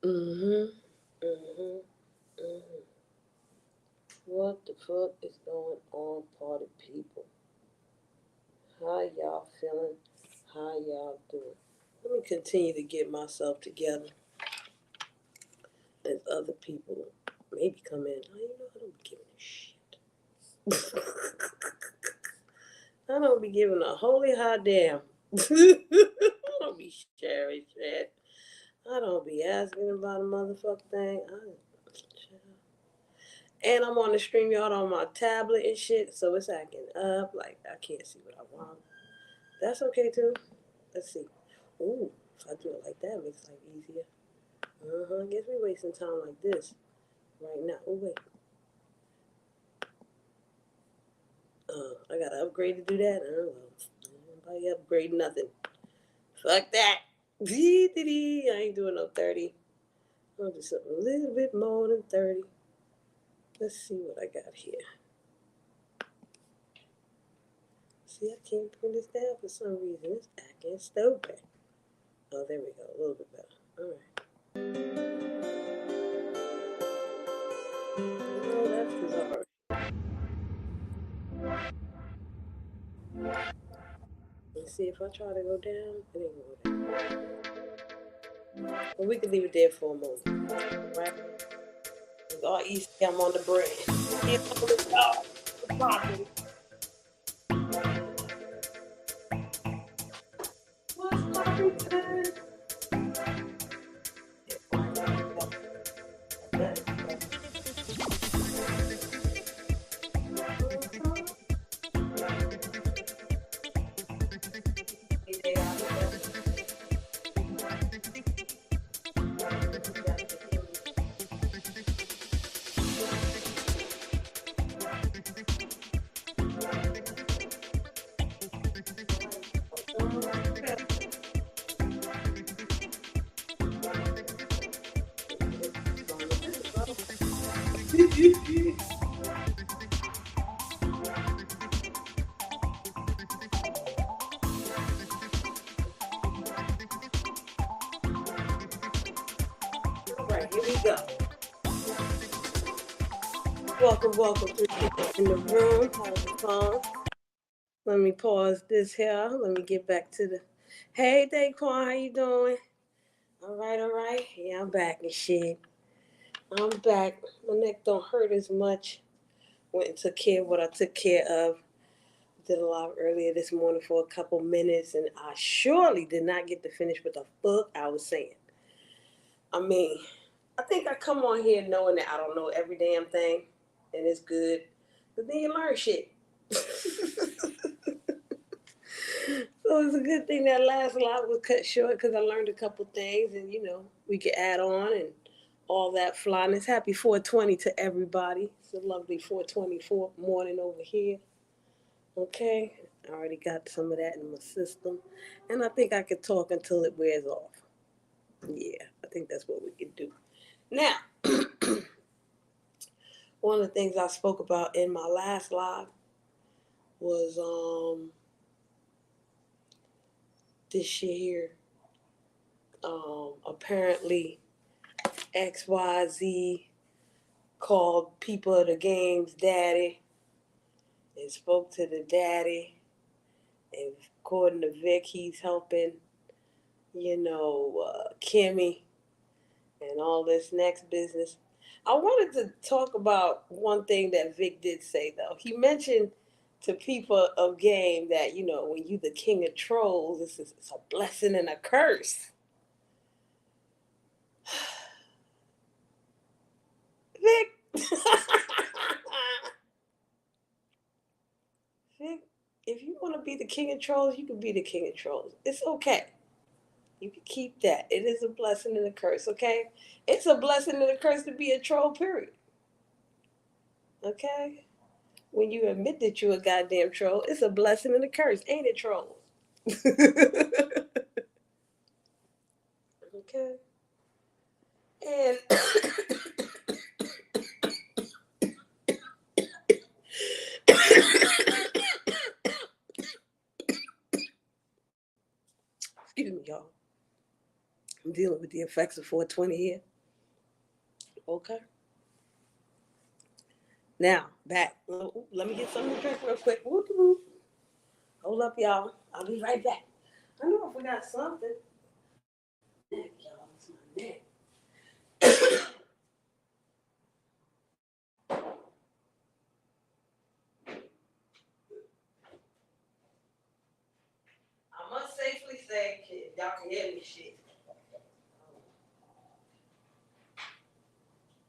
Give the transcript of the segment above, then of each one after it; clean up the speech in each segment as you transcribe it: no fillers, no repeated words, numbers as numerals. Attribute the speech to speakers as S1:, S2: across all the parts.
S1: Mm-hmm. Mm-hmm. Mm-hmm. What the fuck is going on, party people? How y'all feeling? How y'all doing? Let me continue to get myself together as other people maybe come in. Oh, you know, I don't be giving a shit. I don't be giving a holy hot damn. I don't be sharing shit. I don't be asking about a motherfucking thing. And I'm on the stream yard on my tablet and shit, so it's acting up. Like, I can't see what I want. That's okay too. Let's see. Ooh, if I do it like that, it makes life easier. I guess we wasting time like this right now. Oh, wait. I gotta upgrade to do that. I don't know. Nobody upgrade nothing. Fuck that. I ain't doing no 30. I'll do something a little bit more than 30. Let's see what I got here. See, I can't bring this down for some reason. It's acting stupid. Oh, there we go. A little bit better. All right. Oh, that's bizarre. Let's see if I try to go down. It ain't gonna go down. But we can leave it there for a moment. Right? It's all easy. I'm on the bread. It's on the top. The popping. What's popping time? All right, here we go. Welcome to people in the room. How's the phone? Let me pause this here. Let me get back to the. Hey, Daquan, how you doing? All right, all right. Yeah, I'm back and shit. I'm back. My neck don't hurt as much. Went and took care of what I took care of. Did a lot earlier this morning for a couple minutes, and I surely did not get to finish what the fuck I was saying. I mean, I think I come on here knowing that I don't know every damn thing, and it's good. But then you learn shit. So it's a good thing that last lot was cut short because I learned a couple things, and we could add on and all that flyness. Happy 420 to everybody. It's a lovely 424 morning over here. Okay, I already got some of that in my system, and I think I could talk until it wears off. Yeah, I think that's what we could do. Now, one of the things I spoke about in my last live was this shit here. Apparently XYZ called people of the game's daddy and spoke to the daddy. And according to Vic, he's helping, Kimmy and all this next business. I wanted to talk about one thing that Vic did say, though. He mentioned to people of game that, when you the king of trolls, it's a blessing and a curse. Vic. Vic, if you want to be the king of trolls, you can be the king of trolls. It's okay. You can keep that. It is a blessing and a curse, okay? It's a blessing and a curse to be a troll, period. Okay? When you admit that you're a goddamn troll, it's a blessing and a curse, ain't it, trolls? Okay? And excuse me, y'all. I'm dealing with the effects of 420 here. Okay. Now, back. Let me get something to drink real quick. Whoop, whoop. Hold up, y'all. I'll be right back. I know I forgot something. Neck, y'all. It's my neck. I must safely say, kid, y'all can hear me shit.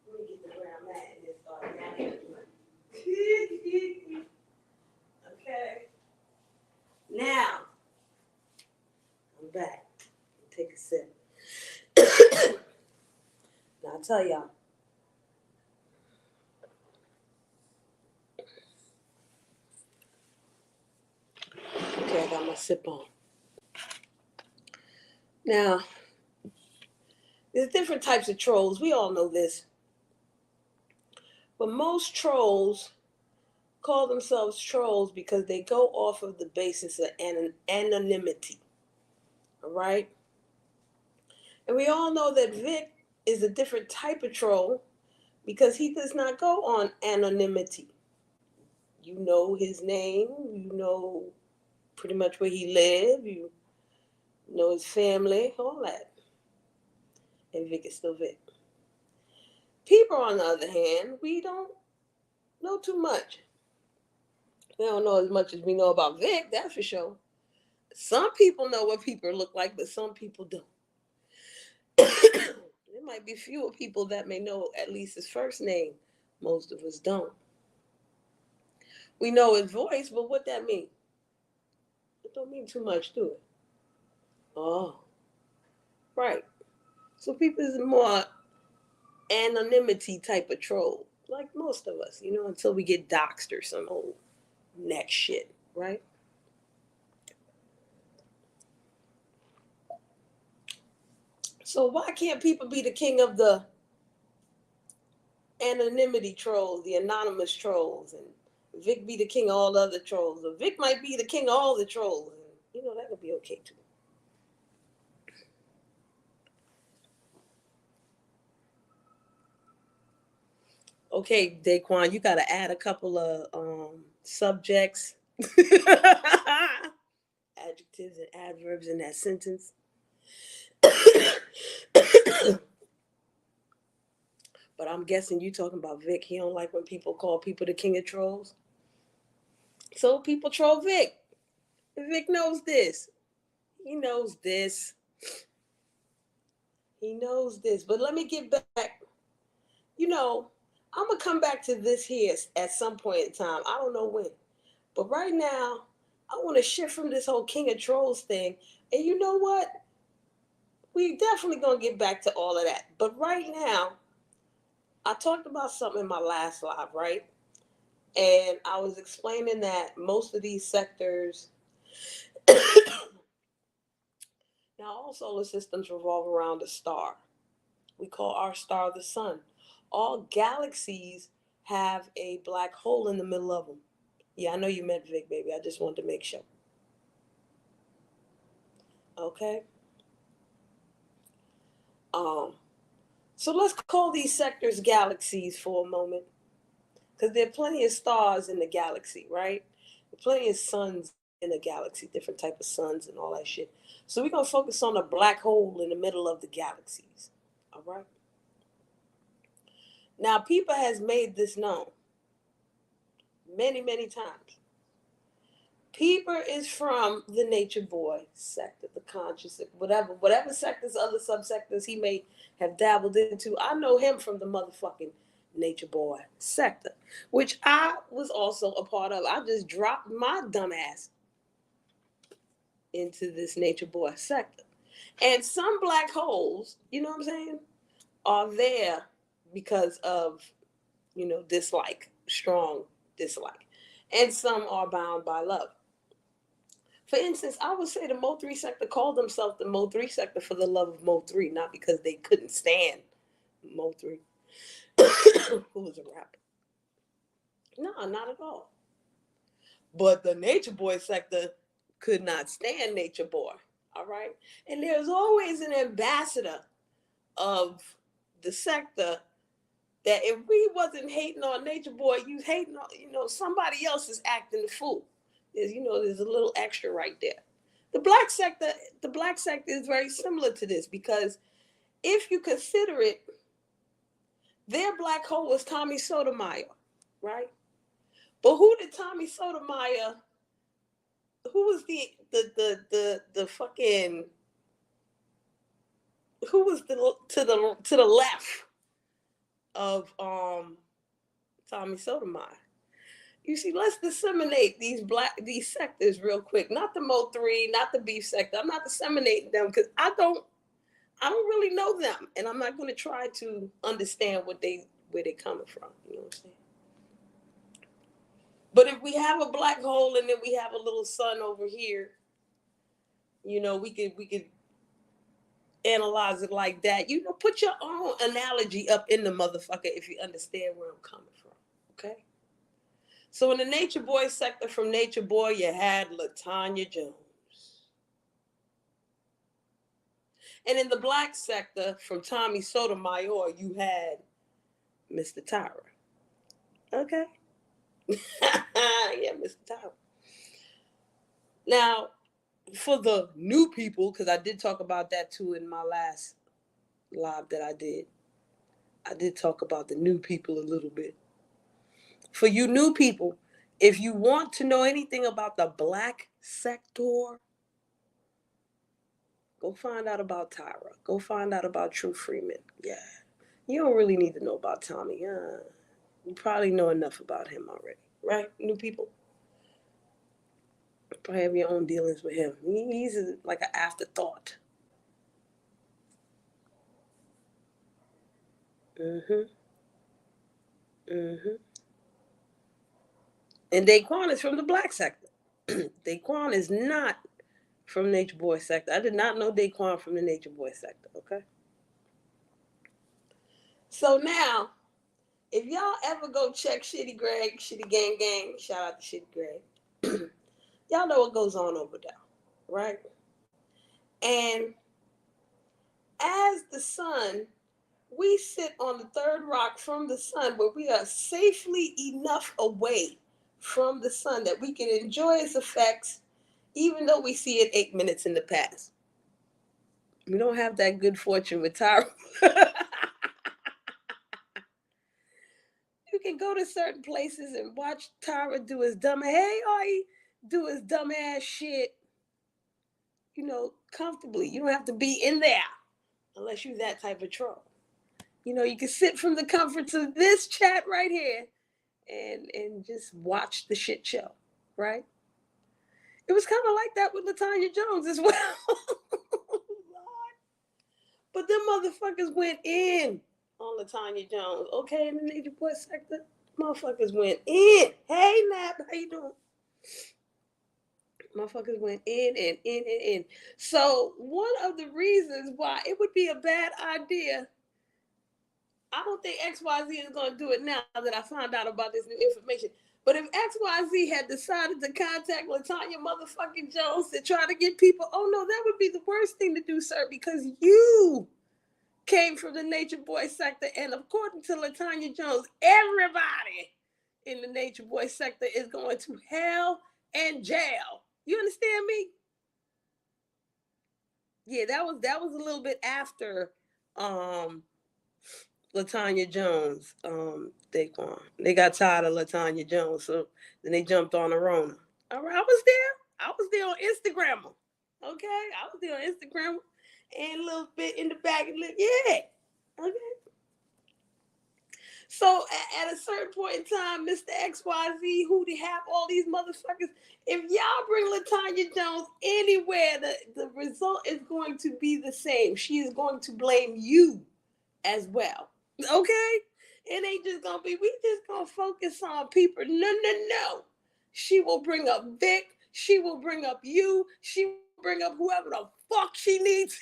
S1: Let me get to where I'm at and then start yelling. Okay. Now, I'm back. Take a sip. Now, I'll tell y'all. Okay, I got my sip on. Now, there's different types of trolls. We all know this. But most trolls call themselves trolls because they go off of the basis of anonymity. All right? And we all know that Vic is a different type of troll because he does not go on anonymity. You know his name, you know pretty much where he lives, you know his family, all that. And Vic is still Vic. People, on the other hand, we don't know too much. We don't know as much as we know about Vic, that's for sure. Some people know what people look like, but some people don't. There might be fewer people that may know at least his first name. Most of us don't. We know his voice, but what that mean? It don't mean too much, do it? Oh, right. So people is more anonymity type of troll, like most of us, until we get doxxed or some old next shit, right? So why can't people be the king of the anonymity trolls, the anonymous trolls, and Vic be the king of all the other trolls? Or Vic might be the king of all the trolls, and that would be okay too. Okay, Daquan, you got to add a couple of subjects, adjectives, and adverbs in that sentence. But I'm guessing you talking about Vic. He don't like when people call people the king of trolls. So people troll Vic. Vic knows this. He knows this. He knows this. But let me get back. I'm going to come back to this here at some point in time. I don't know when. But right now, I want to shift from this whole king of trolls thing. And you know what? We definitely going to get back to all of that. But right now, I talked about something in my last live, right? And I was explaining that most of these sectors, now all solar systems revolve around a star. We call our star the sun. All galaxies have a black hole in the middle of them. Yeah, I know you meant Vic, baby. I just wanted to make sure. Okay? So let's call these sectors galaxies for a moment. Because there are plenty of stars in the galaxy, right? There are plenty of suns in the galaxy, different type of suns and all that shit. So we're going to focus on a black hole in the middle of the galaxies. All right? Now, people has made this known many, many times. Peeper is from the nature boy sector, the conscious, whatever sectors, other subsectors he may have dabbled into. I know him from the motherfucking nature boy sector, which I was also a part of. I just dropped my dumb ass into this nature boy sector. And some black holes, you know what I'm saying, are there because of, dislike, strong dislike. And some are bound by love. For instance, I would say the Mo 3 sector called themselves the Mo 3 sector for the love of Mo 3, not because they couldn't stand Mo 3, who was a rapper. No, not at all. But the Nature Boy sector could not stand Nature Boy. All right. And there's always an ambassador of the sector that if we wasn't hating on Nature Boy, you hating on, somebody else is acting the fool. There's a little extra right there. The black sector is very similar to this because if you consider it, their black hole was Tommy Sotomayor, right? But who did Tommy Sotomayor? Who was the fucking? Who was to the left of Tommy Sotomayor? You see, let's disseminate these sectors real quick. Not the Mo3, not the beef sector. I'm not disseminating them because I don't really know them, and I'm not going to try to understand where they're coming from. You know what I'm saying? But if we have a black hole and then we have a little sun over here, we could analyze it like that. Put your own analogy up in the motherfucker if you understand where I'm coming from. Okay? So in the Nature Boy sector from Nature Boy, you had LaTanya Jones. And in the black sector from Tommy Sotomayor, you had Mr. Tyra. Okay? Yeah, Mr. Tyra. Now, for the new people, because I did talk about that too in my last live that I did talk about the new people a little bit. For you new people, if you want to know anything about the black sector, go find out about Tyra. Go find out about True Freeman. Yeah. You don't really need to know about Tommy. You probably know enough about him already. Right, new people? Probably have your own dealings with him. He's like an afterthought. And Daquan is from the black sector. Daquan is not from Nature Boy sector. I did not know Daquan from the Nature Boy sector, okay? So now, if y'all ever go check Shitty Greg, Shitty Gang, shout out to Shitty Greg, y'all know what goes on over there, right? And as the sun, we sit on the third rock from the sun where we are safely enough away from the sun that we can enjoy its effects even though we see it 8 minutes in the past. We don't have that good fortune with Tyra. You can go to certain places and watch Tyra do his do his dumbass shit, comfortably. You don't have to be in there unless you're that type of troll. You can sit from the comforts of this chat right here and just watch the shit show, right? It was kind of like that with LaTanya Jones as well. But them motherfuckers went in on LaTanya Jones. Okay, in the Nature Boy sector, motherfuckers went in. Hey, Nap, how you doing? Motherfuckers went in and in and in. So one of the reasons why it would be a bad idea, I don't think XYZ is going to do it now that I found out about this new information. But if XYZ had decided to contact LaTanya motherfucking Jones to try to get people, oh no, that would be the worst thing to do, sir, because you came from the Nature Boy sector. And according to LaTanya Jones, everybody in the Nature Boy sector is going to hell and jail. You understand me? Yeah, that was a little bit after LaTanya Jones, Daquan. They got tired of LaTanya Jones, so then they jumped on Arona. All right, I was there on Instagram. Okay, I was there on Instagram and a little bit in the back. Yeah, okay. So at a certain point in time, Mr. XYZ, who they have all these motherfuckers, if y'all bring LaTanya Jones anywhere, the result is going to be the same. She is going to blame you as well. Okay? It ain't just gonna be, we just gonna focus on people. No. She will bring up Vic. She will bring up you. She will bring up whoever the fuck she needs.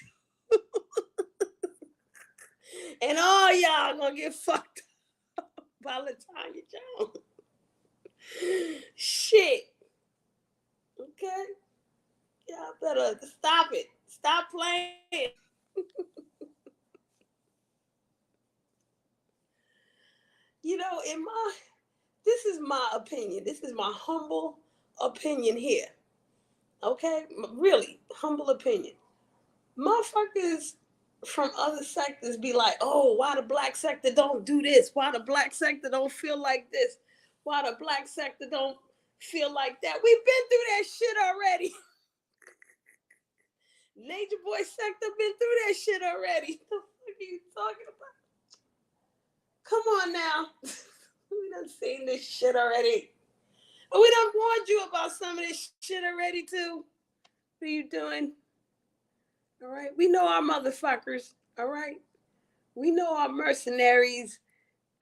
S1: And all y'all gonna get fucked up by LaTanya Jones. Shit. Okay? Y'all better stop it. Stop playing. this is my opinion. This is my humble opinion here. Okay? Really, humble opinion. Motherfuckers from other sectors be like, oh, why the black sector don't do this? Why the black sector don't feel like this? Why the black sector don't feel like that? We've been through that shit already. Nature Boy sector been through that shit already. What the fuck are you talking about? Come on now. We done seen this shit already. We done warned you about some of this shit already too. What are you doing? All right. We know our motherfuckers. All right. We know our mercenaries.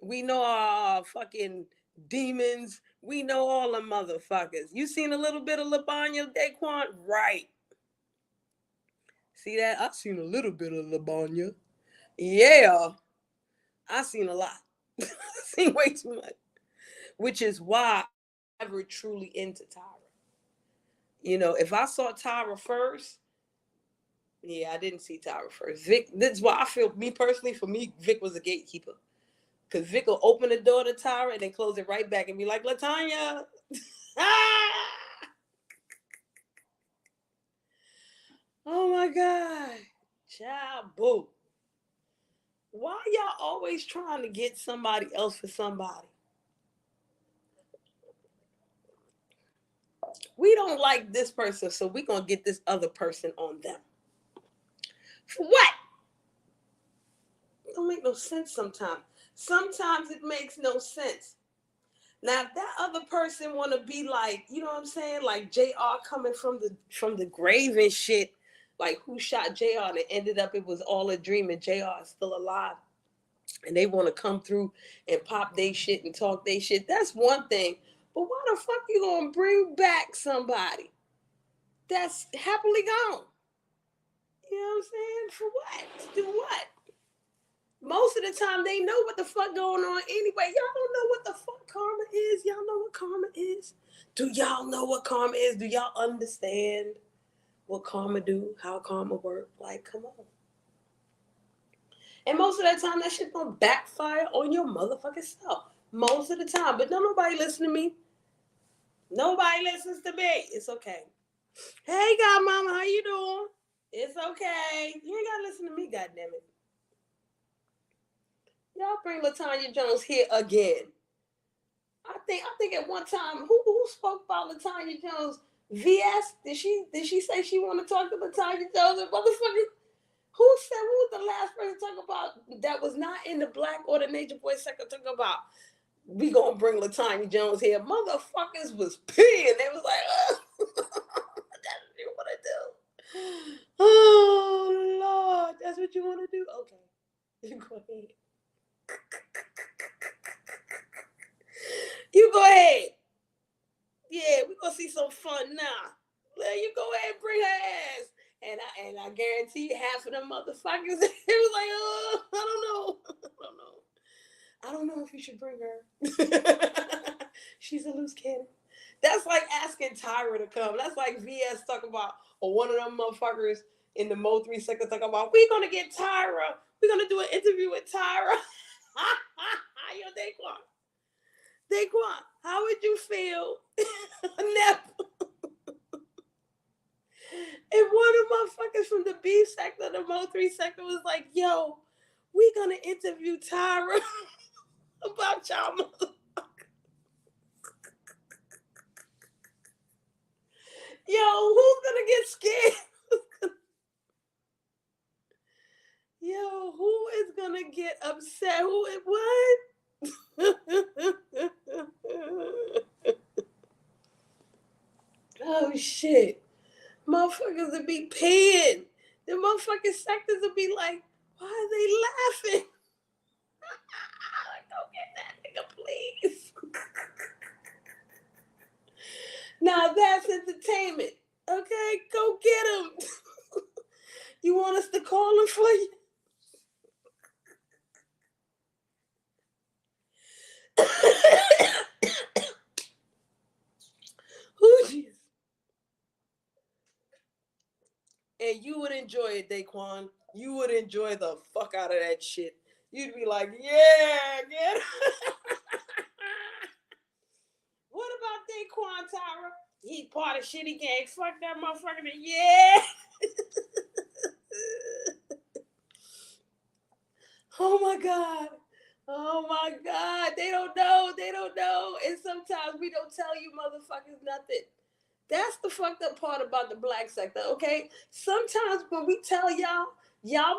S1: We know our fucking demons. We know all the motherfuckers. You seen a little bit of Labanya Daquan? Right. See that? I seen a little bit of Labanya. Yeah. I seen a lot. I seen way too much. Which is why I'm never truly into Tyra. If I saw Tyra first, yeah, I didn't see Tyra first. Vic, this is why I feel, me personally, for me, Vic was a gatekeeper. Because Vic will open the door to Tyra and then close it right back and be like, LaTanya. Oh my God. Child, boo. Why y'all always trying to get somebody else for somebody? We don't like this person, so we're going to get this other person on them. For what? It don't make no sense sometimes. Sometimes it makes no sense. Now, if that other person want to be like, you know what I'm saying? Like JR coming from the grave and shit. Like, who shot JR? And it ended up, it was all a dream and JR is still alive. And they want to come through and pop they shit and talk they shit. That's one thing. But why the fuck you gonna bring back somebody that's happily gone? You know what I'm saying? For what? To do what? Most of the time, they know what the fuck going on anyway. Y'all don't know what the fuck karma is. Y'all know what karma is? Do y'all know what karma is? Do y'all understand what karma do? How karma work? Like, come on. And most of the time, that shit gonna backfire on your motherfucking self. Most of the time. But don't nobody listen to me. Nobody listens to me. It's okay. Hey, godmama, how you doing? It's okay. You ain't gotta listen to me, goddammit. Y'all bring LaTanya Jones here again. I think at one time, who spoke about LaTanya Jones? VS? Did she say she want to talk to LaTanya Jones? And motherfucker, who was the last person to talk about that was not in the black or the Nature Boy sector talking about we gonna bring LaTanya Jones here? Motherfuckers was peeing. They was like, that's what you want to do. Oh Lord, that's what you want to do? Okay, go ahead. You go ahead. Yeah, we're gonna see some fun now. Let you go ahead and bring her ass. And I guarantee you half of them motherfuckers, it was like, oh, I don't know if you should bring her. She's a loose cannon. That's like asking Tyra to come. That's like VS talking about, or one of them motherfuckers in the Mo 3 sector talking about, we're gonna get Tyra. We're gonna do an interview with Tyra. Yo, Daquan, how would you feel if one of my fuckers from the B sector, the Mo 3 sector was like, yo, we gonna interview Tyra about y'all motherfuckers. Yo, who's gonna get scared? Yo, who is gonna get upset? What? Oh shit. Motherfuckers would be peeing. The motherfucking sectors would be like, why are they laughing? Go get that nigga, please. Now that's entertainment. Okay, go get him. You want us to call him for you? Oh, jeez. And you would enjoy it, Daquan. You would enjoy the fuck out of that shit. You'd be like, yeah, get Daquan Tyra. He part of Shitty Gang. Fuck that motherfucker. Yeah. Oh my God. Oh my God. They don't know. They don't know. And sometimes we don't tell you motherfuckers nothing. That's the fucked up part about the black sector, okay? Sometimes when we tell y'all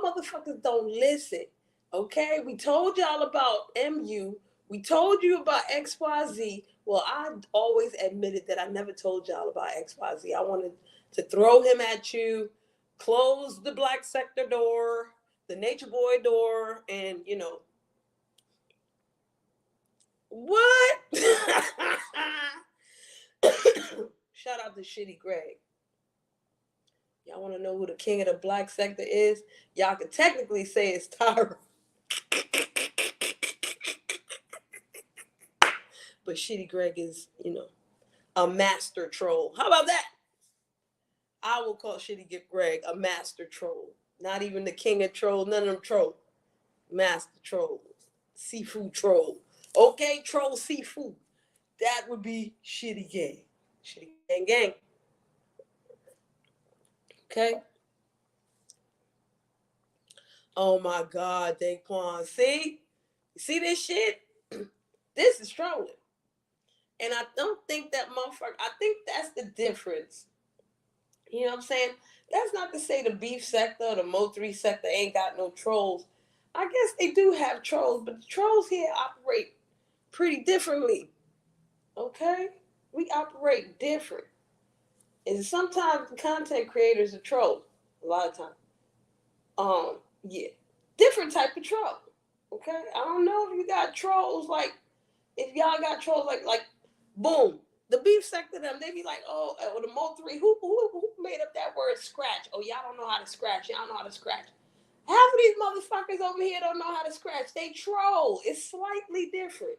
S1: motherfuckers don't listen, okay? We told y'all about MU. We told you about XYZ. Well, I always admitted that I never told y'all about XYZ. I wanted to throw him at you, close the black sector door, the nature boy door, and, you know. What? Shout out to Shitty Greg. Y'all want to know who the king of the black sector is? Y'all can technically say it's Tyra. But Shitty Greg is, you know, a master troll. How about that? I will call Shitty Greg a master troll. Not even the king of trolls, none of them troll. Master troll. Seafood troll. Okay, troll seafood. That would be Shitty Gang. Shitty Gang Gang. Okay? Oh my God, Daquan. See? You see this shit? This is trolling. And I don't think that motherfucker, I think that's the difference. You know what I'm saying? That's not to say the beef sector or the Mo3 sector ain't got no trolls. I guess they do have trolls, but the trolls here operate pretty differently. Okay? We operate different. And sometimes the content creators are trolls. A lot of times. Yeah. Different type of troll. Okay? I don't know if you got trolls like, if y'all got trolls like boom. The beef sector, them, they be like, oh, or the Mo3, who made up that word scratch? Oh, y'all don't know how to scratch. Y'all know how to scratch. Half of these motherfuckers over here don't know how to scratch. They troll. It's slightly different.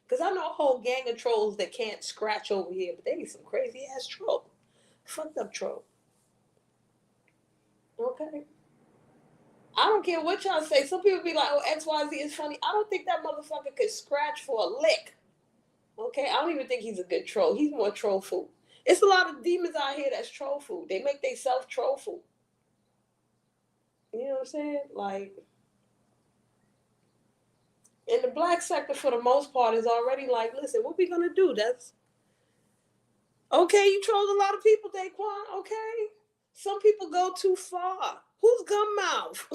S1: Because I know a whole gang of trolls that can't scratch over here, but they be some crazy ass troll. Fucked up troll. Okay? I don't care what y'all say. Some people be like, oh, XYZ is funny. I don't think that motherfucker could scratch for a lick. Okay, I don't even think he's a good troll. He's more troll food. It's a lot of demons out here that's troll food. They make themselves troll food. You know what I'm saying? Like, in the black sector, for the most part, is already like, listen, what we gonna do? That's okay. You trolled a lot of people, Daquan. Okay, some people go too far. Who's Gummouth?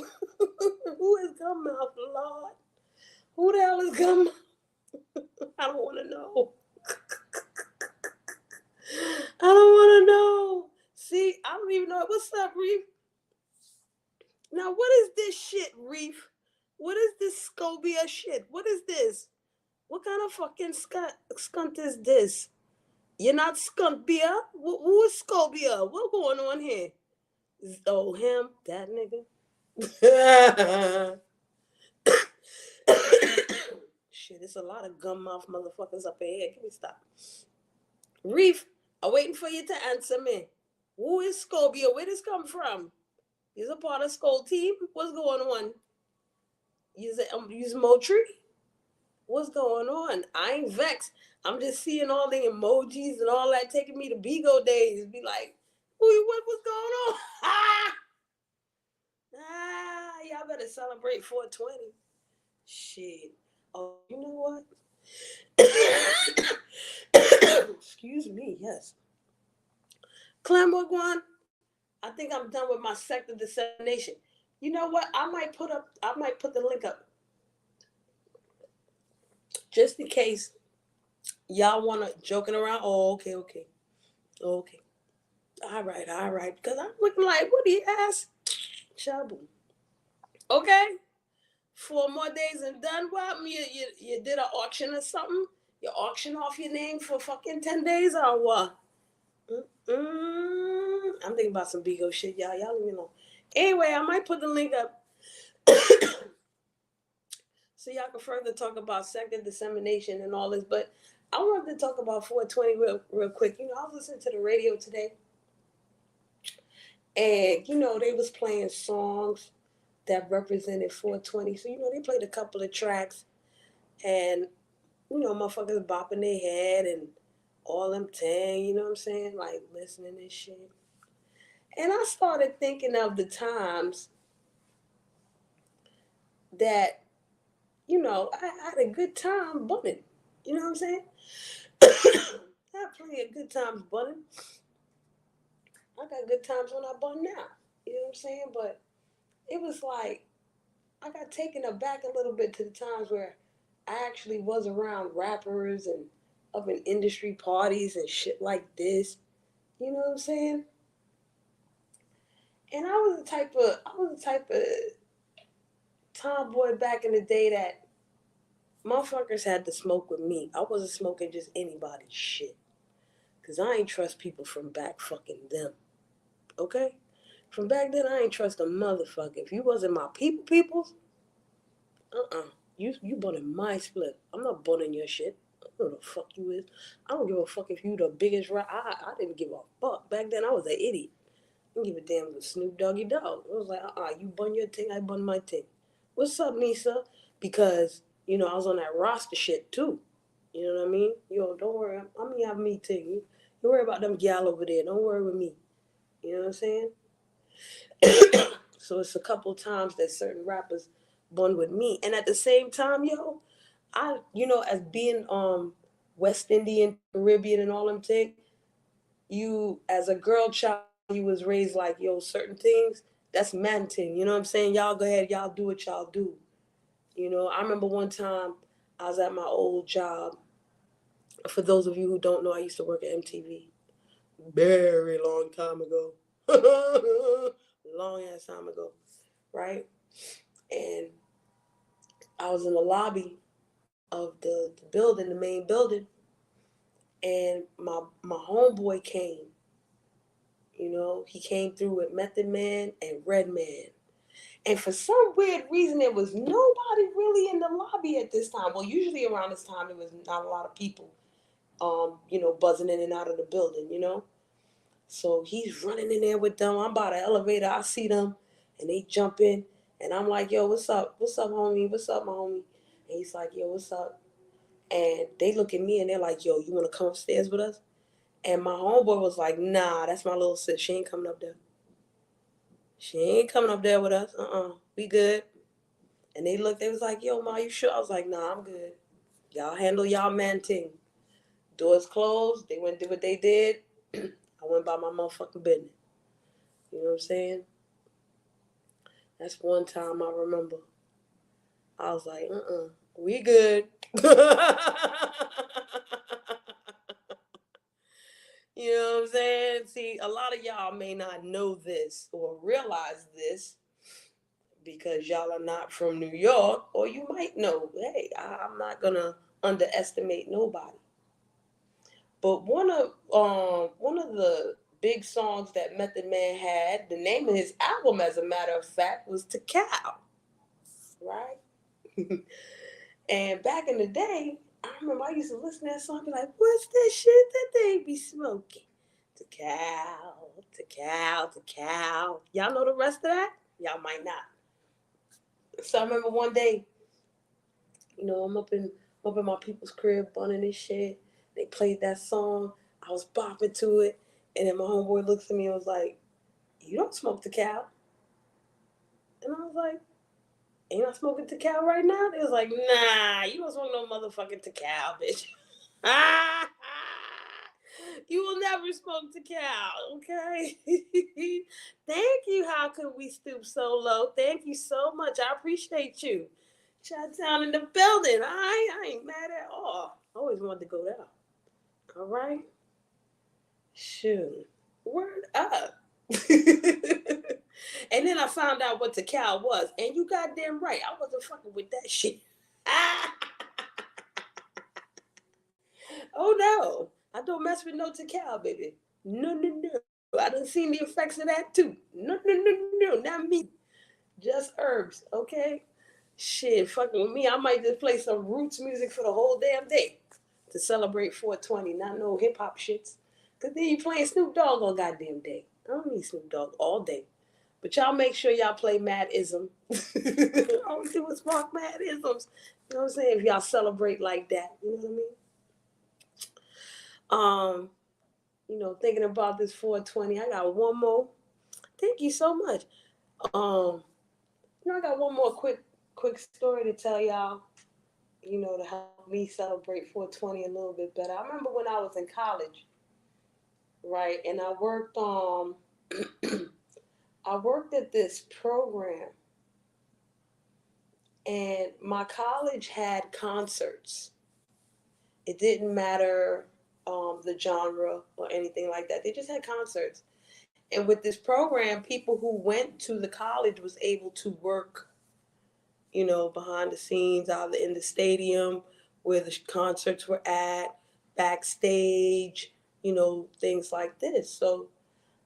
S1: Who is Gummouth, Lord? Who the hell is Gummouth? I don't want to know. I don't want to know. See, I don't even know. What's up, Reef? Now, what is this shit, Reef? What is this Scobia shit? What is this? What kind of fucking skunt is this? You're not Skunkbia? Who is Scobia? What's going on here? Oh, him? That nigga? Shit, there's a lot of gum mouth motherfuckers up in here. Can we stop? Reef, I'm waiting for you to answer me. Who is Scobia? Where this come from? He's a part of Skull Team. What's going on? You's Mo3? What's going on? I ain't vexed. I'm just seeing all the emojis and all that taking me to Bigo days. Be like, what's going on? Y'all better celebrate 420. Shit. Oh, you know what? Excuse me, yes. Clem Wagwan, I think I'm done with my sector dissemination. You know what? I might put the link up. Just in case y'all wanna joking around. Oh, okay. All right. Because I'm looking like, what do you ask? Shabu. Okay. 4 more days and done. What? You did an auction or something? You auction off your name for fucking 10 days or what? I'm thinking about some Bigo shit, y'all. Y'all let me know. Anyway, I might put the link up so y'all can further talk about sector dissemination and all this. But I wanted to talk about 420 real quick. You know, I was listening to the radio today, and you know they was playing songs that represented 420. So you know they played a couple of tracks, and you know motherfuckers bopping their head and all them 10, you know what I'm saying? Like listening and shit. And I started thinking of the times that, I had a good time bunning. You know what I'm saying? I had plenty of good times bunning. I got good times when I bun now. You know what I'm saying? But it was like I got taken aback a little bit to the times where I actually was around rappers and up in industry parties and shit like this. You know what I'm saying? And I was the type of tomboy back in the day that motherfuckers had to smoke with me. I wasn't smoking just anybody's shit. Cause I ain't trust people from back fucking them. Okay? From back then I ain't trust a motherfucker. If you wasn't my peoples, You bunning my split. I'm not bunning your shit. I don't know the fuck you is. I don't give a fuck if you the biggest rap. I didn't give a fuck. Back then I was an idiot. I didn't give a damn with Snoop Doggy Dogg. I was like, you bun your thing, I bun my thing. What's up, Nisa? Because, I was on that roster shit too. You know what I mean? Yo, don't worry. I'm gonna have me thing. You worry about them gal over there. Don't worry with me. You know what I'm saying? So it's a couple times that certain rappers bond with me. And at the same time, as being West Indian, Caribbean and all them things, you as a girl child, you was raised like, certain things, that's man thing. You know what I'm saying? Y'all go ahead, y'all do what y'all do. I remember one time I was at my old job. For those of you who don't know, I used to work at MTV. Very long time ago. Long ass time ago. Right? And I was in the lobby of the building, the main building, and my homeboy came. He came through with Method Man and Redman. And for some weird reason, there was nobody really in the lobby at this time. Well, usually around this time, there was not a lot of people, buzzing in and out of the building. So he's running in there with them. I'm by the elevator. I see them, and they jump in, and I'm like, "Yo, what's up? What's up, homie? What's up, my homie?" And he's like, "Yo, what's up?" And they look at me, and they're like, "Yo, you want to come upstairs with us?" And my homeboy was like, "Nah, that's my little sis. She ain't coming up there. She ain't coming up there with us. We good." And they was like, "Yo, Ma, you sure?" I was like, "Nah, I'm good. Y'all handle y'all man thing." Doors closed. They went and did what they did. I went by my motherfucking business. You know what I'm saying? That's one time I remember. I was like, we good. You know what I'm saying? See, a lot of y'all may not know this or realize this because y'all are not from New York, or you might know, hey, I'm not gonna underestimate nobody. But one of the big songs that Method Man had, the name of his album, as a matter of fact, was "To Cow," right? And back in the day, I remember I used to listen to that song and be like, "What's that shit that they be smoking? To cow, to cow, to cow." Y'all know the rest of that? Y'all might not. So I remember one day, I'm up in my people's crib, bunning this shit. They played that song. I was bopping to it, and then my homeboy looks at me and was like, "You don't smoke the cow?" And I was like, "Ain't I smoking the cow right now?" They was like, "Nah, you don't smoke no motherfucking cow, bitch." You will never smoke the cow, okay? Thank you. How could we stoop so low? Thank you so much. I appreciate you. Chi-town in the building. I ain't mad at all. I always wanted to go there. All right? Shoot. Word up. And then I found out what the cow was. And you goddamn right. I wasn't fucking with that shit. Oh no. I don't mess with no cow, baby. No, no, no. I done seen the effects of that too. No, no, no, no. Not me. Just herbs, okay? Shit, fucking with me. I might just play some roots music for the whole damn day to celebrate 420. Not no hip hop shits. Cause then you playing Snoop Dogg all goddamn day. I don't need Snoop Dogg all day. But y'all make sure y'all play Mad Ism. All we do is walk Mad Isms. You know what I'm saying? If y'all celebrate like that, you know what I mean? Thinking about this 420, I got one more. Thank you so much. I got one more quick story to tell y'all. To help me celebrate 420 a little bit better. I remember when I was in college, right, and I worked I worked at this program, and my college had concerts. It didn't matter the genre or anything like that. They just had concerts. And with this program, people who went to the college was able to work, behind the scenes, either in the stadium where the concerts were at, backstage, things like this. So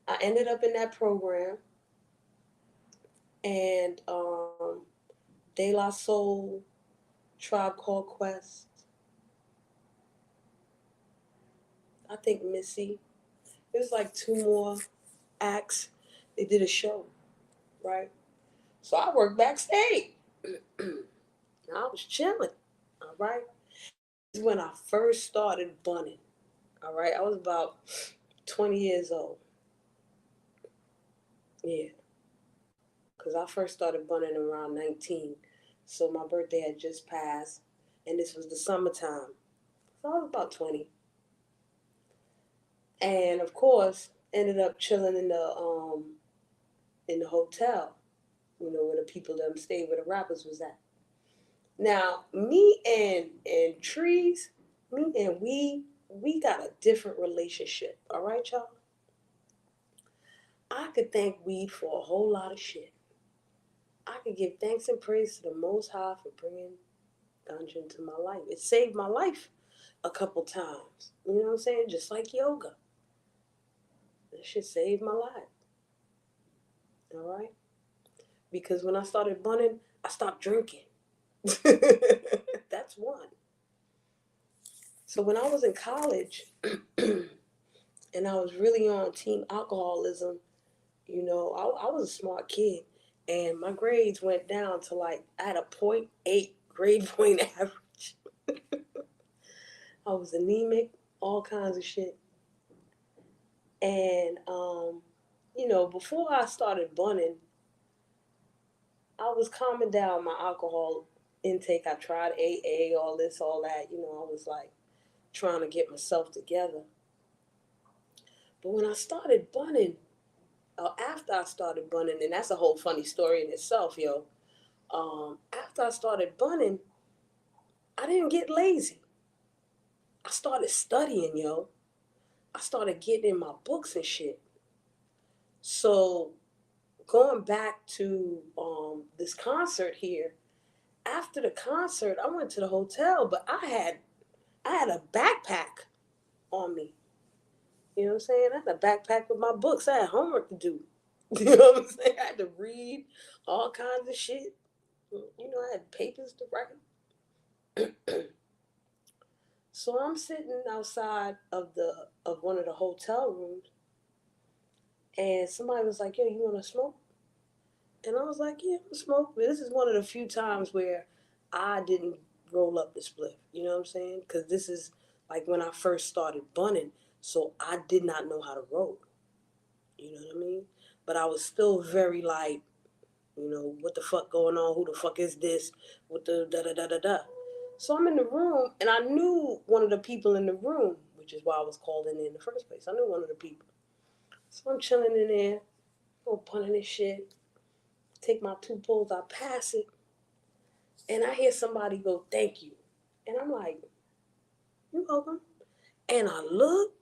S1: I ended up in that program, and De La Soul, Tribe Called Quest, I think Missy. It was like two more acts. They did a show, right? So I worked backstage. I was chilling, all right? This is when I first started bunning, all right? I was about 20 years old. Yeah, because I first started bunning around 19. So my birthday had just passed, and this was the summertime. So I was about 20. And of course, ended up chilling in the hotel, where the people that stayed, where the rappers was at. Now, me and trees, me and we got a different relationship. All right, y'all. I could thank weed for a whole lot of shit. I could give thanks and praise to the Most High for bringing ganja into my life. It saved my life a couple times. You know what I'm saying? Just like yoga. That shit saved my life. All right? Because when I started bunning, I stopped drinking. That's one. So when I was in college and I was really on team alcoholism, I was a smart kid. And my grades went down to like, I had a .8 grade point average. I was anemic, all kinds of shit. And, before I started bunning, I was calming down my alcohol intake. I tried AA, all this, all that. I was like trying to get myself together. But when I started bunning, or after I started bunning, and that's a whole funny story in itself, yo. After I started bunning, I didn't get lazy. I started studying, yo. I started getting in my books and shit. So going back to this concert here, after the concert, I went to the hotel, but I had a backpack on me. You know what I'm saying? I had a backpack with my books. I had homework to do. You know what I'm saying? I had to read all kinds of shit. I had papers to write. So I'm sitting outside of one of the hotel rooms, and somebody was like, "Yo, you want to smoke?" And I was like, "Yeah, I'm smoke." But this is one of the few times where I didn't roll up the spliff. You know what I'm saying? Because this is like when I first started bunning, so I did not know how to roll. You know what I mean? But I was still very like, what the fuck going on? Who the fuck is this? What the da da da da da? So I'm in the room, and I knew one of the people in the room, which is why I was called in the first place. I knew one of the people. So I'm chilling in there, go punting this shit, take my 2 pulls, I pass it, and I hear somebody go, "Thank you." And I'm like, "You welcome." And I look,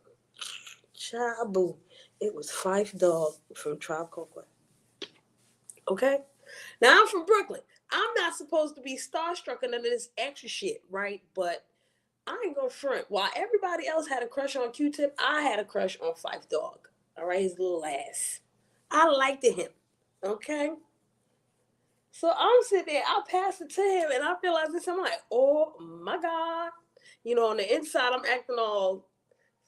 S1: chaboo. It was Fife Dog from Tribe Called Quest. Okay? Now I'm from Brooklyn. I'm not supposed to be starstruck and none of this extra shit, right? But I ain't gonna front. While everybody else had a crush on Q-Tip, I had a crush on Fife Dog. All right, his little ass. I liked him. Okay? So I'm sitting there, I pass it to him, and I realize this. I'm like, oh my God. On the inside, I'm acting all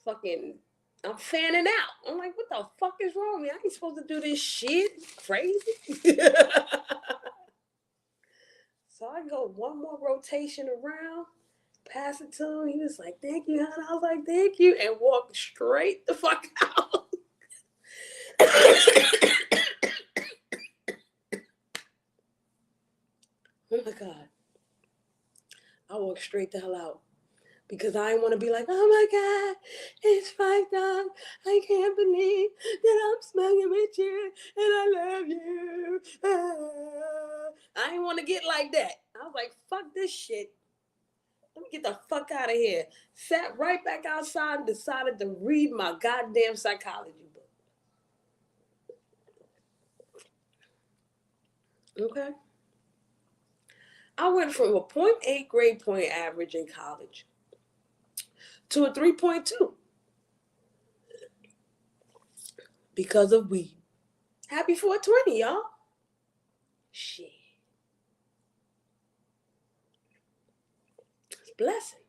S1: fucking, I'm fanning out. I'm like, what the fuck is wrong with me? I ain't supposed to do this shit. Crazy. So I go one more rotation around. Pass it to him. He was like, thank you, honey. I was like, thank you. And walked straight the fuck out. Oh my God. I walked straight the hell out. Because I didn't want to be like, oh my God, it's $5. I can't believe that I'm smoking with you and I love you. I didn't want to get like that. I was like, fuck this shit. Let me get the fuck out of here. Sat right back outside and decided to read my goddamn psychology book. Okay? I went from a 0.8 grade point average in college to a 3.2 because of weed. Happy 420, y'all. Shit. It's a blessing.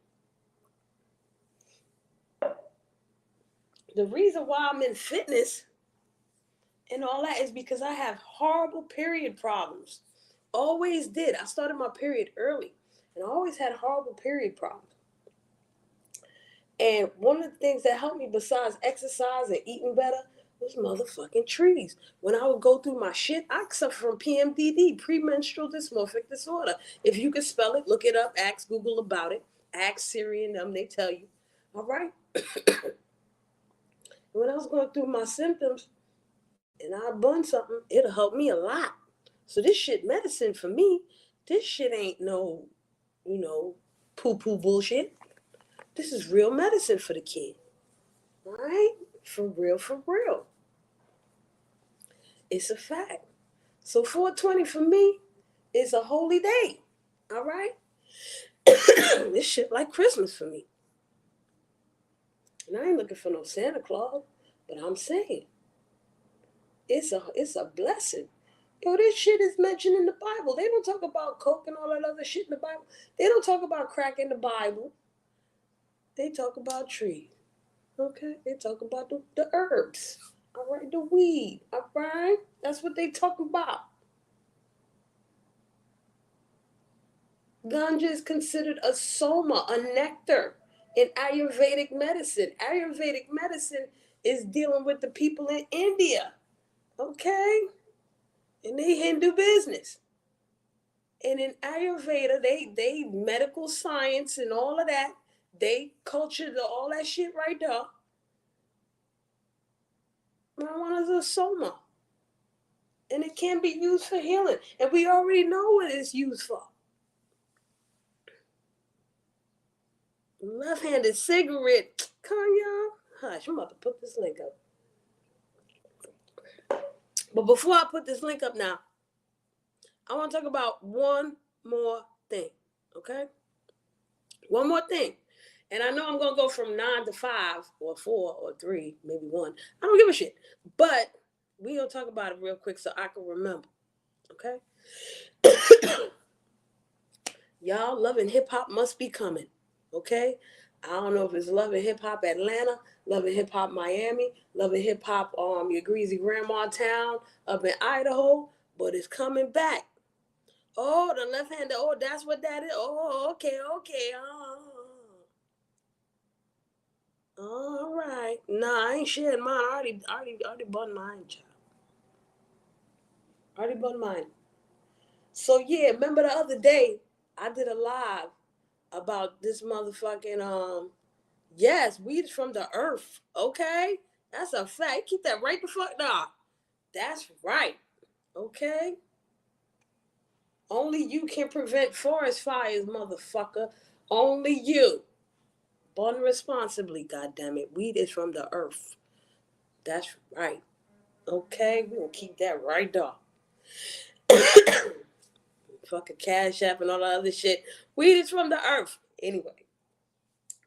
S1: The reason why I'm in fitness and all that is because I have horrible period problems. Always did. I started my period early and I always had horrible period problems. And one of the things that helped me besides exercise and eating better was motherfucking trees. When I would go through my shit, I suffer from PMDD, premenstrual dysmorphic disorder. If you can spell it, look it up, ask Google about it, ask Siri and them, they tell you. All right? When I was going through my symptoms and I bun something, it'll help me a lot. So this shit medicine for me. This shit ain't no, poo-poo bullshit. This is real medicine for the kid. All right? For real, for real. It's a fact. So 420 for me is a holy day. All right? This shit like Christmas for me. And I ain't looking for no Santa Claus, but I'm saying it's a blessing. Yo, this shit is mentioned in the Bible. They don't talk about coke and all that other shit in the Bible. They don't talk about crack in the Bible. They talk about trees. Okay? They talk about the herbs. All right? The weed. All right? That's what they talk about. Ganja is considered a soma, a nectar in Ayurvedic medicine. Ayurvedic medicine is dealing with the people in India. Okay? And they Hindu business. And in Ayurveda, they medical science and all of that, they culture all that shit right there. Marijuana is a soma. And it can be used for healing. And we already know what it's used for. Left-handed cigarette. Come on, y'all. Hush, I'm about to put this link up. But before I put this link up now, I want to talk about one more thing. Okay? One more thing. And I know I'm going to go from 9 to 5 or 4 or 3, maybe 1. I don't give a shit. But we going to talk about it real quick so I can remember. Okay? Y'all, Love and Hip Hop must be coming. Okay? I don't know if it's Love and Hip Hop Atlanta, Love and Hip Hop Miami, Love and Hip Hop your greasy grandma town up in Idaho, but it's coming back. Oh, the left-handed. Oh, that's what that is. Oh, okay. All right. Nah, I ain't sharing mine. I already bought mine, child. Already bought mine. So yeah, remember the other day I did a live about this motherfucking yes, weed is from the earth. Okay? That's a fact. Keep that right the fuck down. That's right. Okay? Only you can prevent forest fires, motherfucker. Only you. Born responsibly, goddammit. Weed is from the earth. That's right. Okay? We're gonna keep that right there. Fucking cash app and all that other shit. Weed is from the earth. Anyway.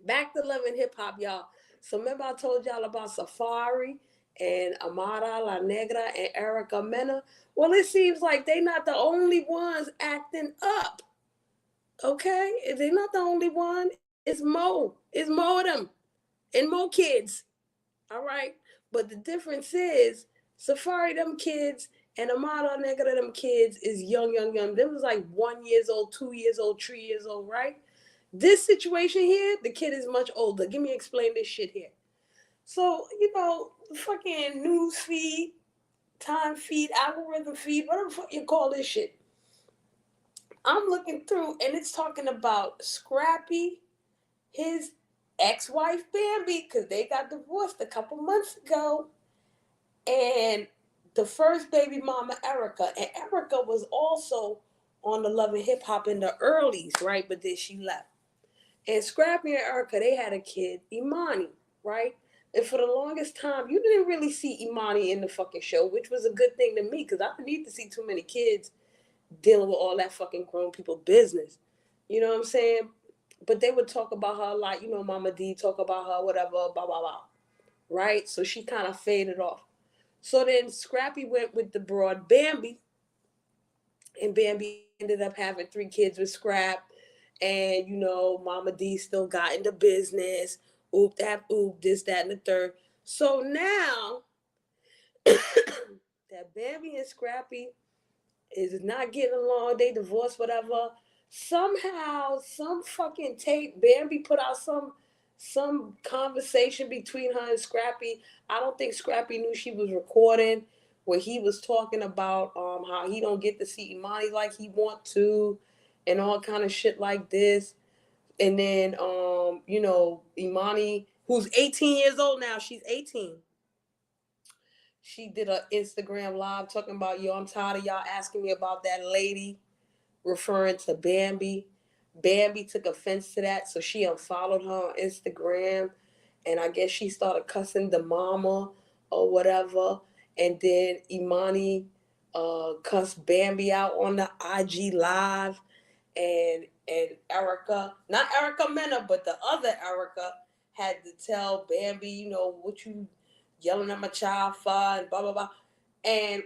S1: Back to Love and Hip Hop, y'all. So remember I told y'all about Safari and Amara La Negra and Erica Mena? Well, it seems like they not the only ones acting up. Okay? They're not the only one. It's more. It's more of them. And more kids. All right? But the difference is Safari, them kids, and Amara La Negra, them kids is young. Them was like 1 year old, 2 years old, 3 years old, right? This situation here, the kid is much older. Give me explain this shit here. So, fucking news feed, time feed, algorithm feed, whatever the fuck you call this shit. I'm looking through and it's talking about Scrappy, his ex-wife Bambi, because they got divorced a couple months ago. And the first baby mama, Erica. And Erica was also on the Love and Hip Hop in the earlies, right? But then she left. And Scrappy and Erica, they had a kid, Imani, right? And for the longest time, you didn't really see Imani in the fucking show, which was a good thing to me because I didn't need to see too many kids dealing with all that fucking grown people business. You know what I'm saying? But they would talk about her like, Mama D talk about her, whatever, blah, blah, blah. Right? So she kind of faded off. So then Scrappy went with the broad Bambi, and Bambi ended up having 3 kids with Scrap. And, Mama D still got into business. Oop, that, oop, this, that, and the third. So now that Bambi and Scrappy is not getting along, they divorced, whatever. Somehow, some fucking tape, Bambi put out some conversation between her and Scrappy. I don't think Scrappy knew she was recording, where he was talking about how he don't get to see Imani like he want to, and all kind of shit like this. And then Imani, who's 18 years old now, she's 18. She did an Instagram live talking about, yo, I'm tired of y'all asking me about that lady, referring to Bambi. Bambi took offense to that, so she unfollowed her on Instagram. And I guess she started cussing the mama or whatever. And then Imani cussed Bambi out on the IG live. And Erica, not Erica Mena, but the other Erica, had to tell Bambi, what you yelling at my child for, and blah, blah, blah. And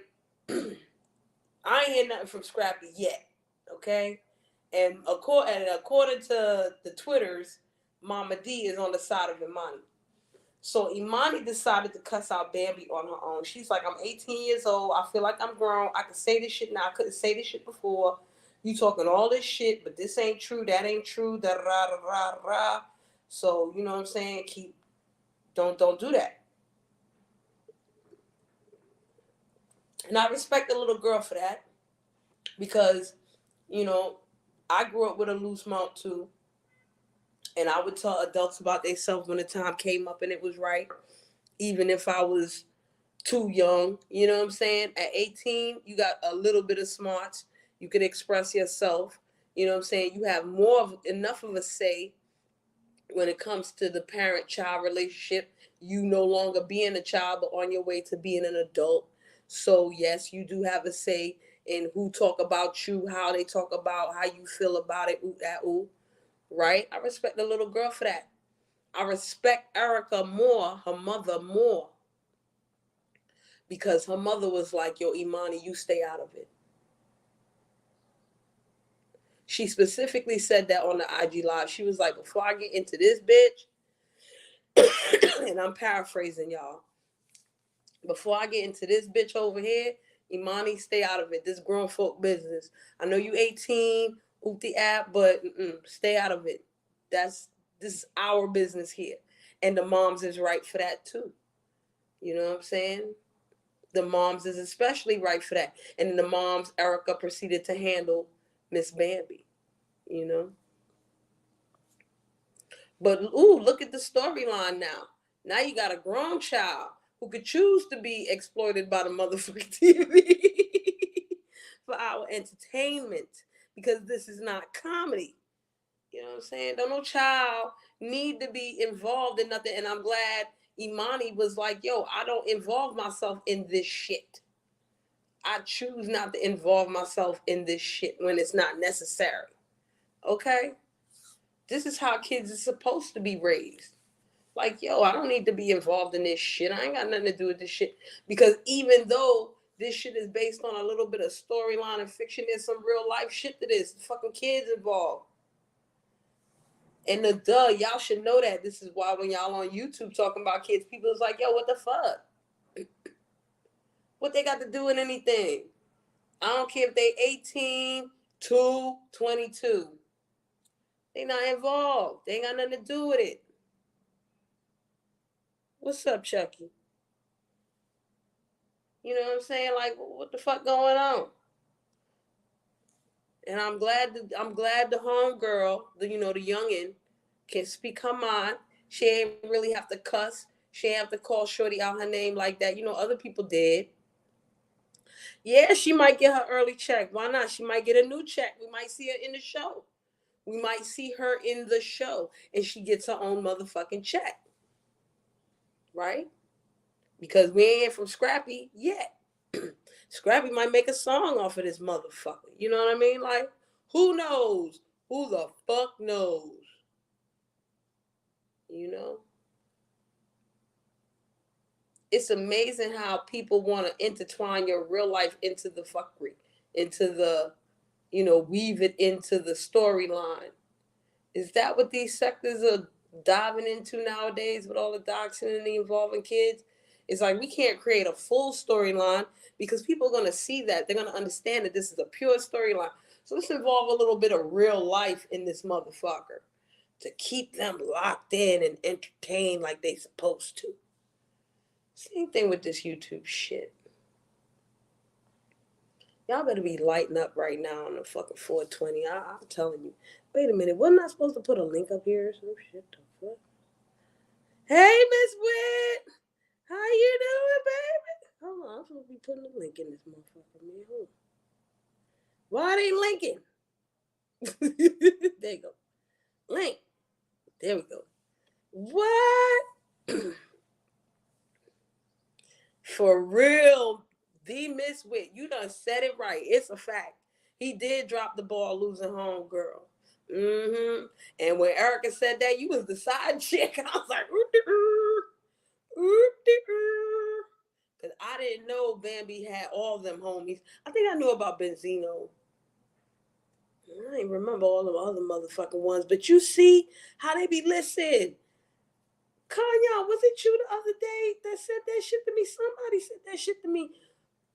S1: I ain't hear nothing from Scrappy yet, okay? And according to the Twitters, Mama D is on the side of Imani. So Imani decided to cuss out Bambi on her own. She's like, I'm 18 years old. I feel like I'm grown. I can say this shit now. I couldn't say this shit before. You talking all this shit, but this ain't true. That ain't true. Da ra ra ra ra. So you know what I'm saying? Don't do that. And I respect the little girl for that because, I grew up with a loose mouth too. And I would tell adults about themselves when the time came up and it was right, even if I was too young. You know what I'm saying? At 18, you got a little bit of smarts. You can express yourself. You know what I'm saying? You have enough of a say when it comes to the parent-child relationship. You no longer being a child, but on your way to being an adult. So yes, you do have a say in who talk about you, how they talk about how you feel about it, ooh, that, ooh. Right? I respect the little girl for that. I respect Erica more, her mother more, because her mother was like, yo, Imani, you stay out of it. She specifically said that on the IG Live. She was like, before I get into this bitch, and I'm paraphrasing y'all, before I get into this bitch over here, Imani, stay out of it. This grown folk business. I know you 18, oop the app, but stay out of it. This is our business here. And the moms is right for that too. You know what I'm saying? The moms is especially right for that. And then the moms, Erica, proceeded to handle Miss Bambi, you know? But, ooh, look at the storyline now. Now you got a grown child who could choose to be exploited by the motherfucking TV for our entertainment, because this is not comedy. You know what I'm saying? Don't no child need to be involved in nothing. And I'm glad Imani was like, yo, I don't involve myself in this shit. I choose not to involve myself in this shit when it's not necessary. Okay? This is how kids are supposed to be raised. Like, yo, I don't need to be involved in this shit. I ain't got nothing to do with this shit. Because even though this shit is based on a little bit of storyline and fiction, there's some real life shit to this. Fucking kids involved. And y'all should know that. This is why when y'all on YouTube talking about kids, people is like, yo, what the fuck? What they got to do with anything? I don't care if they 18 to 22. They not involved. They ain't got nothing to do with it. What's up, Chucky? You know what I'm saying? Like, what the fuck going on? And I'm glad the homegirl, the youngin, can speak her mind. She ain't really have to cuss. She ain't have to call Shorty out her name like that. Other people did. Yeah, she might get her early check. Why not? She might get a new check. We might see her in the show. We might see her in the show, and she gets her own motherfucking check. Right? Because we ain't from Scrappy yet. Scrappy might make a song off of this motherfucker. You know what I mean? Like, who knows? Who the fuck knows? It's amazing how people want to intertwine your real life into the fuckery, into the, weave it into the storyline. Is that what these sectors are diving into nowadays with all the doxing and the involving kids? It's like we can't create a full storyline because people are going to see that. They're going to understand that this is a pure storyline. So let's involve a little bit of real life in this motherfucker to keep them locked in and entertained like they supposed to. Same thing with this YouTube shit. Y'all better be lighting up right now on the fucking 420. I'm telling you. Wait a minute. Wasn't I supposed to put a link up here? Some shit the fuck. Hey, Miss Witt. How you doing, baby? Hold on. I'm supposed to be putting a link in this motherfucker, man. Hold on. Why they linking? There you go. Link. There we go. What? For real, the Miss Witt, you done said it right. It's a fact. He did drop the ball losing home, girl. Mm-hmm. And when Erica said that, you was the side chick. I was like, because I didn't know Bambi had all them homies. I think I knew about Benzino. I ain't remember all the other motherfucking ones. But you see how they be listening. Kanye, was it you the other day that said that shit to me? Somebody said that shit to me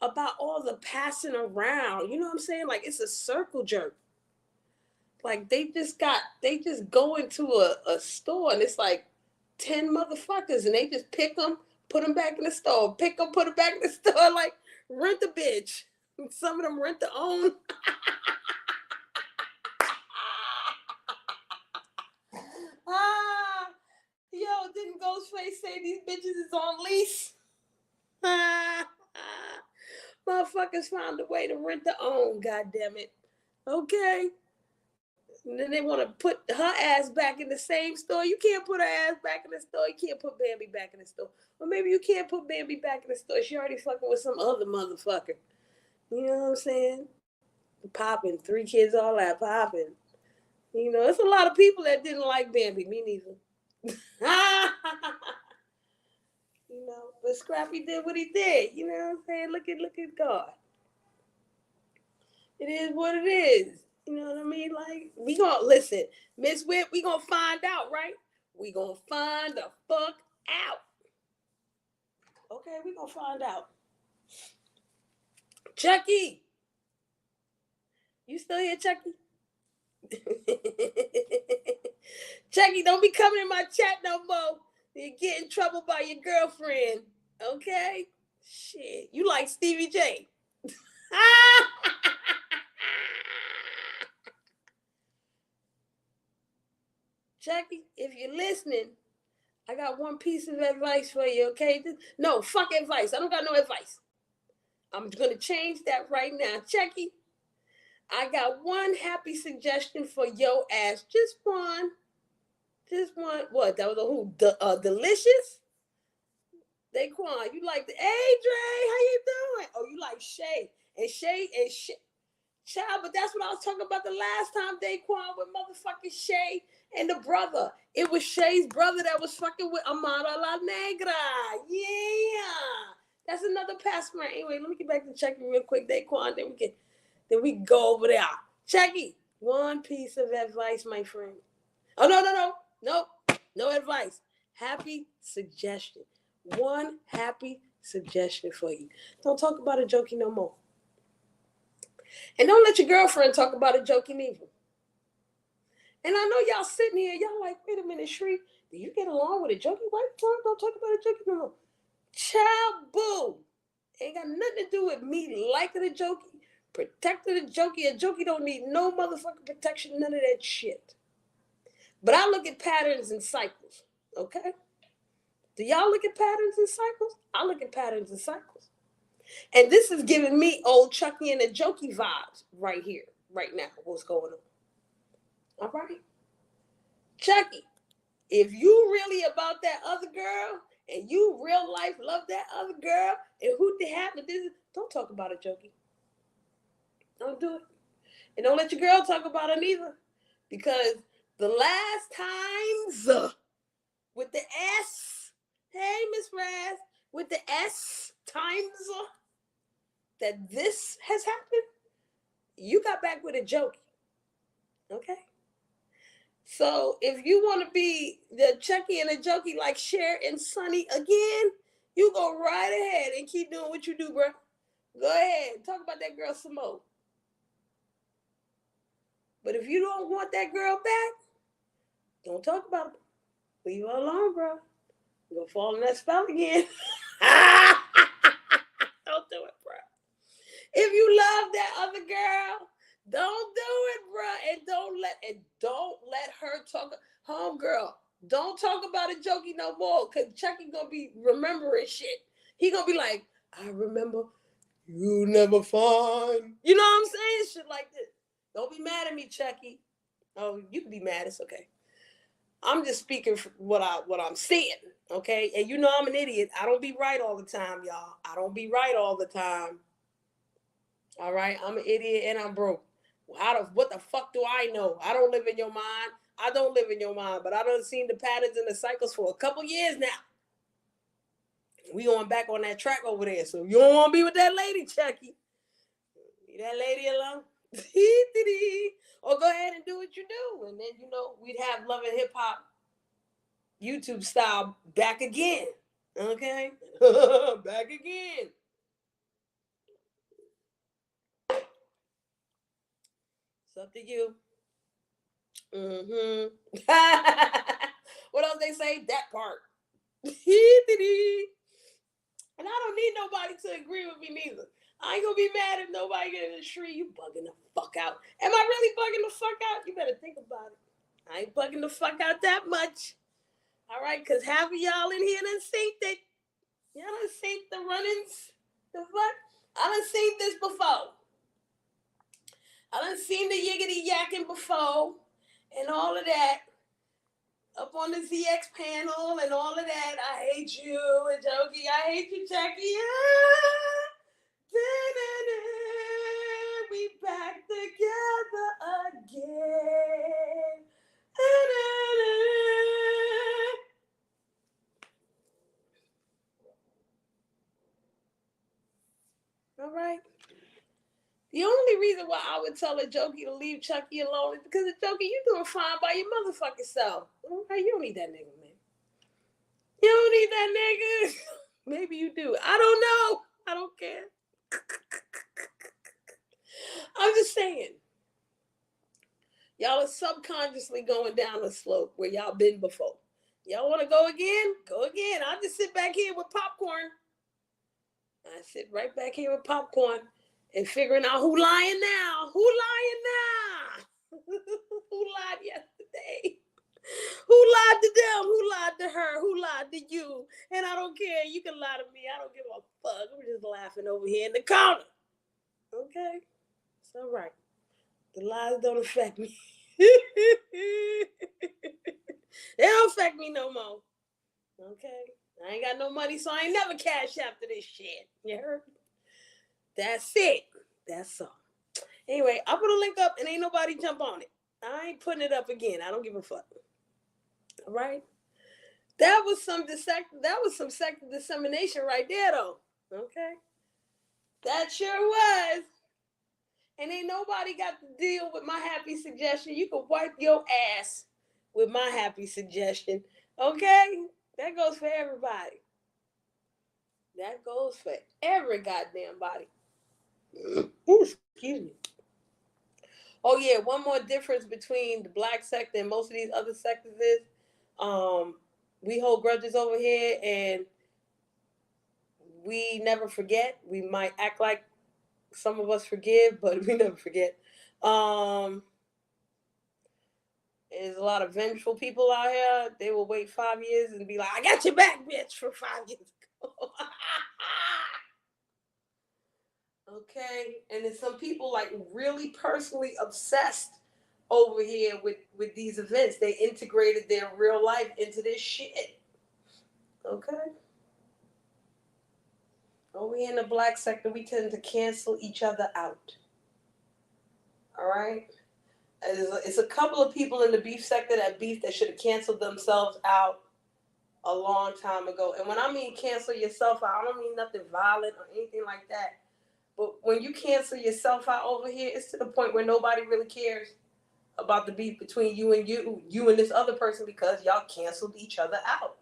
S1: about all the passing around. You know what I'm saying? Like, it's a circle jerk. Like, they just go into a store and it's like 10 motherfuckers and they just pick them, put them back in the store, pick them, put them back in the store, like, rent a bitch. Some of them rent their own. Yo, didn't Ghostface say these bitches is on lease? Motherfuckers found a way to rent their own, goddammit. Okay. And then they want to put her ass back in the same store. You can't put her ass back in the store. You can't put Bambi back in the store. Or maybe you can't put Bambi back in the store. She already fucking with some other motherfucker. You know what I'm saying? Popping. 3 kids, all that popping. It's a lot of people that didn't like Bambi. Me neither. But Scrappy did what he did. You know what I'm saying? Look at God. It is what it is. You know what I mean? Like, we gonna listen, Miss Witt, we gonna find out, right? We gonna find the fuck out. Okay, we gonna find out. Chucky. You still here, Chucky? Chucky, don't be coming in my chat no more. You get in trouble by your girlfriend. Okay? Shit. You like Stevie J. Chucky, if you're listening, I got one piece of advice for you, okay? No, fuck advice. I don't got no advice. I'm going to change that right now. Chucky, I got one happy suggestion for your ass. Just one. Just one. What? That was a who? Delicious? Daquan, you like the, hey, Dre, how you doing? Oh, you like Shay. And Shay. Child, but that's what I was talking about the last time, Daquan, with motherfucking Shay and the brother. It was Shay's brother that was fucking with Amara La Negra. Yeah. That's another passport. Anyway, let me get back to checking real quick, Daquan. Then we go over there. Chucky, one piece of advice, my friend. Oh, no. No advice. Happy suggestion. One happy suggestion for you. Don't talk about a jokey no more. And don't let your girlfriend talk about a joking either. And I know y'all sitting here, y'all like, wait a minute, Shree, do you get along with a jokey wife? Don't talk about a jokey no more. Child, boo. Ain't got nothing to do with me liking a jokey, protecting a jokey. A jokey don't need no motherfucking protection, none of that shit. But I look at patterns and cycles, okay? Do y'all look at patterns and cycles? I look at patterns and cycles. And this is giving me old Chucky and the jokey vibes right here, right now, what's going on. All right? Chucky, if you really about that other girl and you real life love that other girl and who they happen to this, don't talk about it, jokey. Don't do it. And don't let your girl talk about it either. Because the last times with the S, hey, Miss Raz, with the S times that this has happened, you got back with a jokey. Okay? So if you want to be the Chucky and the jokey like Cher and Sonny again, you go right ahead and keep doing what you do, bro. Go ahead. Talk about that girl some more. But if you don't want that girl back, don't talk about it. Leave her alone, bro. You're going to fall in that spell again. Don't do it, bro. If you love that other girl, don't do it, bro. And don't let her talk. Homegirl, don't talk about a jokey no more. Because Chucky going to be remembering shit. He going to be like, I remember you never find. You know what I'm saying? Shit like this. Don't be mad at me, Chucky. Oh, you can be mad. It's okay. I'm just speaking for what I'm seeing, okay? And you know I'm an idiot. I don't be right all the time, y'all. I don't be right all the time. All right? I'm an idiot and I'm broke. What the fuck do I know? I don't live in your mind. I don't live in your mind, but I done seen the patterns and the cycles for a couple years now. We going back on that track over there. So you don't want to be with that lady, Chucky. Leave that lady alone. Or go ahead and do what you do. And then, we'd have Love and Hip Hop YouTube style back again. Okay? Back again. It's up to you. Mm-hmm. What else they say? That part. And I don't need nobody to agree with me neither. I ain't gonna be mad if nobody get in the street. You bugging the fuck out. Am I really bugging the fuck out? You better think about it. I ain't bugging the fuck out that much. All right, because half of y'all in here done seen that. Y'all done seen the run-ins. The fuck? I done seen this before. I done seen the yiggity yakking before and all of that. Up on the ZX panel and all of that. I hate you, and jokey. I hate you, Jackie. We back together again. All right. The only reason why I would tell a jokey to leave Chucky alone is because a jokey, you doing fine by your motherfucking self. Okay, you don't need that nigga, man. You don't need that nigga. Maybe you do. I don't know. I don't care. I'm just saying. Y'all are subconsciously going down a slope where y'all been before. Y'all want to go again? Go again. I'll just sit back here with popcorn. I sit right back here with popcorn and figuring out who lying now. Who lying now? Who lied yesterday? Who lied to them? Who lied to her? Who lied to you? And I don't care. You can lie to me. I don't give a fuck. I'm just laughing over here in the corner. Okay? It's all right. The lies don't affect me. They don't affect me no more. Okay? I ain't got no money, so I ain't never cash after this shit. You heard? That's it. That's all. Anyway, I'll put a link up and ain't nobody jump on it. I ain't putting it up again. I don't give a fuck. All right? That was some second dissemination right there, though. Okay? That sure was. And ain't nobody got to deal with my happy suggestion. You can wipe your ass with my happy suggestion. Okay? That goes for everybody. That goes for every goddamn body. Ooh, excuse me. Oh yeah, one more difference between the black sector and most of these other sectors is, we hold grudges over here and we never forget. We might act like some of us forgive, but we never forget. Um, there's a lot of vengeful people out here. They will wait 5 years and be like, "I got your back, bitch," from 5 years ago. Okay, and then some people like really personally obsessed over here with these events. They integrated their real life into this shit. Okay. Over here in the black sector, we tend to cancel each other out. All right. It's a couple of people in the beef sector that should have canceled themselves out a long time ago. And when I mean cancel yourself out, I don't mean nothing violent or anything like that. But when you cancel yourself out over here, it's to the point where nobody really cares about the beef between you and this other person, because y'all canceled each other out.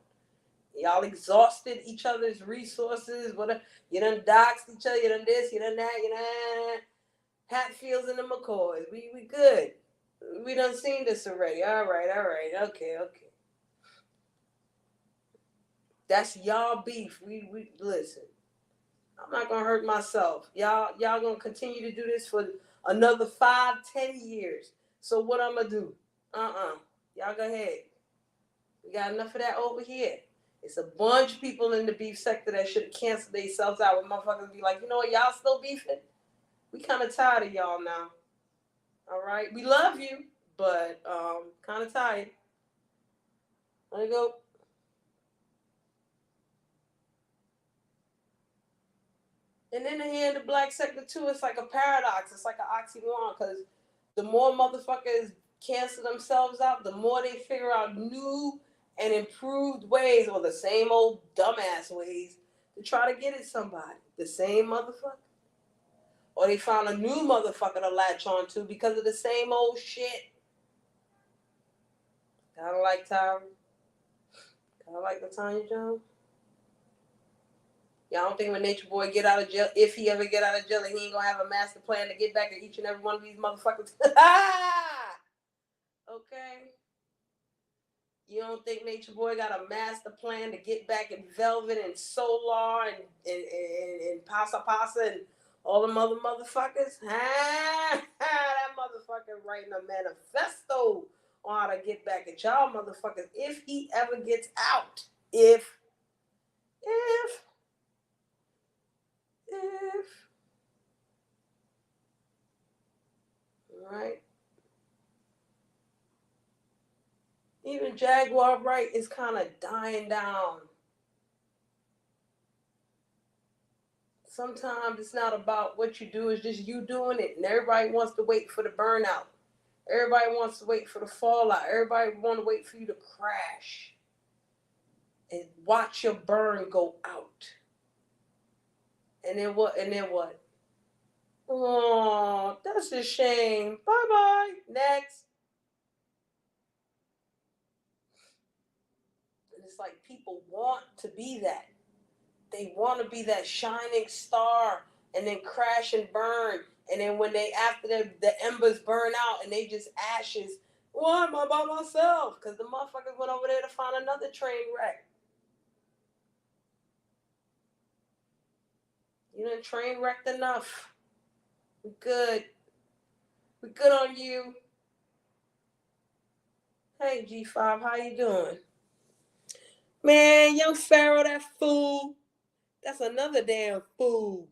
S1: Y'all exhausted each other's resources. Whatever. You done doxed each other. You done this. You done that. You done Hatfields and the McCoys. We good. We done seen this already. All right. Okay. That's y'all beef. We listen. I'm not gonna hurt myself. Y'all gonna continue to do this for another 5, 10 years. So what I'm gonna do? Y'all go ahead. We got enough of that over here. It's a bunch of people in the beef sector that should have canceled themselves out. When motherfuckers be like, you know what, y'all still beefing? We kind of tired of y'all now. All right, we love you, but kind of tired. Let me go. And then here in the black sector too, it's like a paradox. It's like an oxymoron, because the more motherfuckers cancel themselves out, the more they figure out new and improved ways, or the same old dumbass ways, to try to get at somebody. The same motherfucker. Or they found a new motherfucker to latch on to because of the same old shit. Kind of like Tyra. Kind of like Latanya Jones. Y'all don't think when Nature Boy get out of jail, if he ever get out of jail, he ain't gonna have a master plan to get back at each and every one of these motherfuckers? Okay. You don't think Nature Boy got a master plan to get back at Velvet and Solar and Pasa Pasa and all them other motherfuckers? That motherfucker writing a manifesto on how to get back at y'all motherfuckers if he ever gets out. If. Right? Even Jaguar Wright is kind of dying down. Sometimes it's not about what you do, it's just you doing it. And everybody wants to wait for the burnout. Everybody wants to wait for the fallout. Everybody want to wait for you to crash and watch your burn go out. And then what? Oh, that's a shame. Bye-bye. Next. And it's like people want to be that. They want to be that shining star and then crash and burn. And then when they, after the embers burn out and they just ashes, why am I by myself? Because the motherfuckers went over there to find another train wreck. You done train wrecked enough. We good. We good on you. Hey, G5, how you doing? Man, young Pharaoh, that fool. That's another damn fool.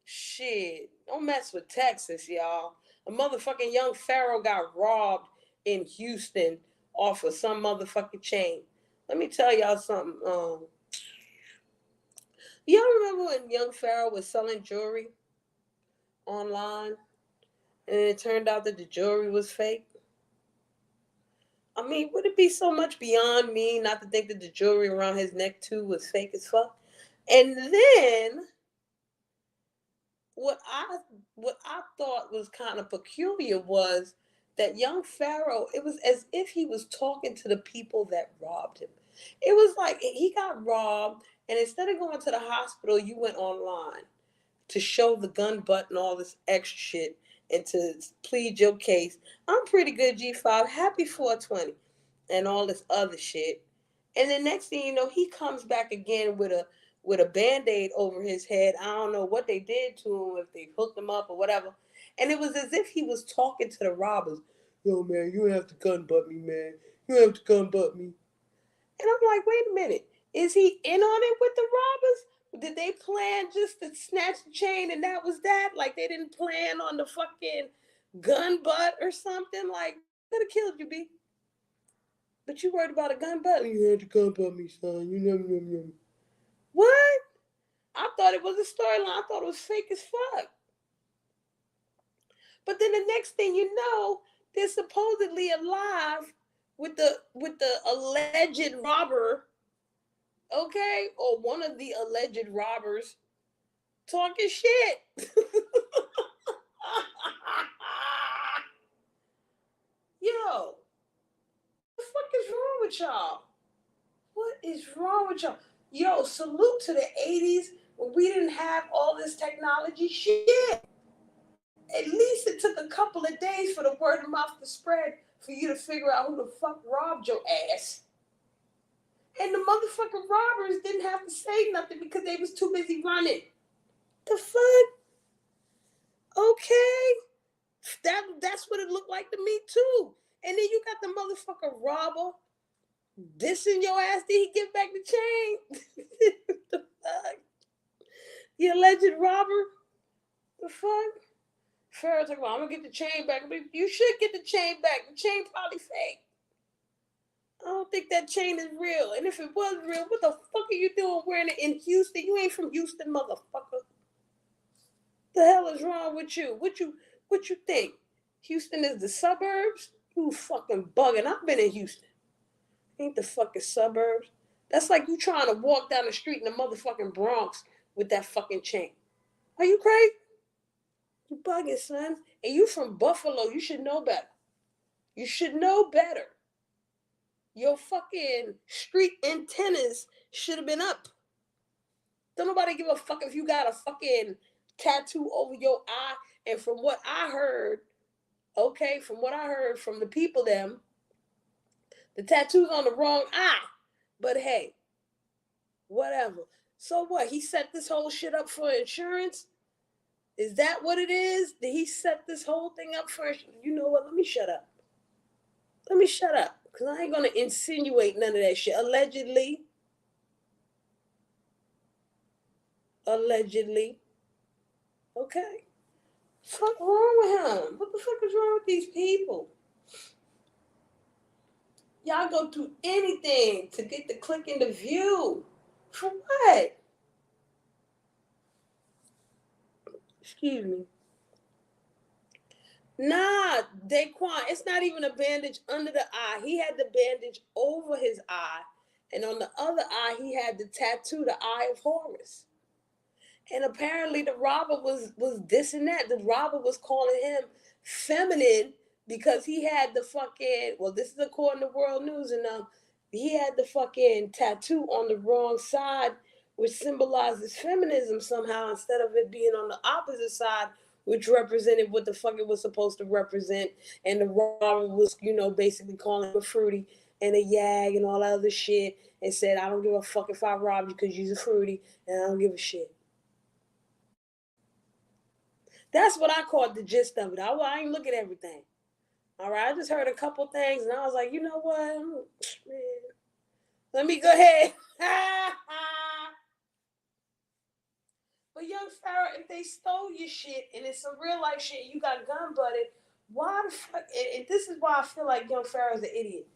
S1: Shit. Don't mess with Texas, y'all. A motherfucking young Pharaoh got robbed in Houston off of some motherfucking chain. Let me tell y'all something. Y'all remember when young Pharaoh was selling jewelry online and it turned out that the jewelry was fake? I mean, would it be so much beyond me not to think that the jewelry around his neck too was fake as fuck? And then what I thought was kind of peculiar was that young Pharaoh, it was as if he was talking to the people that robbed him. It was like he got robbed, and instead of going to the hospital, you went online to show the gun butt and all this extra shit. and to plead your case. I'm pretty good, G5. Happy 420 and all this other shit. And the next thing you know, he comes back again with a band-aid over his head. I don't know what they did to him, if they hooked him up or whatever. And it was as if he was talking to the robbers. Yo, man, you have to gun butt me, man. You have to gun butt me. And I'm like, wait a minute. Is he in on it with the robbers? Did they plan just to snatch the chain and that was that? Like they didn't plan on the fucking gun butt or something? Like, could have killed you, B. But you worried about a gun butt? You had to gun butt me, son. You know. What? I thought it was a storyline. I thought it was fake as fuck. But then the next thing you know, they're supposedly alive with the alleged robber, okay, or one of the alleged robbers talking shit. Yo, what the fuck is wrong with y'all? What is wrong with y'all? Yo, salute to the 80s when we didn't have all this technology shit. At least it took a couple of days for the word of mouth to spread for you to figure out who the fuck robbed your ass. And the motherfucking robbers didn't have to say nothing because they was too busy running. The fuck? Okay. That's what it looked like to me too. And then you got the motherfucking robber dissing your ass. Did he give back the chain? The fuck? The alleged robber? The fuck? Pharaoh's like, well, I'm gonna get the chain back. You should get the chain back. The chain probably fake. I don't think that chain is real. And if it was real, what the fuck are you doing wearing it in Houston? You ain't from Houston, motherfucker. The hell is wrong with you? What you think? Houston is the suburbs? You fucking bugging. I've been in Houston. Ain't the fucking suburbs. That's like you trying to walk down the street in the motherfucking Bronx with that fucking chain. Are you crazy? You bugging, son. And you from Buffalo. You should know better. You should know better. Your fucking street antennas should have been up. Don't nobody give a fuck if you got a fucking tattoo over your eye. And from what I heard, okay, from what I heard from the people them, the tattoo's on the wrong eye. But hey, whatever. So what? He set this whole shit up for insurance? Is that what it is? Did he set this whole thing up for insurance? You know what? Let me shut up. Let me shut up. Because I ain't going to insinuate none of that shit. Allegedly. Okay. What's wrong with him? What the fuck is wrong with these people? Y'all go through anything to get the click and the view. For what? Excuse me. Nah, Daquan, it's not even a bandage under the eye. He had the bandage over his eye. And on the other eye, he had the tattoo, the Eye of Horus. And apparently the robber was dissing that. The robber was calling him feminine because he had the fucking, well, this is according to World News, and he had the fucking tattoo on the wrong side, which symbolizes feminism somehow, instead of it being on the opposite side, which represented what the fuck it was supposed to represent. And the robber was, basically calling him a fruity and a yag and all that other shit, and said, I don't give a fuck if I rob you because you're a fruity, and I don't give a shit. That's what I caught the gist of it. I ain't look at everything. All right, I just heard a couple things, and I was like, you know what, man, let me go ahead. But young Farrah, if they stole your shit and it's some real life shit, and you got gun butted, why the fuck? And this is why I feel like young Farrah's an idiot.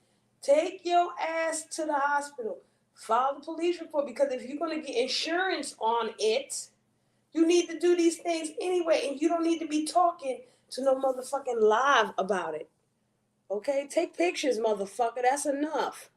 S1: Take your ass to the hospital. File the police report, because if you're gonna get insurance on it, you need to do these things anyway, and you don't need to be talking to no motherfucking live about it. Okay, take pictures, motherfucker. That's enough.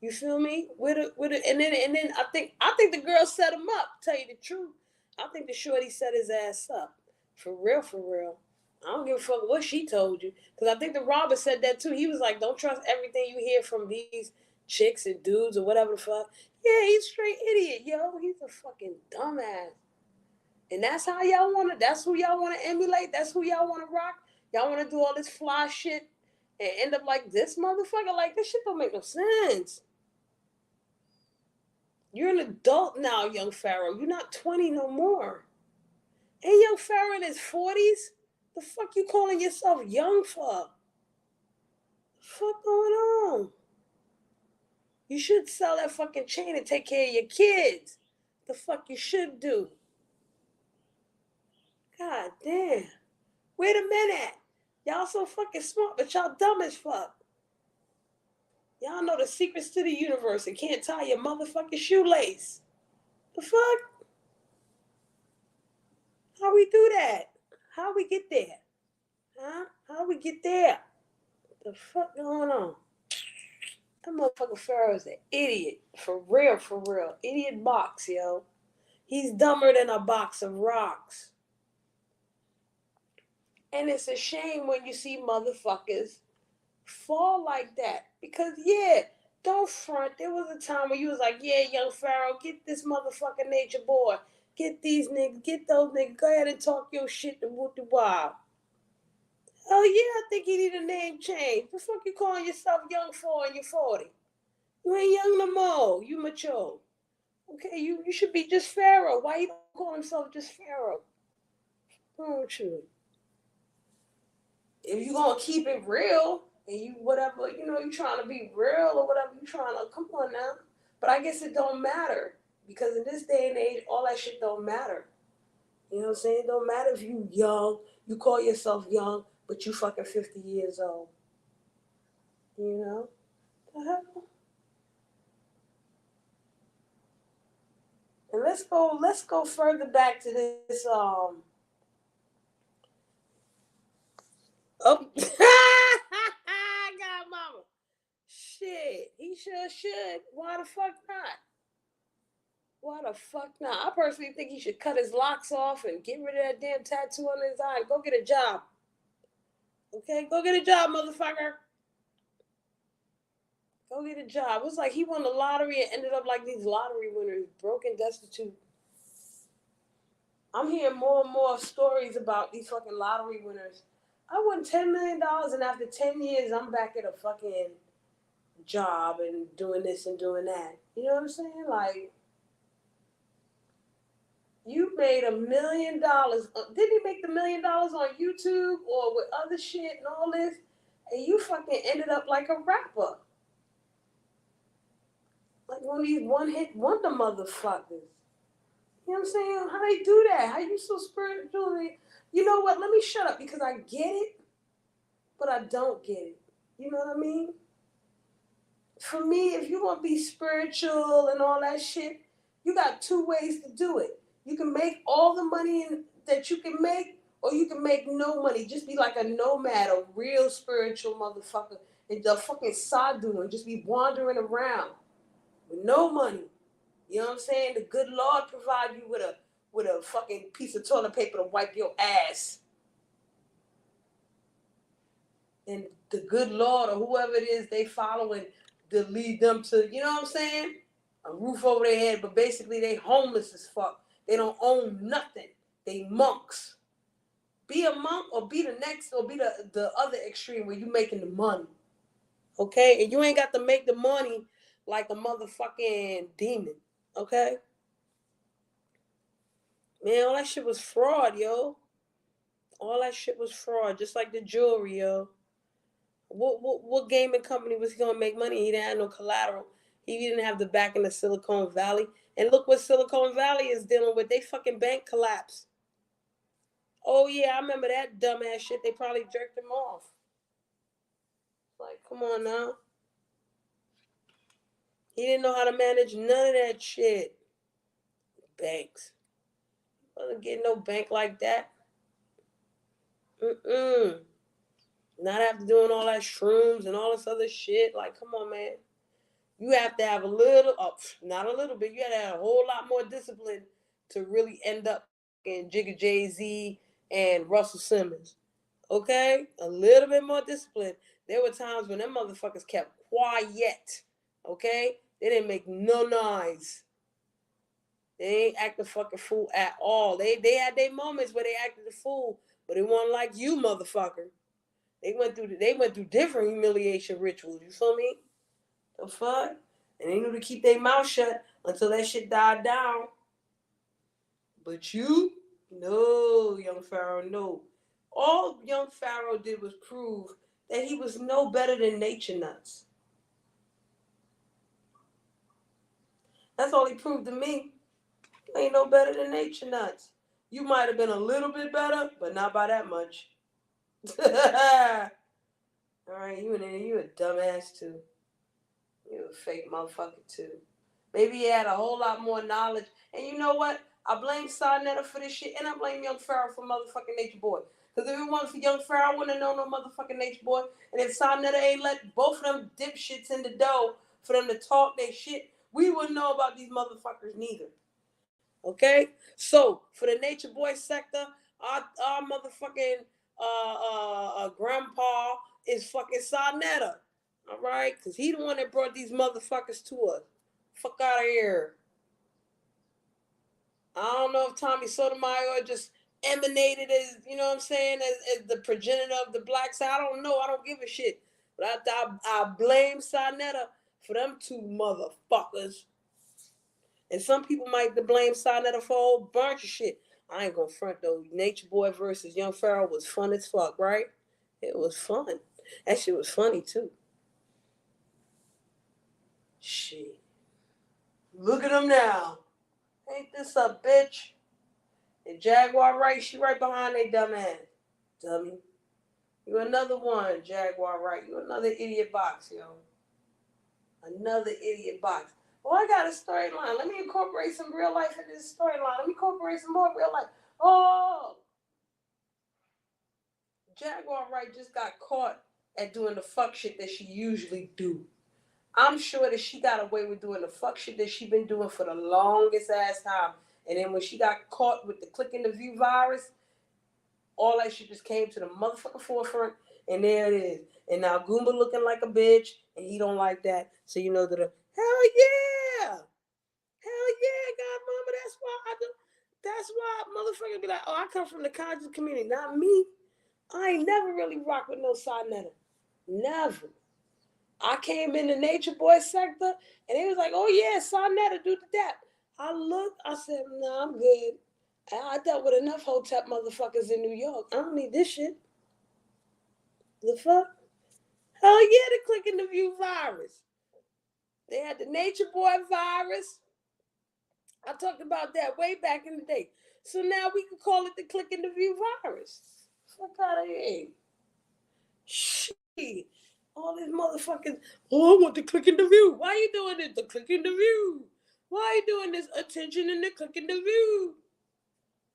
S1: You feel me? And then I think the girl set him up. Tell you the truth, I think the shorty set his ass up. For real, for real. I don't give a fuck what she told you, because I think the robber said that too. He was like, "Don't trust everything you hear from these chicks and dudes or whatever the fuck." Yeah, he's a straight idiot, yo. He's a fucking dumbass. And that's how y'all want to, that's who y'all want to emulate. That's who y'all want to rock. Y'all want to do all this fly shit and end up like this motherfucker. Like, this shit don't make no sense. You're an adult now, young Pharaoh. You're not 20 no more. And young Pharaoh in his 40s? The fuck you calling yourself young for? The fuck going on? You should sell that fucking chain and take care of your kids. The fuck you should do. God damn. Wait a minute. Y'all so fucking smart, but y'all dumb as fuck. Y'all know the secrets to the universe and can't tie your motherfucking shoelace. The fuck? How we do that? How we get there? Huh? How we get there? The fuck going on? That motherfucker Pharaoh's an idiot. For real, for real. Idiot box, yo. He's dumber than a box of rocks. And it's a shame when you see motherfuckers fall like that. Because, yeah, don't front. There was a time where you was like, yeah, young Pharaoh, get this motherfucking nature boy. Get these niggas, get those niggas. Go ahead and talk your shit to Wooty Wild. Oh, yeah, I think you need a name change. The fuck you calling yourself young for and you're 40? You ain't young no more. You mature. Okay, you should be just Pharaoh. Why you don't call himself just Pharaoh? Don't you? If you gonna keep it real and you whatever, you trying to be real or whatever, you trying to, come on now. But I guess it don't matter because in this day and age, all that shit don't matter. You know what I'm saying? It don't matter if you young, you call yourself young, but you fucking 50 years old. You know? The hell? And let's go further back to this oh God mama. Shit. He sure should. Why the fuck not? Why the fuck not? I personally think he should cut his locks off and get rid of that damn tattoo on his eye. Go get a job. Okay? Go get a job, motherfucker. Go get a job. It was like he won the lottery and ended up like these lottery winners, broken, destitute. I'm hearing more and more stories about these fucking lottery winners. I won $10 million and after 10 years, I'm back at a fucking job and doing this and doing that. You know what I'm saying? Like, you made $1 million. Didn't he make the $1 million on YouTube or with other shit and all this? And you fucking ended up like a rapper. Like one of these one-hit wonder motherfuckers. You know what I'm saying? How they do that? How you so spiritual? You know what? Let me shut up because I get it, but I don't get it. You know what I mean? For me, if you want to be spiritual and all that shit, you got two ways to do it. You can make all the money that you can make, or you can make no money. Just be like a nomad, a real spiritual motherfucker, and the fucking sadhu and just be wandering around with no money. You know what I'm saying? The good Lord provide you with a fucking piece of toilet paper to wipe your ass. And the good Lord or whoever it is they following to lead them to, you know what I'm saying? A roof over their head, but basically they homeless as fuck. They don't own nothing. They monks. Be a monk or be the next or be the other extreme where you making the money. Okay? And you ain't got to make the money like a motherfucking demon. Okay? Man, all that shit was fraud, yo. All that shit was fraud, just like the jewelry, yo. What gaming company was he gonna make money? He didn't have no collateral. He didn't have the backing of Silicon Valley. And look what Silicon Valley is dealing with. They fucking bank collapsed. Oh yeah, I remember that dumbass shit. They probably jerked him off. Like, come on now. He didn't know how to manage none of that shit. Banks. Wasn't getting no bank like that. Not after doing all that shrooms and all this other shit. Like, come on, man. You have to have a little, not a little bit, you have to have a whole lot more discipline to really end up in Jigga Jay-Z and Russell Simmons. Okay? A little bit more discipline. There were times when them motherfuckers kept quiet. Okay? They didn't make no noise. They ain't act the fucking fool at all. They had their moments where they acted the fool, but it wasn't like you, motherfucker. They went through different humiliation rituals. You feel me? The fuck? And they knew to keep their mouth shut until that shit died down. But you, no, young Pharaoh, no. All young Pharaoh did was prove that he was no better than nature nuts. That's all he proved to me. You ain't no better than nature nuts. You might have been a little bit better, but not by that much. All right, you a dumbass too. You a fake motherfucker too. Maybe he had a whole lot more knowledge. And you know what? I blame Sarnetta for this shit, and I blame Young Pharaoh for motherfucking Nature Boy. Because if it wasn't for Young Pharaoh, I wouldn't have known no motherfucking Nature Boy. And if Sarnetta ain't let both of them dipshits in the dough for them to talk their shit, we wouldn't know about these motherfuckers neither. Okay? So, for the Nature Boy sector, our motherfucking grandpa is fucking Sarnetta. All right? Because he the one that brought these motherfuckers to us. Fuck out of here. I don't know if Tommy Sotomayor just emanated as, you know what I'm saying, as the progenitor of the blacks. I don't know. I don't give a shit. But I blame Sarnetta for them two motherfuckers. And some people might blame Sarnetta for a whole bunch of shit. I ain't gonna front though. Nature Boy versus Young Pharaoh was fun as fuck, right? It was fun. That shit was funny too. Shit. Look at them now. Ain't this a bitch? And Jaguar Wright, she right behind they dumb ass. Dummy. You another one, Jaguar Wright. You another idiot box, yo. Another idiot box. Well, I got a storyline. Let me incorporate some real life in this storyline. Let me incorporate some more real life. Oh! Jaguar Wright just got caught at doing the fuck shit that she usually do. I'm sure that she got away with doing the fuck shit that she been doing for the longest ass time. And then when she got caught with the click in the view virus, all that shit just came to the motherfucking forefront, and there it is. And now Goomba looking like a bitch, and he don't like that. So you know that, hell yeah! Hell yeah, godmama, that's why motherfucker be like, oh, I come from the conscious community. Not me. I ain't never really rocked with no Sarnetta. Never. I came in the Nature Boy sector, and they was like, oh yeah, Sarnetta, do that. I looked, I said, no, I'm good. I dealt with enough hotep motherfuckers in New York. I don't need this shit. The fuck? Hell yeah, the click in the view virus. They had the Nature Boy virus. I talked about that way back in the day. So now we can call it the click in the view virus. Fuck out of here. Shit. All these motherfuckers, oh, I want the click in the view. Why you doing it? The click in the view. Why you doing this attention in the click in the view?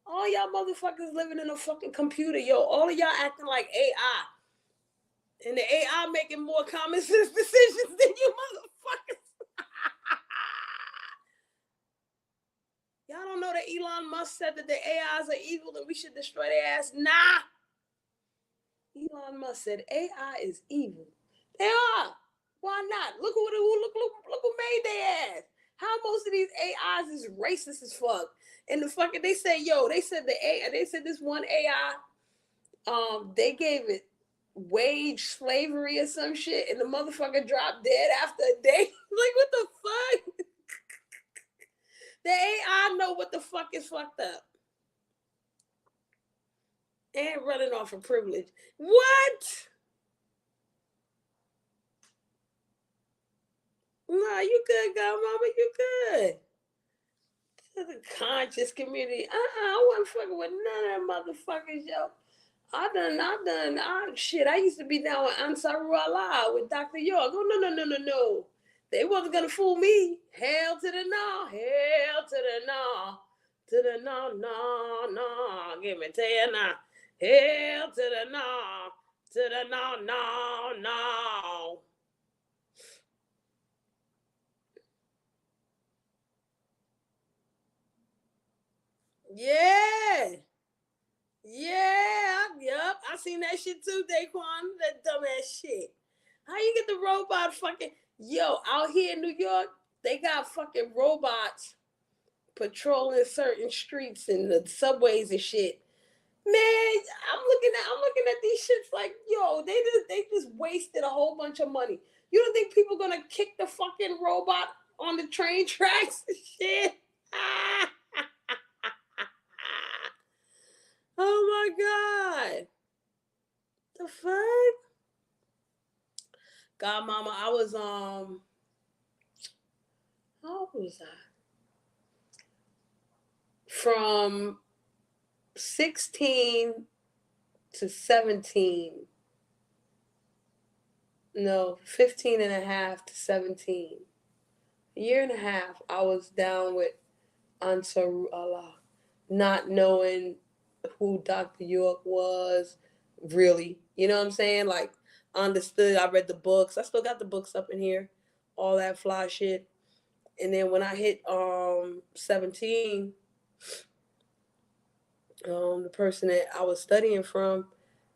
S1: All y'all motherfuckers living in a fucking computer, yo. All of y'all acting like AI. And the AI making more common sense decisions than you motherfuckers. Y'all don't know that Elon Musk said that the AIs are evil and we should destroy their ass? Nah. Elon Musk said AI is evil. They are. Why not? Look who made their ass. How most of these AIs is racist as fuck. And the fucking they said this one AI, they gave it wage slavery or some shit, and the motherfucker dropped dead after a day. Like, what the fuck? The AI know what the fuck is fucked up. And running off of privilege. What? Nah, you good, godmama, you good. To the conscious community. I wasn't fucking with none of them motherfuckers, yo. Shit, I used to be down with Ansaru Allah with Dr. York. Oh, no. They wasn't gonna fool me. Hell to the no. Hell to the no. To the no. Give me to you now. Hell to the no. To the no. Yeah. Yeah, yep. I seen that shit too, Daquan. That dumbass shit. How you get the robot fucking... Yo, out here in New York, they got fucking robots patrolling certain streets and the subways and shit. Man, I'm looking at these shits like, yo, they just wasted a whole bunch of money. You don't think people gonna kick the fucking robot on the train tracks and shit? Oh my god. The fuck? God mama, I was how old was I? From 16 to 17. No, 15 and a half to 17. A year and a half, I was down with Ansar Allah, not knowing who Dr. York was, really. You know what I'm saying? Like, understood. I read the books. I still got the books up in here, all that fly shit. And then when I hit 17, the person that I was studying from,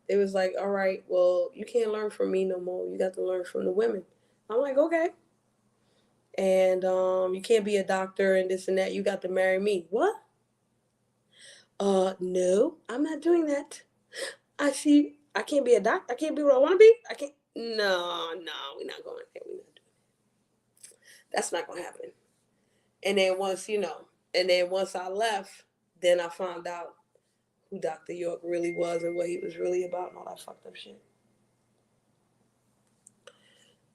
S1: they was like, all right, well, you can't learn from me no more. You got to learn from the women. I'm like, okay. And you can't be a doctor and this and that. You got to marry me. What? No, I'm not doing that. I can't be a doctor. I can't be what I want to be. I can't. No, we're not going there. We're not doing that. That's not going to happen. And then once I left, then I found out who Dr. York really was and what he was really about and all that fucked up shit.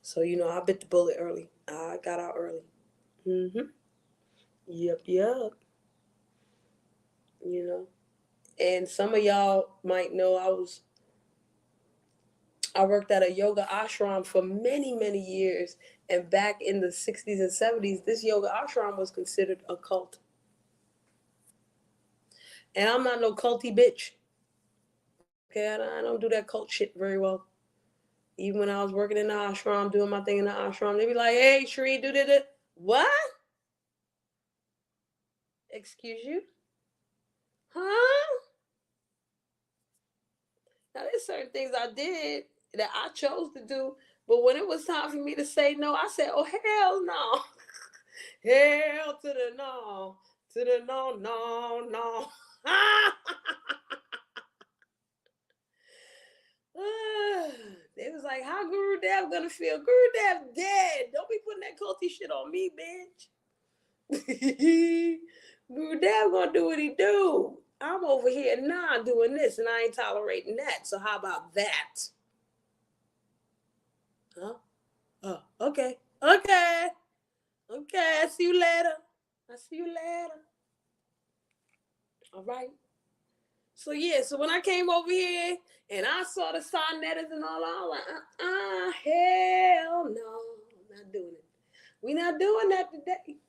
S1: So, I bit the bullet early. I got out early. Yep. And some of y'all might know I worked at a yoga ashram for many, many years. And back in the 60s and 70s, this yoga ashram was considered a cult. And I'm not no culty bitch. Okay, I don't do that cult shit very well. Even when I was working in the ashram, doing my thing in the ashram, they be like, hey, Sheree, do this. What? Excuse you? Huh? Now, there's certain things I did that I chose to do, but when it was time for me to say no, I said, oh, hell no. Hell to the no. To the no. They was like, how Guru Dev gonna feel? Guru Dev dead. Don't be putting that culty shit on me, bitch. Guru Dev gonna do what he do. I'm over here doing this, and I ain't tolerating that. So how about that? Huh? Oh, okay. I see you later. All right. So when I came over here and I saw the sonnetters and all, I was like, hell no, I'm not doing it. We're not doing that today.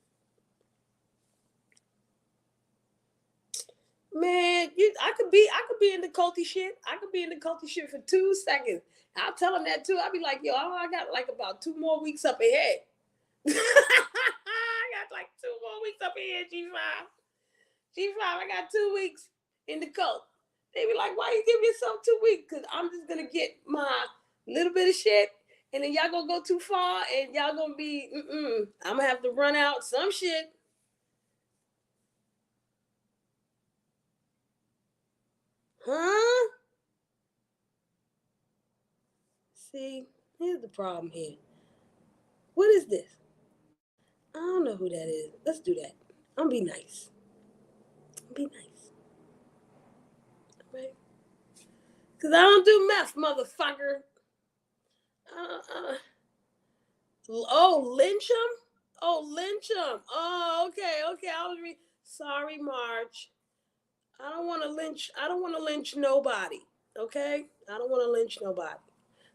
S1: Man, I could be in the culty shit. I could be in the culty shit for 2 seconds. I'll tell them that too. I'll be like, yo, I got like about 2 more weeks up ahead. I got like 2 more weeks up ahead, G5, I got 2 weeks in the cult. They be like, why you give yourself 2 weeks? Because I'm just going to get my little bit of shit, and then y'all going to go too far, and y'all going to be, I'm going to have to run out some shit. Huh? See, here's the problem here. What is this? I don't know who that is. Let's do that. I'm going to be nice. Right? Because I don't do meth, motherfucker. Lynch him? Oh, okay. I was sorry, Marge. I don't want to lynch nobody. Okay? I don't want to lynch nobody.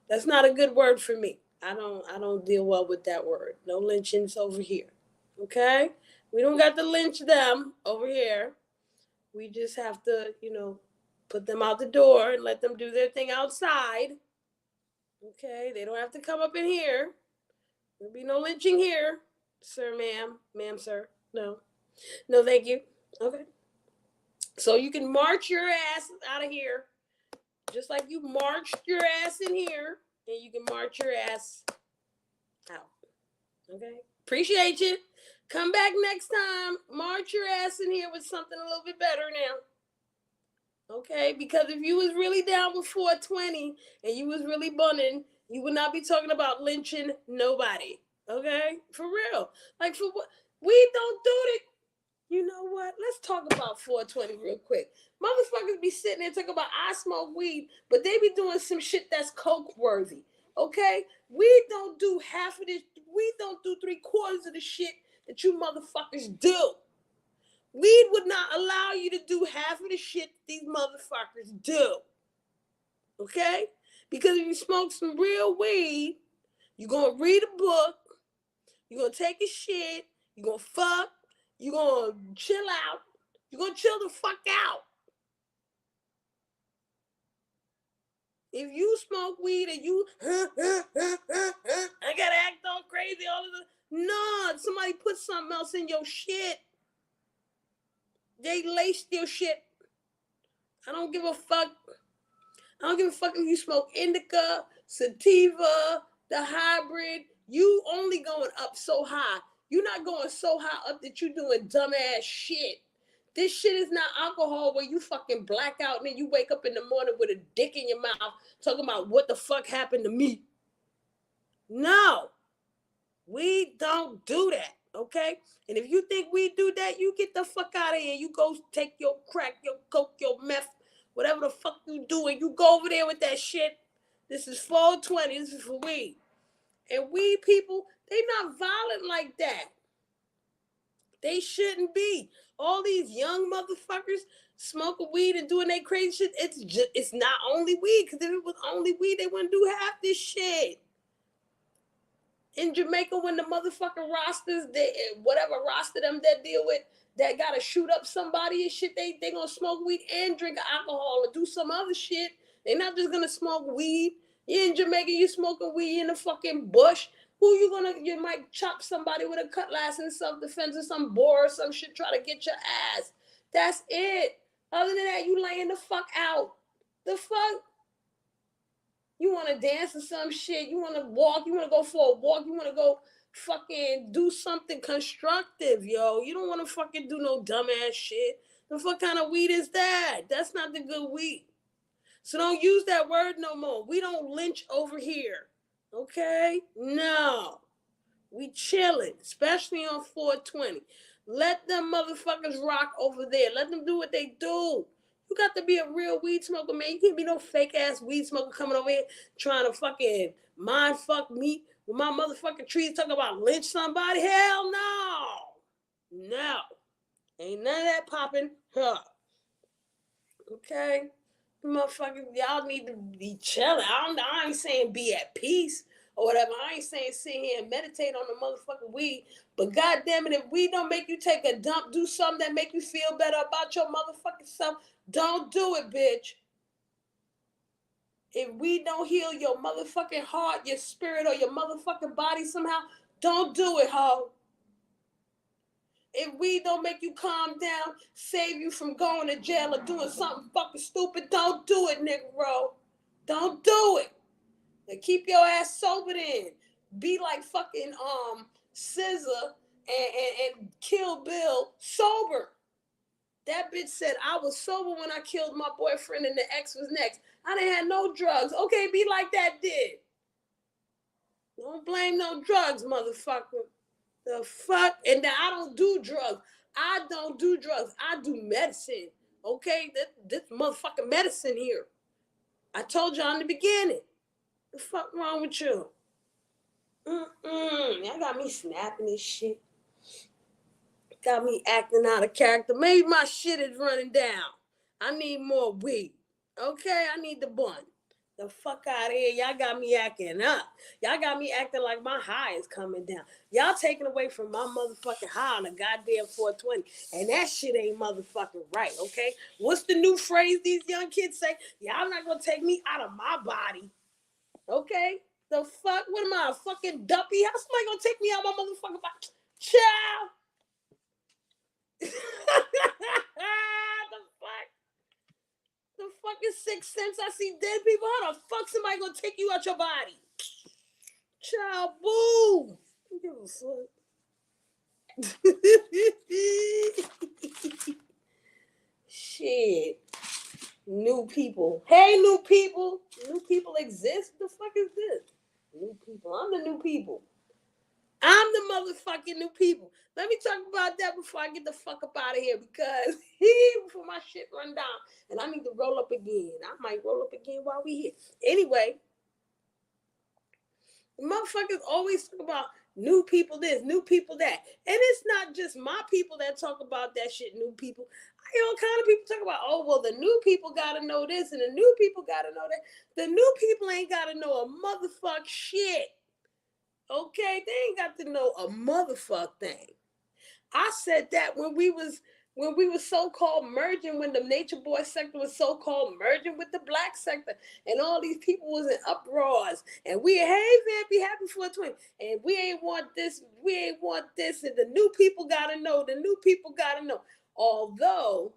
S1: That's not a good word for me. I don't deal well with that word. No lynchings over here. Okay? We don't got to lynch them over here. We just have to, put them out the door and let them do their thing outside. Okay? They don't have to come up in here. There'll be no lynching here, sir, ma'am, sir. No, thank you. Okay. So you can march your ass out of here, just like you marched your ass in here, and you can march your ass out. Okay. Appreciate you. Come back next time. March your ass in here with something a little bit better now. Okay? Because if you was really down with 420 and you was really bunning, you would not be talking about lynching nobody. Okay? For real. Like, for what? We don't do it. You know what? Let's talk about 420 real quick. Motherfuckers be sitting there talking about I smoke weed, but they be doing some shit that's coke worthy. Okay? We don't do half of this. We don't do 3/4 of the shit that you motherfuckers do. Weed would not allow you to do half of the shit these motherfuckers do. Okay? Because if you smoke some real weed, you're going to read a book, you're going to take a shit, you're going to fuck, you're going to chill out, you're going to chill the fuck out. If you smoke weed and you, I got to act all crazy, all of the, no, somebody put something else in your shit. They laced your shit. I don't give a fuck. I don't give a fuck if you smoke indica, sativa, the hybrid. You only going up so high. You're not going so high up that you're doing dumbass shit. This shit is not alcohol where you fucking black out and then you wake up in the morning with a dick in your mouth talking about what the fuck happened to me. No. We don't do that, okay? And if you think we do that, you get the fuck out of here. You go take your crack, your coke, your meth, whatever the fuck you doing. You go over there with that shit. This is 420. This is for weed. And weed people, they not violent like that. They shouldn't be. All these young motherfuckers smoking weed and doing that crazy shit. It's not only weed. Because if it was only weed, they wouldn't do half this shit. In Jamaica, when the motherfucking rosters, whatever roster them that deal with, that gotta shoot up somebody and shit, they gonna smoke weed and drink alcohol or do some other shit. They not just gonna smoke weed. You in Jamaica, you smoking weed in the fucking bush. You might chop somebody with a cutlass in self-defense or some boar or some shit, try to get your ass. That's it. Other than that, you laying the fuck out. The fuck? You want to dance or some shit. You want to walk. You want to go for a walk. You want to go fucking do something constructive, yo. You don't want to fucking do no dumbass shit. The fuck kind of weed is that? That's not the good weed. So don't use that word no more. We don't lynch over here. Okay? No. We chilling, especially on 420. Let them motherfuckers rock over there. Let them do what they do. You got to be a real weed smoker, man. You can't be no fake ass weed smoker coming over here trying to fucking mind fuck me with my motherfucking trees talking about lynch somebody. Hell no. No. Ain't none of that popping. Huh. Okay? Motherfuckers, y'all need to be chilling. I ain't saying be at peace or whatever. I ain't saying sit here and meditate on the motherfucking weed. But goddamn it, if weed don't make you take a dump, do something that make you feel better about your motherfucking self, don't do it, bitch. If weed don't heal your motherfucking heart, your spirit, or your motherfucking body somehow, don't do it, ho. If weed don't make you calm down, save you from going to jail or doing something fucking stupid, don't do it, nigga, bro. Don't do it. And keep your ass sober then. Be like fucking SZA and Kill Bill sober. That bitch said, I was sober when I killed my boyfriend and the ex was next. I didn't have no drugs. Okay, be like that did. Don't blame no drugs, motherfucker. The fuck? And now I don't do drugs. I don't do drugs. I do medicine. Okay? This motherfucking medicine here. I told y'all in the beginning. The fuck wrong with you? Y'all got me snapping this shit. Got me acting out of character. Maybe my shit is running down. I need more weed. Okay? I need the bun. The fuck out of here. Y'all got me acting up. Y'all got me acting like my high is coming down. Y'all taking away from my motherfucking high on a goddamn 420. And that shit ain't motherfucking right, okay? What's the new phrase these young kids say? Y'all not gonna take me out of my body. Okay? The fuck? What am I, a fucking duppy? How somebody gonna take me out of my motherfucking body? Child! The fuck? The fucking sixth sense. I see dead people. How the fuck somebody gonna take you out your body? Child, boo. Don't give a fuck. Shit. New people. Hey, new people. New people exist? The fuck is this? New people. I'm the new people. I'm the motherfucking new people. Let me talk about that before I get the fuck up out of here, because before my shit run down and I need to roll up again. I might roll up again while we here. Anyway, motherfuckers always talk about new people this, new people that. And it's not just my people that talk about that shit, new people. I hear all kind of people talk about, oh, well, the new people got to know this and the new people got to know that. The new people ain't got to know a motherfuck shit. Okay? They ain't got to know a motherfuck thing. I said that when we was so-called merging, when the nature boy sector was so-called merging with the black sector, and all these people was in uproars, and we, hey man, be happy 420, and we ain't want this, and the new people gotta know, although,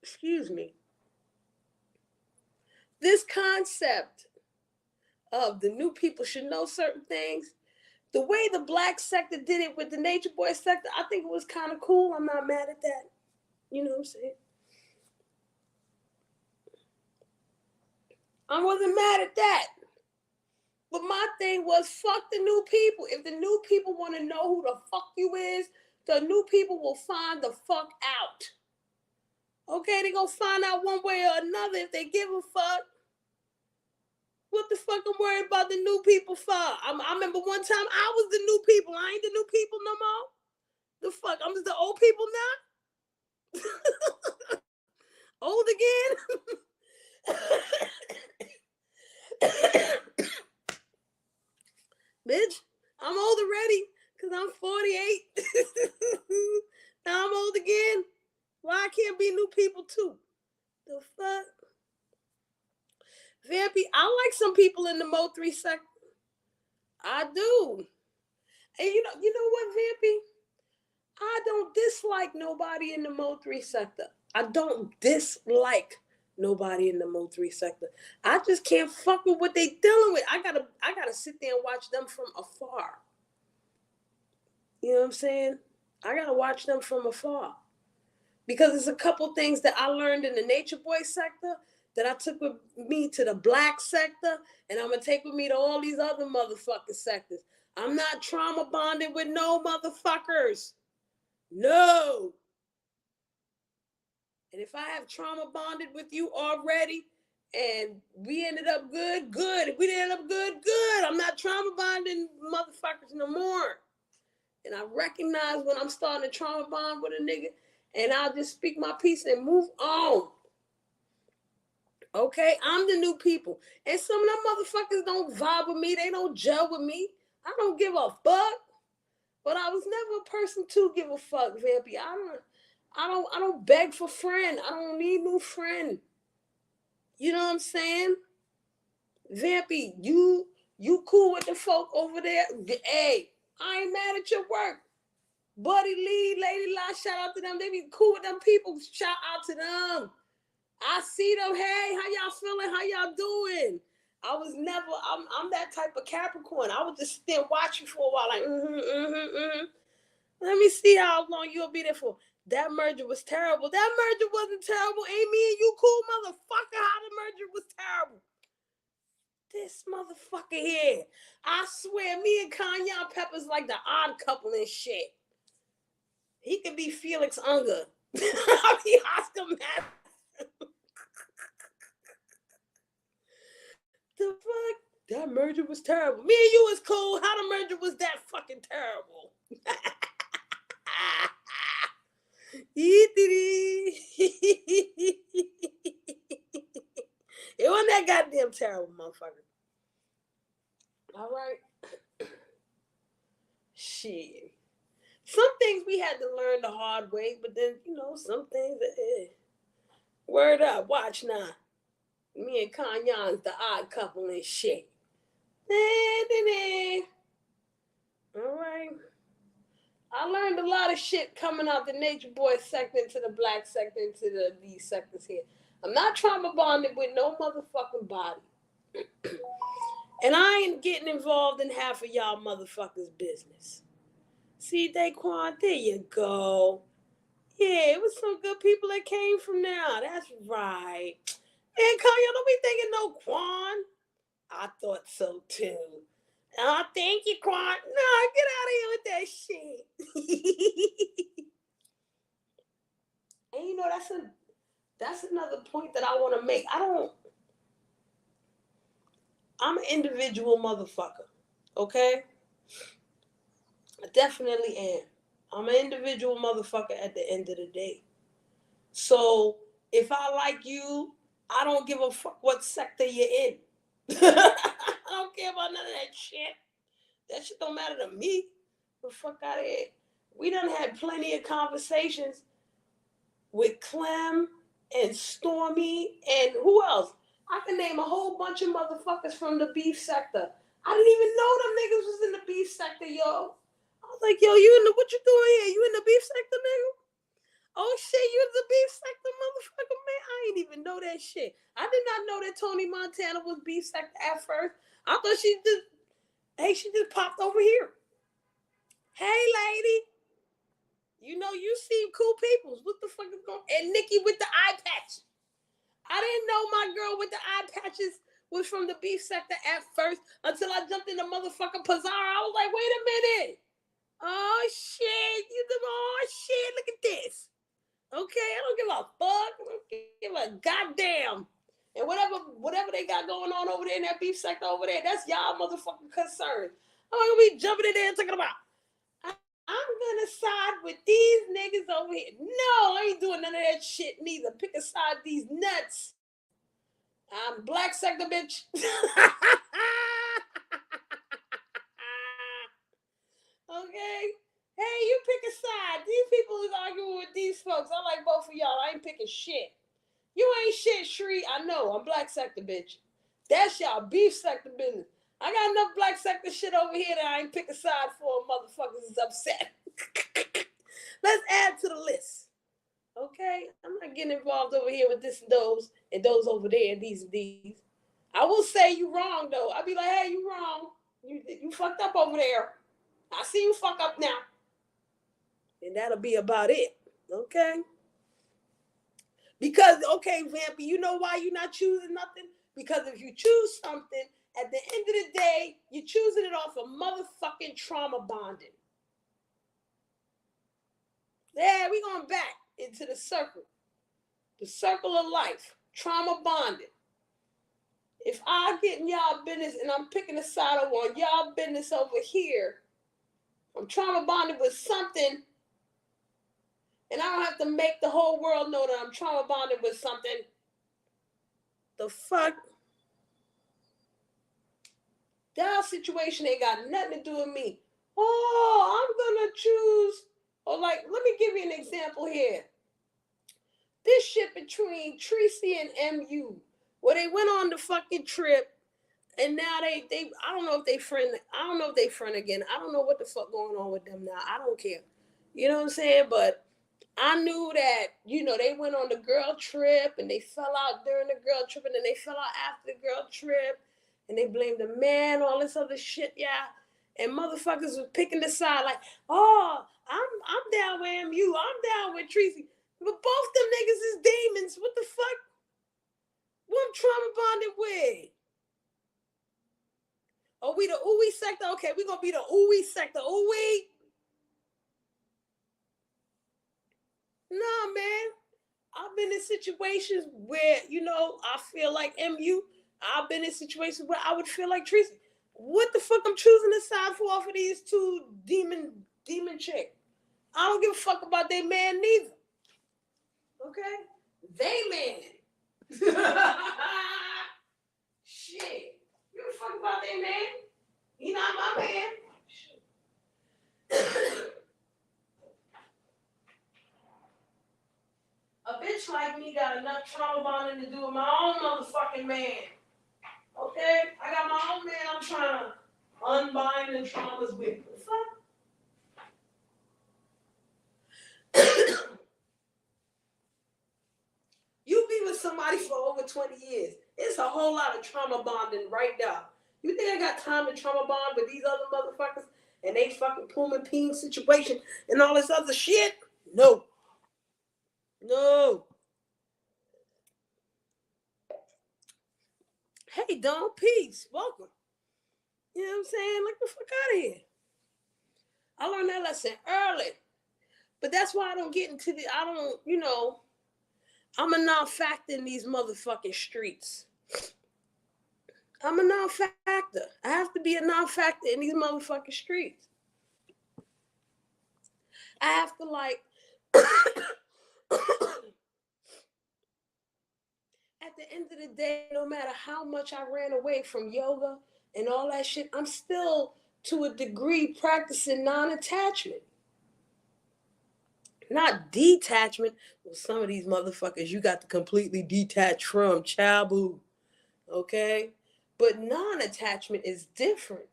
S1: excuse me, this concept of the new people should know certain things, the way the black sector did it with the nature boy sector, I think it was kind of cool. I'm not mad at that. You know what I'm saying? I wasn't mad at that. But my thing was, fuck the new people. If the new people want to know who the fuck you is, the new people will find the fuck out. Okay, they gonna find out one way or another if they give a fuck. What the fuck I'm worried about the new people for? I remember one time I was the new people. I ain't the new people no more. The fuck? I'm just the old people now? Old again? Bitch, I'm old already because I'm 48. Now I'm old again. Why I can't be new people too? The fuck? Vampy, I like some people in the Mo3 sector. I do. And you know what, Vampy? I don't dislike nobody in the Mo3 sector. I don't dislike nobody in the Mo3 sector. I just can't fuck with what they dealing with. I gotta sit there and watch them from afar. You know what I'm saying? I gotta watch them from afar. Because there's a couple things that I learned in the nature boy sector that I took with me to the black sector, and I'm gonna take with me to all these other motherfucking sectors. I'm not trauma bonded with no motherfuckers. No. And if I have trauma bonded with you already and we ended up good. If we ended up good. I'm not trauma bonding motherfuckers no more. And I recognize when I'm starting to trauma bond with a nigga, and I'll just speak my piece and move on. Okay? I'm the new people. And some of them motherfuckers don't vibe with me. They don't gel with me. I don't give a fuck. But I was never a person to give a fuck, Vampy. I don't beg for friend. I don't need no friend. You know what I'm saying? Vampy, you cool with the folk over there? Hey, I ain't mad at your work. Buddy Lee, Lady La, shout out to them. They be cool with them people. Shout out to them. I see them. Hey, how y'all feeling? How y'all doing? I'm that type of Capricorn. I would just stand watching for a while, like, Let me see how long you'll be there for. That merger was terrible. That merger wasn't terrible. Ain't me and you cool, motherfucker? How the merger was terrible? This motherfucker here. I swear, me and Kanye Pepper's like the odd couple and shit. He could be Felix Unger. I'll be Oscar Mayer. The fuck? That merger was terrible. Me and you was cool. How the merger was that fucking terrible? It wasn't that goddamn terrible, motherfucker. All right. Shit. Some things we had to learn the hard way, but then, some things, word up, watch now. Me and Kanye's the odd couple and shit. All right. I learned a lot of shit coming out the nature boy sector into the black sector into these sectors here. I'm not trauma bonded with no motherfucking body. And I ain't getting involved in half of y'all motherfuckers' business. See, Daquan, there you go. Yeah, it was some good people that came from there. That's right. Man, Kanye, don't be thinking no Quan. I thought so too. Oh, thank you, Quan. No, get out of here with that shit. And you know, that's another point that I want to make. I'm an individual motherfucker. Okay? I definitely am. I'm an individual motherfucker at the end of the day. So if I like you, I don't give a fuck what sector you're in. I don't care about none of that shit. That shit don't matter to me. The fuck out of here. We done had plenty of conversations with Clem and Stormy and who else? I can name a whole bunch of motherfuckers from the beef sector. I didn't even know them niggas was in the beef sector, yo. I was like, yo, what you doing here? You in the beef sector, nigga? Oh shit, you in the beef sector, motherfucker, man. I ain't even know that shit. I did not know that Tony Montana was beef sector at first. I thought she just popped over here. Hey, lady. You know, you see cool peoples. What the fuck is going on? And Nikki with the eye patch. I didn't know my girl with the eye patches was from the beef sector at first until I jumped in the motherfucking Pazara. I was like, wait a minute. Oh, shit. Oh, shit. Look at this. Okay? I don't give a fuck. I don't give a goddamn. And whatever they got going on over there in that beef sector over there, that's y'all motherfucking concern. I'm not going to be jumping in there and talking about, I'm gonna side with these niggas over here. No, I ain't doing none of that shit neither. Pick a side these nuts. I'm black sector, bitch. Okay? Hey, you pick a side. These people is arguing with these folks. I like both of y'all. I ain't picking shit. You ain't shit, Shree. I know. I'm black sector, bitch. That's y'all beef sector business. I got enough black sector shit over here that I ain't pick a side for. Motherfuckers is upset. Let's add to the list. Okay? I'm not getting involved over here with this and those over there and these and these. I will say you wrong, though. I'll be like, hey, you wrong. You fucked up over there. I see you fuck up now. And that'll be about it. Okay? Because, okay, Vampy, you know why you're not choosing nothing? Because if you choose something, at the end of the day, you're choosing it off of motherfucking trauma bonding. Yeah, we going back into the circle. The circle of life. Trauma bonding. If I get in y'all business and I'm picking a side on y'all business over here, I'm trauma bonded with something, and I don't have to make the whole world know that I'm trauma bonded with something. The fuck? That situation ain't got nothing to do with me. Oh, I'm gonna choose. Or like, let me give you an example here. This shit between Tracy and MU, where they went on the fucking trip, and now they I don't know if they friend. I don't know if they friend again. I don't know what the fuck going on with them now. I don't care. You know what I'm saying? But I knew that, you know, they went on the girl trip and they fell out during the girl trip and then they fell out after the girl trip and they blamed the man, all this other shit, yeah. And motherfuckers was picking the side like, oh, I'm down with MU, I'm down with Tracy. But both them niggas is demons. What the fuck? What I'm trauma bonded with? Oh, we the ooey sector? Okay, we gonna be the ooey sector. Ooey? Nah, man. I've been in situations where, you know, I feel like MU. I've been in situations where I would feel like Tracy. What the fuck I'm choosing a side for off of these two demon chicks? I don't give a fuck about their man neither. Okay? They man. Shit. You give a fuck about their man? He not my man. A bitch like me got enough trauma bonding to do with my own motherfucking man. Okay? I got my own man I'm trying to unbind the traumas with. You be with somebody for over 20 years. It's a whole lot of trauma bonding right now. You think I got time to trauma bond with these other motherfuckers? and they fucking Pullman Peen situation and all this other shit. No. No. Hey, Don, peace. Welcome. You know what I'm saying? Like the fuck out of here. I learned that lesson early. But that's why I don't get into the, I don't, you know, I'm a non-factor in these motherfucking streets. I'm a non-factor. I have to be a non-factor in these motherfucking streets. I have to like, at the end of the day, no matter how much I ran away from yoga and all that shit, I'm still, to a degree, practicing non-attachment. Not detachment. Well, some of these motherfuckers you got to completely detach from. Chabu. Okay? But non-attachment is different.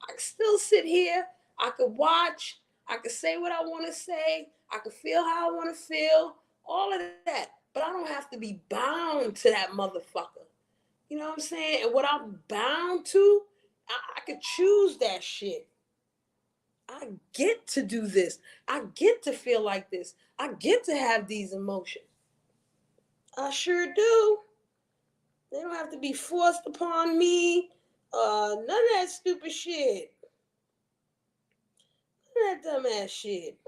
S1: I can still sit here. I could watch. I could say what I want to say. I could feel how I want to feel. All of that. But I don't have to be bound to that motherfucker. You know what I'm saying? And what I'm bound to, I could choose that shit. I get to do this. I get to feel like this. I get to have these emotions. I sure do. They don't have to be forced upon me. None of that stupid shit. None of that dumbass shit.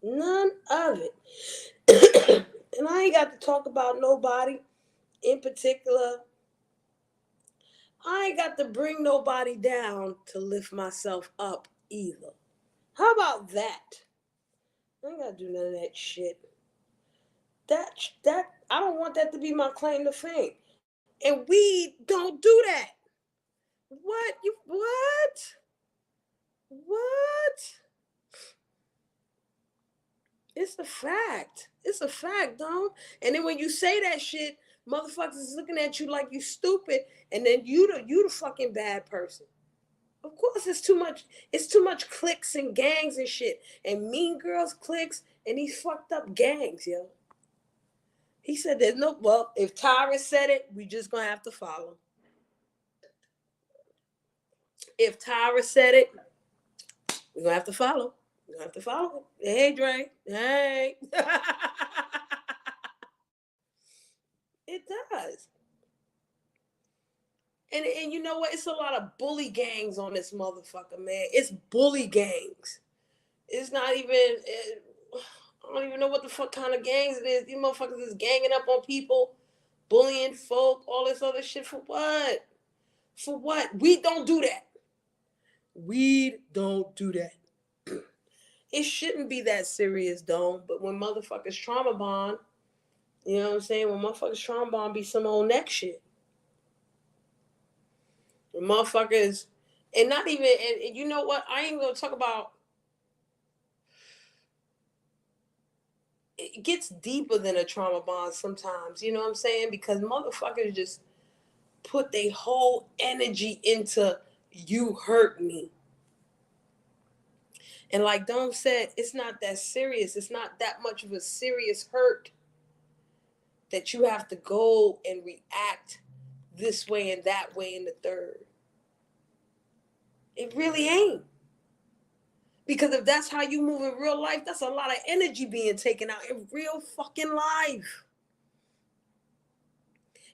S1: None of it. And I ain't got to talk about nobody in particular. I ain't got to bring nobody down to lift myself up either. How about that? I ain't got to do none of that shit. That I don't want that to be my claim to fame. And we don't do that. What? You what? What? It's a fact. It's a fact, don't. And then when you say that shit, motherfuckers is looking at you like you stupid, and then you the fucking bad person. Of course, it's too much cliques and gangs and shit, and mean girls cliques and these fucked up gangs, yo. He said there's no, well, if Tyra said it, we just gonna have to follow. If Tyra said it, we're gonna have to follow. We're gonna have to follow it. Hey, Dre. Hey. It does. And you know what? It's a lot of bully gangs on this motherfucker, man. It's bully gangs. It's not even, I don't even know what the fuck kind of gangs it is. These motherfuckers is ganging up on people, bullying folk, all this other shit. For what? For what? We don't do that. We don't do that. It shouldn't be that serious, though. But when motherfuckers trauma bond, you know what I'm saying? When motherfuckers trauma bond be some old neck shit. When motherfuckers, and not even, and you know what? I ain't gonna talk about, it gets deeper than a trauma bond sometimes, you know what I'm saying? Because motherfuckers just put their whole energy into you hurt me. And like Dom said, it's not that serious. It's not that much of a serious hurt that you have to go and react this way and that way and the third. It really ain't. Because if that's how you move in real life, that's a lot of energy being taken out in real fucking life.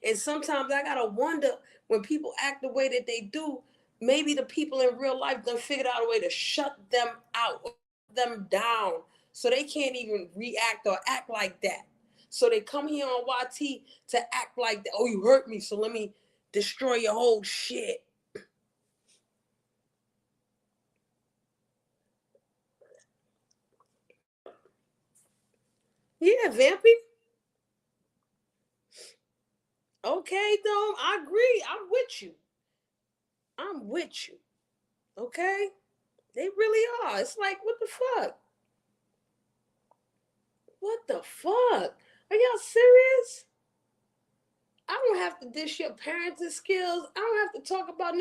S1: And sometimes I gotta wonder, when people act the way that they do, maybe the people in real life done figured out a way to shut them out, them down, so they can't even react or act like that. So they come here on YT to act like that. Oh, you hurt me, so let me destroy your whole shit. Yeah, Vampy. Okay, Dome, I agree. I'm with you. I'm with you. Okay? They really are. It's like, what the fuck? What the fuck? Are y'all serious? I don't have to dish your parenting skills. I don't have to talk about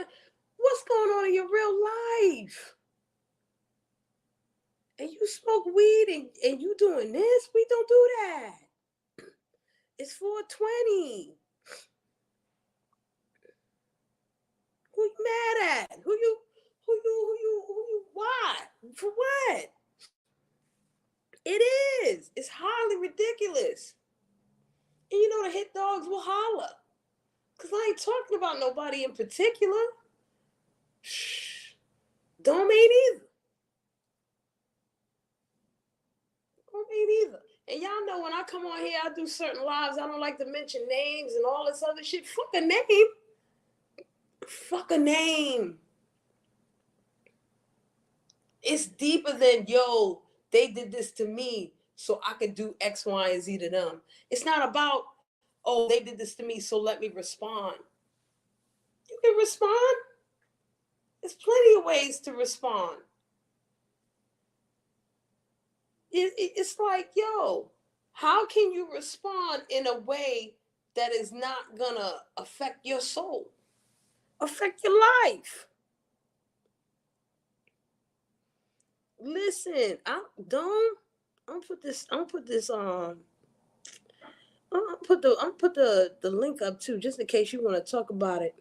S1: what's going on in your real life. And you smoke weed and you doing this? We don't do that. It's 420. Who you mad at? Who about nobody in particular. Don't mean either. Don't mean either. And y'all know when I come on here, I do certain lives. I don't like to mention names and all this other shit. Fuck a name. Fuck a name. It's deeper than, yo, they did this to me, so I could do X, Y, and Z to them. It's not about, oh, they did this to me, so let me respond. You can respond. There's plenty of ways to respond. It's like, yo, how can you respond in a way that is not gonna affect your soul, affect your life? Listen, I'm put the link up too, just in case you want to talk about it.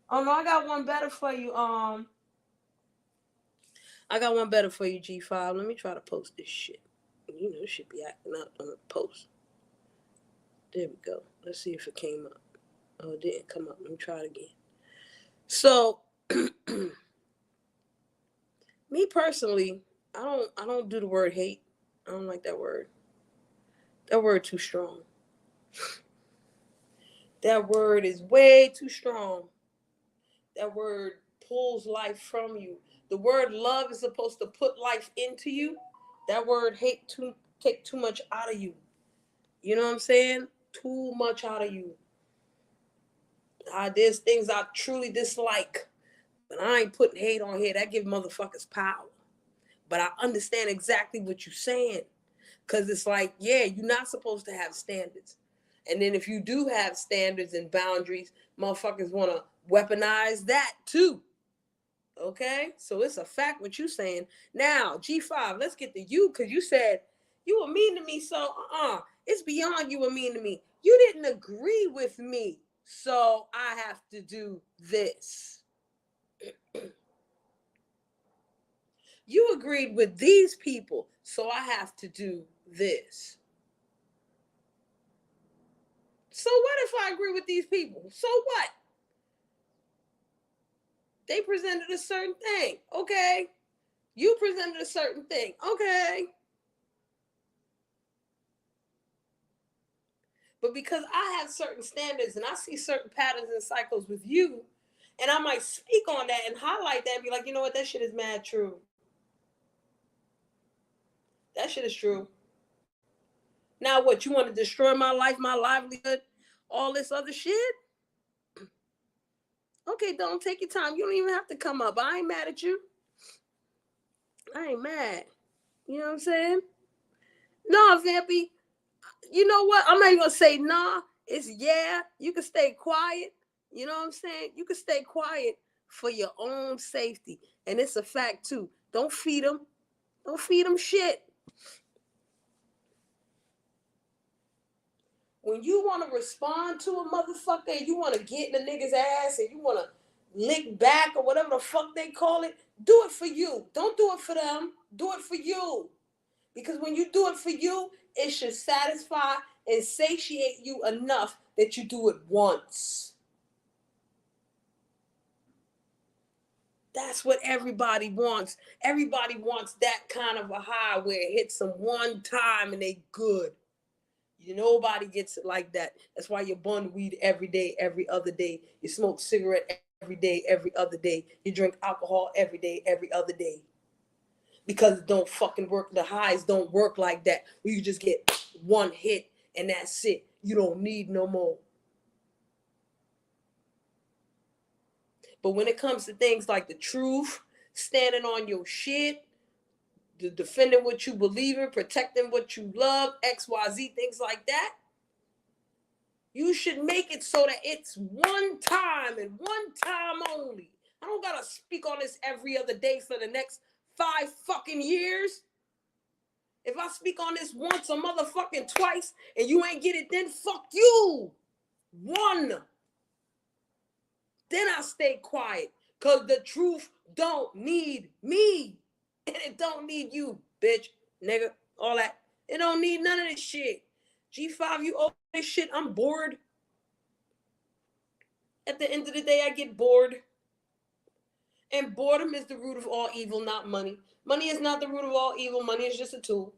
S1: Oh no, I got one better for you. I got one better for you, G5. Let me try to post this shit. You know, it should be acting up on the post. There we go. Let's see if it came up. Oh, it didn't come up. Let me try it again. So, me personally, I don't do the word hate. I don't like that word. That word too strong. That word is way too strong. That word pulls life from you. The word love is supposed to put life into you. That word hate take too much out of you. You know what I'm saying? Too much out of you. There's things I truly dislike, but I ain't putting hate on here. That give motherfuckers power. But I understand exactly what you're saying. Because it's like, yeah, you're not supposed to have standards. And then if you do have standards and boundaries, motherfuckers want to weaponize that too. Okay? So it's a fact what you're saying. Now, G5, let's get to you, because you said you were mean to me, so it's beyond you were mean to me. You didn't agree with me, so I have to do this. You agreed with these people, so I have to do this. So what if I agree with these people? So what? They presented a certain thing. Okay. You presented a certain thing. Okay. But because I have certain standards and I see certain patterns and cycles with you, and I might speak on that and highlight that and be like, you know what, that shit is mad true. That shit is true. Now what, you want to destroy my life, my livelihood, all this other shit? Okay, don't take your time. You don't even have to come up. I ain't mad at you. I ain't mad. You know what I'm saying? No, Vampy. You know what? I'm not even gonna say nah. It's yeah. You can stay quiet. You know what I'm saying? You can stay quiet for your own safety. And it's a fact too. Don't feed them. Don't feed them shit. When you want to respond to a motherfucker and you want to get in the nigga's ass and you want to lick back or whatever the fuck they call it, do it for you. Don't do it for them. Do it for you. Because when you do it for you, it should satisfy and satiate you enough that you do it once. That's what everybody wants. Everybody wants that kind of a high where it hits them one time and they good. Nobody gets it like that. That's why you burn weed every day, every other day. You smoke cigarette every day, every other day. You drink alcohol every day, every other day. Because it don't fucking work. The highs don't work like that. Where you just get one hit and that's it. You don't need no more. But when it comes to things like the truth, standing on your shit, defending what you believe in, protecting what you love, XYZ, things like that, you should make it so that it's one time and one time only. I don't gotta speak on this every other day for the next 5 fucking years. If I speak on this once or motherfucking twice and you ain't get it, then fuck you. One. Then I stay quiet. Cause the truth don't need me. And it don't need you, bitch, nigga, all that. It don't need none of this shit. G5, you owe this shit. I'm bored. At the end of the day, I get bored. And boredom is the root of all evil, not money. Money is not the root of all evil. Money is just a tool.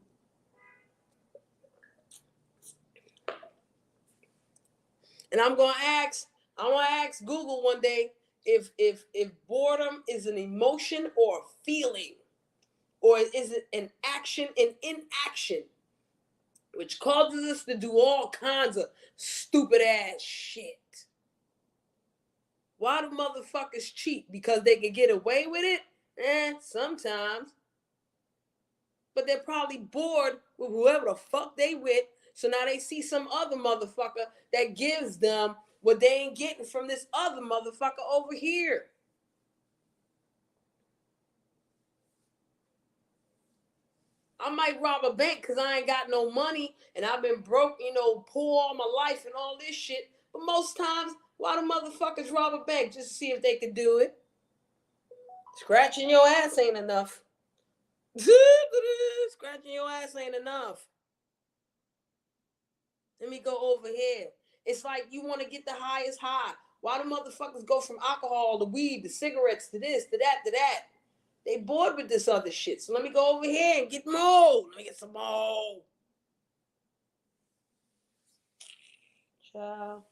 S1: And I'm gonna ask Google one day if boredom is an emotion or a feeling, or is it an action and inaction, which causes us to do all kinds of stupid ass shit. Why do motherfuckers cheat? Because they can get away with it? Sometimes. But they're probably bored with whoever the fuck they with. So now they see some other motherfucker that gives them what they ain't getting from this other motherfucker over here. I might rob a bank because I ain't got no money and I've been broke, poor all my life and all this shit. But most times, why do motherfuckers rob a bank? Just to see if they could do it. Scratching your ass ain't enough. Scratching your ass ain't enough. Let me go over here. It's like you want to get the highest high. Why do motherfuckers go from alcohol to weed to cigarettes to this to that to that? They bored with this other shit. So let me go over here and get more. Let me get some more. Ciao.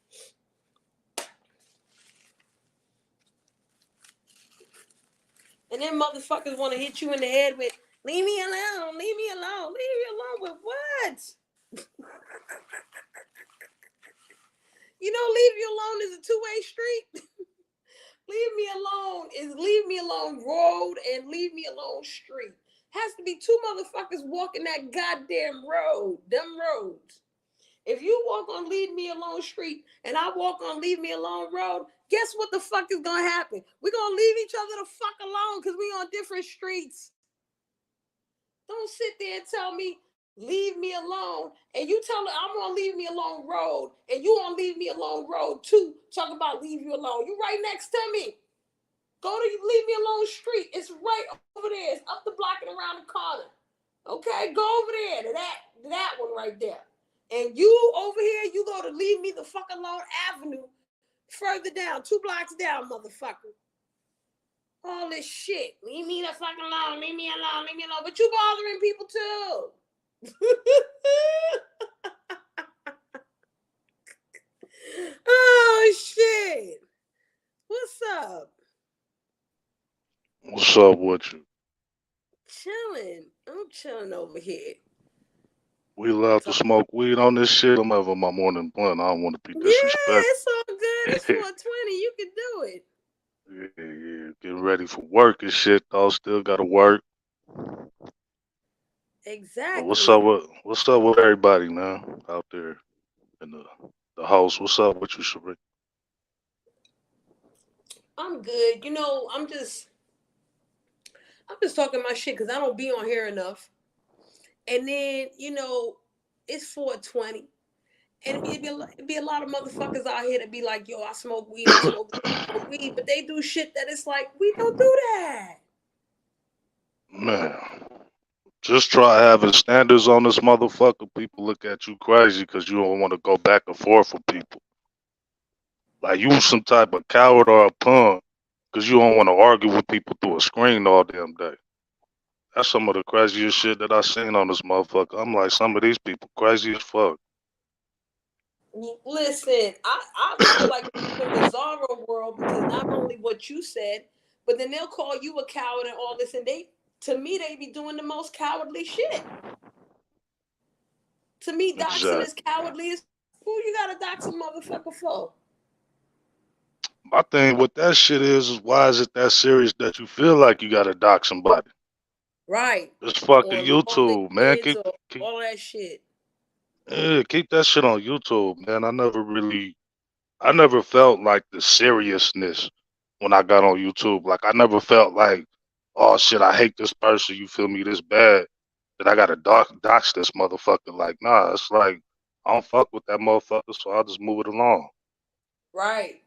S1: And then motherfuckers want to hit you in the head with, leave me alone, leave me alone. Leave me alone with what? Leave you alone is a two-way street. Leave me alone is leave me alone road and leave me alone street. Has to be two motherfuckers walking that goddamn road, them roads. If you walk on leave me alone street and I walk on leave me alone road, guess what the fuck is gonna happen? We're gonna leave each other the fuck alone because we on different streets. Don't sit there and tell me leave me alone, and you tell me I'm gonna leave me alone road, and you gonna leave me alone road too. Talk about leave you alone. You right next to me. Go to leave me alone street. It's right over there. It's up the block and around the corner. Okay, go over there to that one right there. And you over here, you go to leave me the fuck alone avenue further down, 2 blocks down, motherfucker. All this shit. Leave me the fuck alone. Leave me alone. Leave me alone. But you bothering people too. Oh shit. What's up?
S2: What's up with you?
S1: Chilling. I'm chilling over here.
S2: We allowed to smoke weed on this shit. I'm having my morning blunt. I don't want to be
S1: Yeah,
S2: disrespectful.
S1: it's all good. It's 420. You can do it.
S2: Yeah. Getting ready for work and shit. Though still gotta work. But
S1: Exactly.
S2: what's up with everybody now out there in the house? What's up with you, Sheree?
S1: I'm good. I'm just talking my shit because I don't be on here enough. And then, it's 420. And it'd be a lot of motherfuckers out here that be like, yo, I smoke weed, I smoke weed. But they do shit that it's like, we don't do that.
S2: Man, just try having standards on this motherfucker. People look at you crazy because you don't want to go back and forth with people. Like you some type of coward or a punk because you don't want to argue with people through a screen all damn day. That's some of the craziest shit that I seen on this motherfucker. I'm like, some of these people crazy as fuck.
S1: Listen, I feel like in the Zorro world because not only what you said, but then they'll call you a coward and all this, and to me, they be doing the most cowardly shit. To me, doxing is
S2: Exactly.
S1: cowardly as who you gotta dox a motherfucker for?
S2: My thing with that shit is why is it that serious that you feel like you gotta dock somebody?
S1: Right.
S2: It's
S1: Or
S2: fucking
S1: log their
S2: YouTube, man.
S1: kids or
S2: Keep,
S1: all that shit.
S2: yeah, keep that shit on YouTube, man. I never felt like the seriousness when I got on YouTube. Like I never felt like, oh shit, I hate this person. You feel me this bad that I gotta dox this motherfucker. Like nah, it's like I don't fuck with that motherfucker, so I'll just move it along.
S1: Right.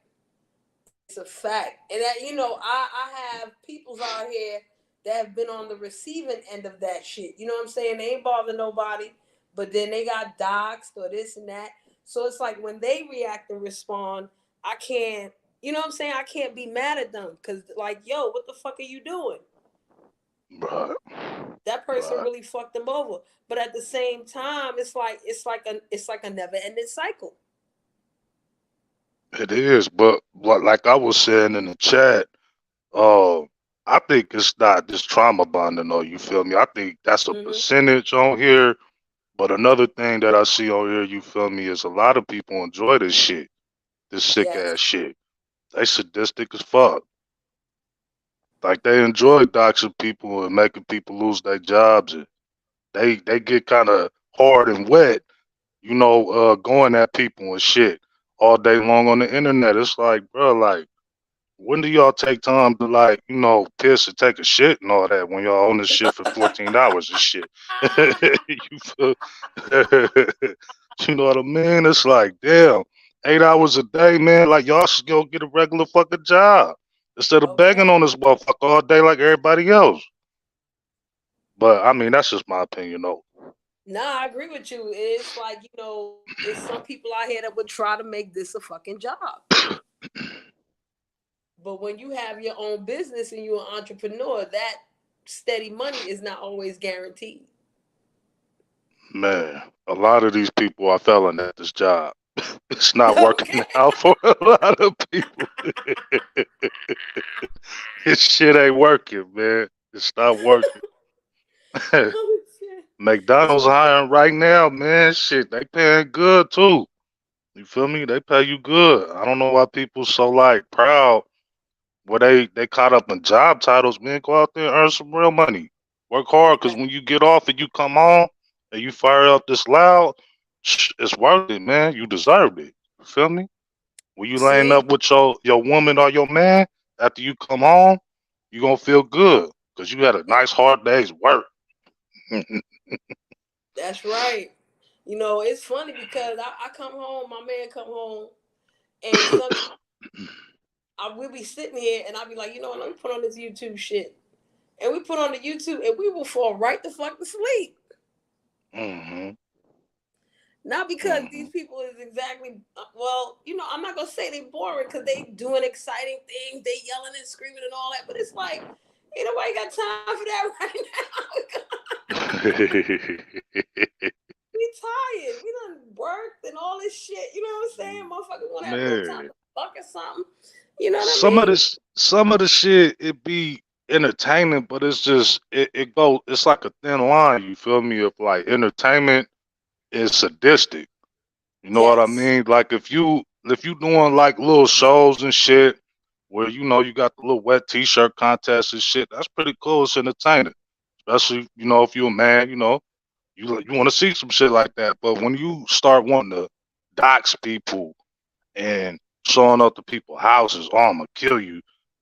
S1: It's a fact. And that, I have peoples out here that have been on the receiving end of that shit. You know what I'm saying? They ain't bother nobody, but then they got doxxed or this and that. So it's like when they react and respond, I can't, you know what I'm saying? I can't be mad at them because, like, yo, what the fuck are you doing?
S2: Right.
S1: That person
S2: Right.
S1: really fucked them over. But at the same time, it's like a never ending cycle.
S2: It is, but like I was saying in the chat, uh, I think it's not just trauma bonding, though. You feel me? I think that's a
S1: Mm-hmm.
S2: percentage on here. But another thing that I see on here, you feel me, is a lot of people enjoy this shit, this sick
S1: Yes.
S2: ass shit. They sadistic as fuck. Like they enjoy doxing people and making people lose their jobs, and they get kind of hard and wet, going at people and shit all day long on the internet. It's like, bro, like when do y'all take time to like, piss and take a shit and all that when y'all on this shit for 14 hours and shit? You feel? You know what I mean? It's like, damn, 8 hours a day, man. Like y'all should go get a regular fucking job instead of
S1: Okay.
S2: begging on this motherfucker all day like everybody else. But I mean, that's just my opinion, though.
S1: Nah, I agree with you. It's like, it's some people out here that would try to make this a fucking job. But when you have your own business and you're an entrepreneur, that steady money is not always guaranteed.
S2: Man, a lot of these people are failing at this job. It's not
S1: Okay.
S2: working out for a lot of people. This shit ain't working, man. It's not working.
S1: Oh, shit.
S2: McDonald's hiring right now, man. Shit, they paying good too. You feel me? They pay you good. I don't know why people so like proud where they caught up in job titles, man. Go out there and earn some real money. Work hard, cause
S1: Right.
S2: when you get off and you come home and you fire up this loud, it's worth it, man. You deserved it. You feel me? When you laying
S1: See,
S2: up with your woman or your man after you come home, you gonna feel good, cause you had a
S1: that,
S2: nice hard day's work.
S1: that's right. It's funny because I come home, my man come home, and sometimes I will be sitting here and I'll be like, you know what, let me put on this YouTube shit. And we put on the YouTube and we will fall right the fuck to sleep.
S2: Hmm.
S1: Not because these
S2: Hmm.
S1: people is exactly well, I'm not gonna say they boring because they doing exciting things, they yelling and screaming and all that, but it's like, ain't nobody got time for that right now. We tired. We done worked and all this shit. You know what I'm saying? Motherfuckers wanna have a little time
S2: Man,
S1: to fuck or something. You know what I mean?
S2: some of the shit it be entertaining, but it's just it's like a thin line. You feel me? If like entertainment is sadistic. You know what I
S1: Yes.
S2: mean? Like if you doing like little shows and shit where you got the little wet t-shirt contest and shit, that's pretty cool. It's entertaining. Especially, if you're a man, you want to see some shit like that. But when you start wanting to dox people and showing up to people's houses, oh, I'm gonna kill you.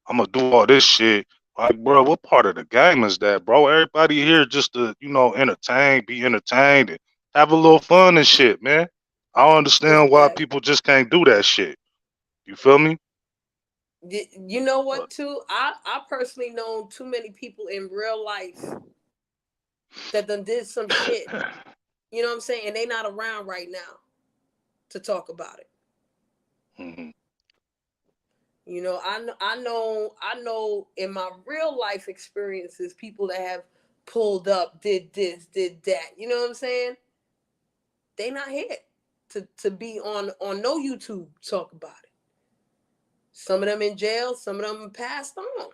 S2: I'm gonna do all this shit. Like, bro, what part of the game is that, bro? Everybody here just to, be entertained and have a little fun and shit, man. I don't understand why
S1: Exactly.
S2: people just can't do that shit. You feel me?
S1: You know
S2: But
S1: what? Too, I personally known too many people in real life that done did some shit. You know what I'm saying? And they not around right now to talk about it.
S2: Mhm.
S1: I know in my real life experiences, people that have pulled up, did this, did that. You know what I'm saying? They not here to be on no YouTube talk about it. Some of them in jail, some of them passed on.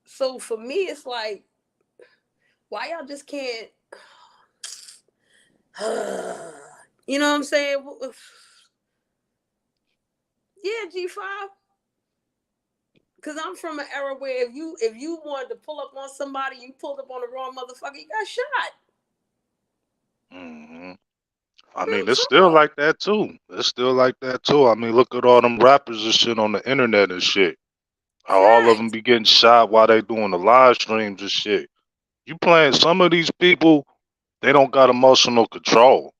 S1: So for me, it's like, why y'all just can't? You know what I'm saying? Yeah, G5. Because I'm from an era where if you wanted to pull up on somebody, you pulled up on the wrong motherfucker, you got shot.
S2: Mhm. I
S1: Real
S2: mean, it's still
S1: talk.
S2: like that too. It's still like that too. I mean, look at all them rappers and shit on the internet and shit. How all of them
S1: Facts.
S2: be getting shot while they doing the live streams and shit. You playing some of these people, they don't got emotional control,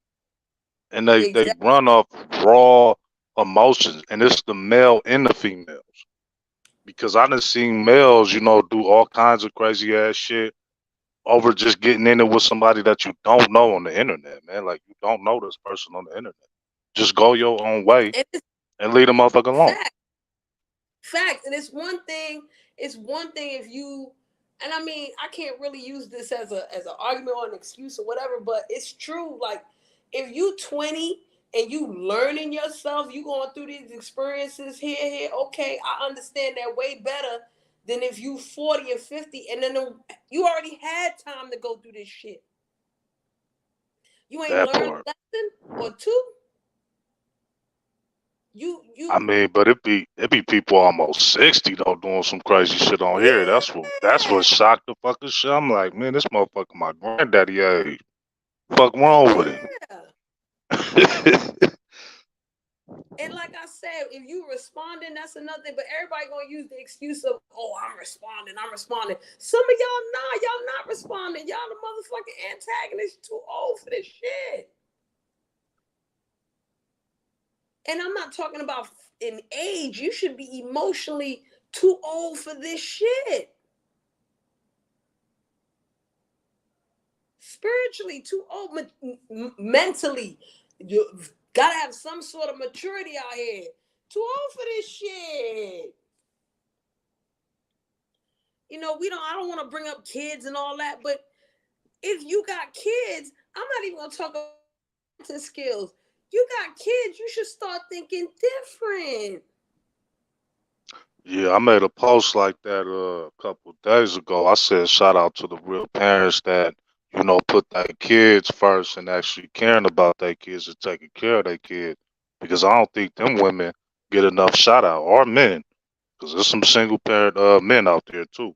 S2: and they
S1: Exactly.
S2: run off raw emotions, and it's the male and the females. Because I done seen males, do all kinds of crazy ass shit, over just getting in it with somebody that you don't know on the internet, man. Like you don't know this person on the internet. Just go your own way
S1: And it's
S2: and leave the motherfucker alone.
S1: fact. Fact. And it's one thing. It's one thing if you, and I mean, I can't really use this as an argument or an excuse or whatever, but it's true. Like, if you 20 and you learning yourself, you going through these experiences here. Okay, I understand that way better than if you 40 or 50 and then you already had time to go through this shit. You ain't
S2: That
S1: learned
S2: part.
S1: a lesson or two.
S2: I
S1: You
S2: mean, but it be people almost 60 though doing some crazy shit on here. That's what
S1: yeah.
S2: shocked the fucking shit. I'm like, man, this motherfucker my granddaddy age. Fuck wrong with him?
S1: Yeah. And like I said, if you responding, that's another thing. But everybody gonna use the excuse of, oh, I'm responding. Some of y'all y'all not responding. Y'all the motherfucking antagonist too old for this shit. And I'm not talking about in age. You should be emotionally too old for this shit. Spiritually too old, mentally. You gotta have some sort of maturity out here. Too old for this shit. I don't want to bring up kids and all that, but if you got kids, I'm not even gonna talk about skills. You got kids, you should start thinking different.
S2: Yeah, I made a post like that a couple days ago. I said shout out to the real parents that put their kids first and actually caring about their kids and taking care of their kids. Because I don't think them women get enough shout out or men. Because there's some single parent men out there too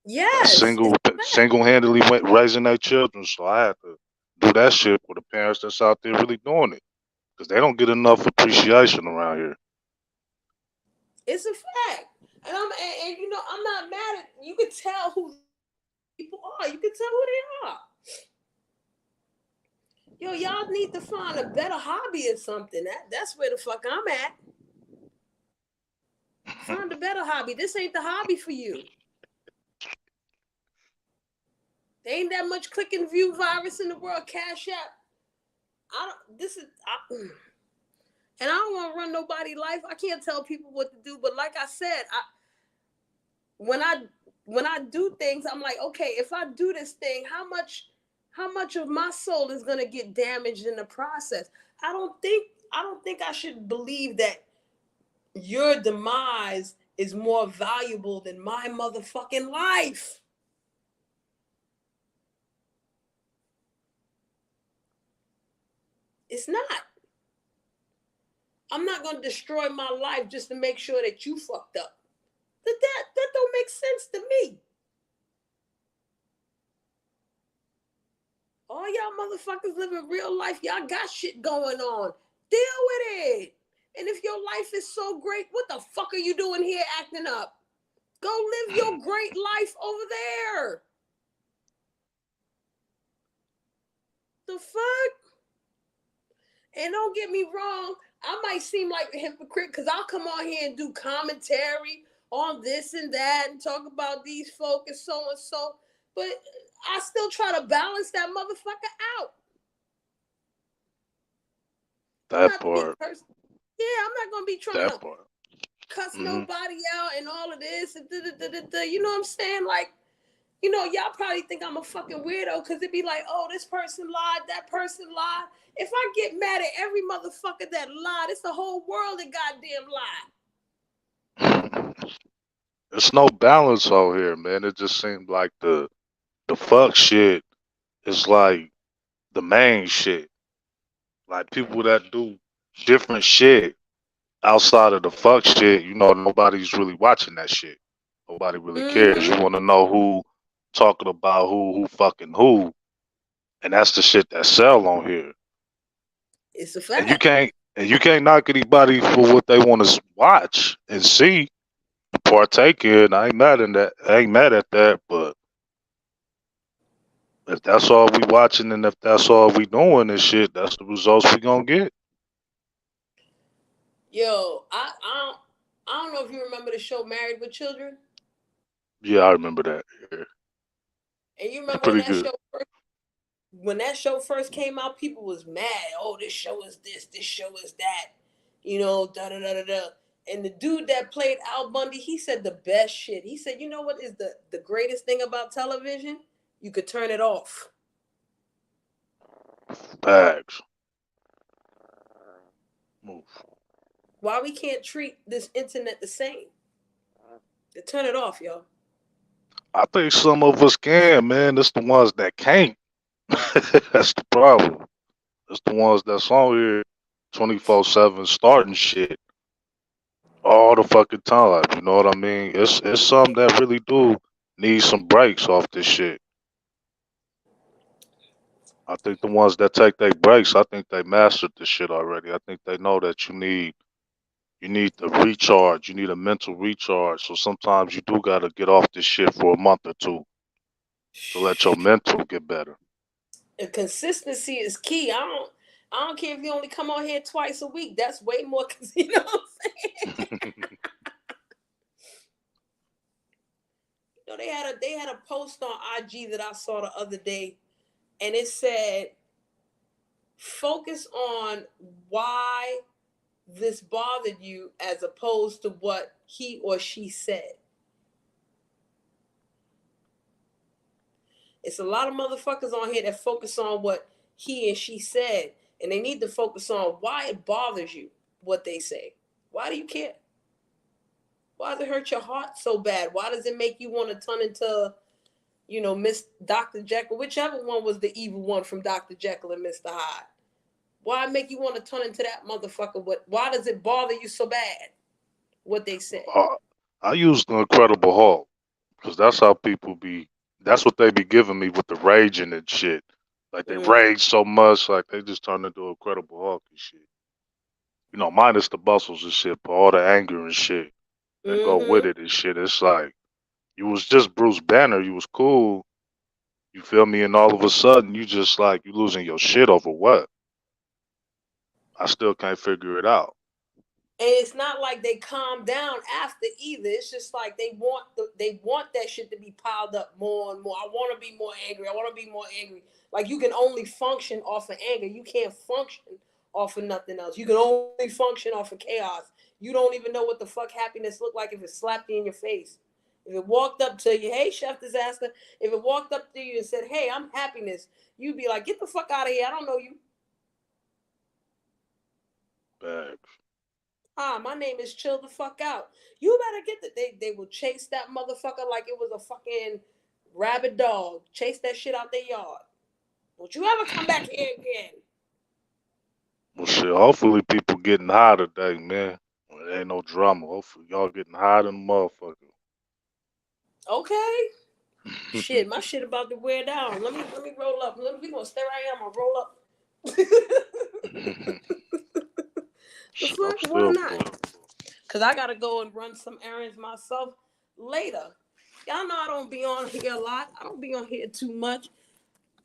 S2: that
S1: Yes,
S2: single
S1: it's fact.
S2: single handedly went raising their children. So I had to do that shit for the parents that's out there really doing it. Because they don't get enough appreciation around here.
S1: It's a fact. And I'm not mad at you. Can tell who people are. You can tell who they are. Yo, y'all need to find a better hobby or something. That's where the fuck I'm at. Find a better hobby. This ain't the hobby for you. There ain't that much click and view virus in the world. Cash app. I don't. This is. And I don't want to run nobody's life. I can't tell people what to do. But like I said, when I when I do things, I'm like, okay, if I do this thing, how much of my soul is gonna get damaged in the process? I don't think I should believe that your demise is more valuable than my motherfucking life. It's not. I'm not gonna destroy my life just to make sure that you fucked up. That don't make sense to me. All y'all motherfuckers living real life. Y'all got shit going on. Deal with it. And if your life is so great, what the fuck are you doing here acting up? Go live your great life over there. The fuck? And don't get me wrong, I might seem like a hypocrite because I'll come on here and do commentary on this and that and talk about these folk and so. But I still try to balance that motherfucker out. I'm
S2: That
S1: not the big
S2: part.
S1: person. Yeah, I'm not gonna be trying
S2: That
S1: to
S2: part.
S1: cuss
S2: Hmm.
S1: nobody out and all of this and da. You know what I'm saying? Like, y'all probably think I'm a fucking weirdo because it'd be like, oh, this person lied, that person lied. If I get mad at every motherfucker that lied, it's the whole world that goddamn lied.
S2: There's no balance out here, man. It just seems like the fuck shit is like the main shit. Like people that do different shit outside of the fuck shit, nobody's really watching that shit. Nobody really cares.
S1: Mm-hmm.
S2: You want to know who talking about who fucking who, and that's the shit that sell on here.
S1: It's a
S2: And you
S1: fact.
S2: can't and you can't knock anybody for what they want to watch and see, partake in. I ain't mad in that. I ain't mad at that, but if that's all we watching and if that's all we doing and shit, that's the results we gonna get.
S1: Yo, I don't know if you remember the show Married with Children.
S2: Yeah, I remember that. Yeah.
S1: And you remember
S2: Pretty good.
S1: when that show first came out, people was mad. Oh, this show is this show is that. You know, da da da da da. And the dude that played Al Bundy, he said the best shit. He said, you know what is the greatest thing about television? You could turn it off.
S2: Bags. Move.
S1: Why we can't treat this internet the same? To turn it off, yo.
S2: I think some of us can, man. It's the ones that can't. That's the problem. It's the ones that's on here 24/7 starting shit all the fucking time. You know what I mean? It's some that really do need some breaks off this shit. I think the ones that take their breaks, I think they mastered this shit already. I think they know that you need a recharge. You need a mental recharge. So sometimes you do gotta get off this shit for a month or two to let your mental get better.
S1: And consistency is key. I don't care if you only come on here twice a week. That's way more. You know what I'm saying? You know, they had a post on IG that I saw the other day, and it said, "Focus on why this bothered you as opposed to what he or she said." It's a lot of motherfuckers on here that focus on what he and she said, and they need to focus on why it bothers you, what they say. Why do you care? Why does it hurt your heart so bad? Why does it make you want to turn into, Miss Dr. Jekyll, whichever one was the evil one from Dr. Jekyll and Mr. Hyde? Why make you want to turn into that motherfucker? Why does it bother you so bad? What they say?
S2: I use the Incredible Hulk because that's how people be. That's what they be giving me with the raging and shit. Like they rage so much, like they just turn into Incredible Hulk and shit. Minus the muscles and shit, but all the anger and shit that go with it and shit. It's like you was just Bruce Banner. You was cool. You feel me? And all of a sudden, you just like you losing your shit over what? I still can't figure it out.
S1: And it's not like they calm down after either. It's just like they want that shit to be piled up more and more. I want to be more angry. I want to be more angry. Like you can only function off of anger. You can't function off of nothing else. You can only function off of chaos. You don't even know what the fuck happiness looked like if it slapped you in your face. If it walked up to you, hey, Chef Disaster. If it walked up to you and said, hey, I'm happiness, you'd be like, get the fuck out of here. I don't know you.
S2: Bags.
S1: Hi, my name is Chill the fuck out. You better get that. They will chase that motherfucker like it was a fucking rabid dog. Chase that shit out their yard. Don't you ever come back here again.
S2: Well, shit. Hopefully, people getting high today, man. There ain't no drama. Hopefully, y'all getting high than a motherfucker.
S1: Okay. Shit, my shit about to wear down. Let me roll up. We gonna stay right here. I'm gonna roll up. The fuck? Why not? Because I gotta go and run some errands myself later. Y'all know I don't be on here a lot. I don't be on here too much.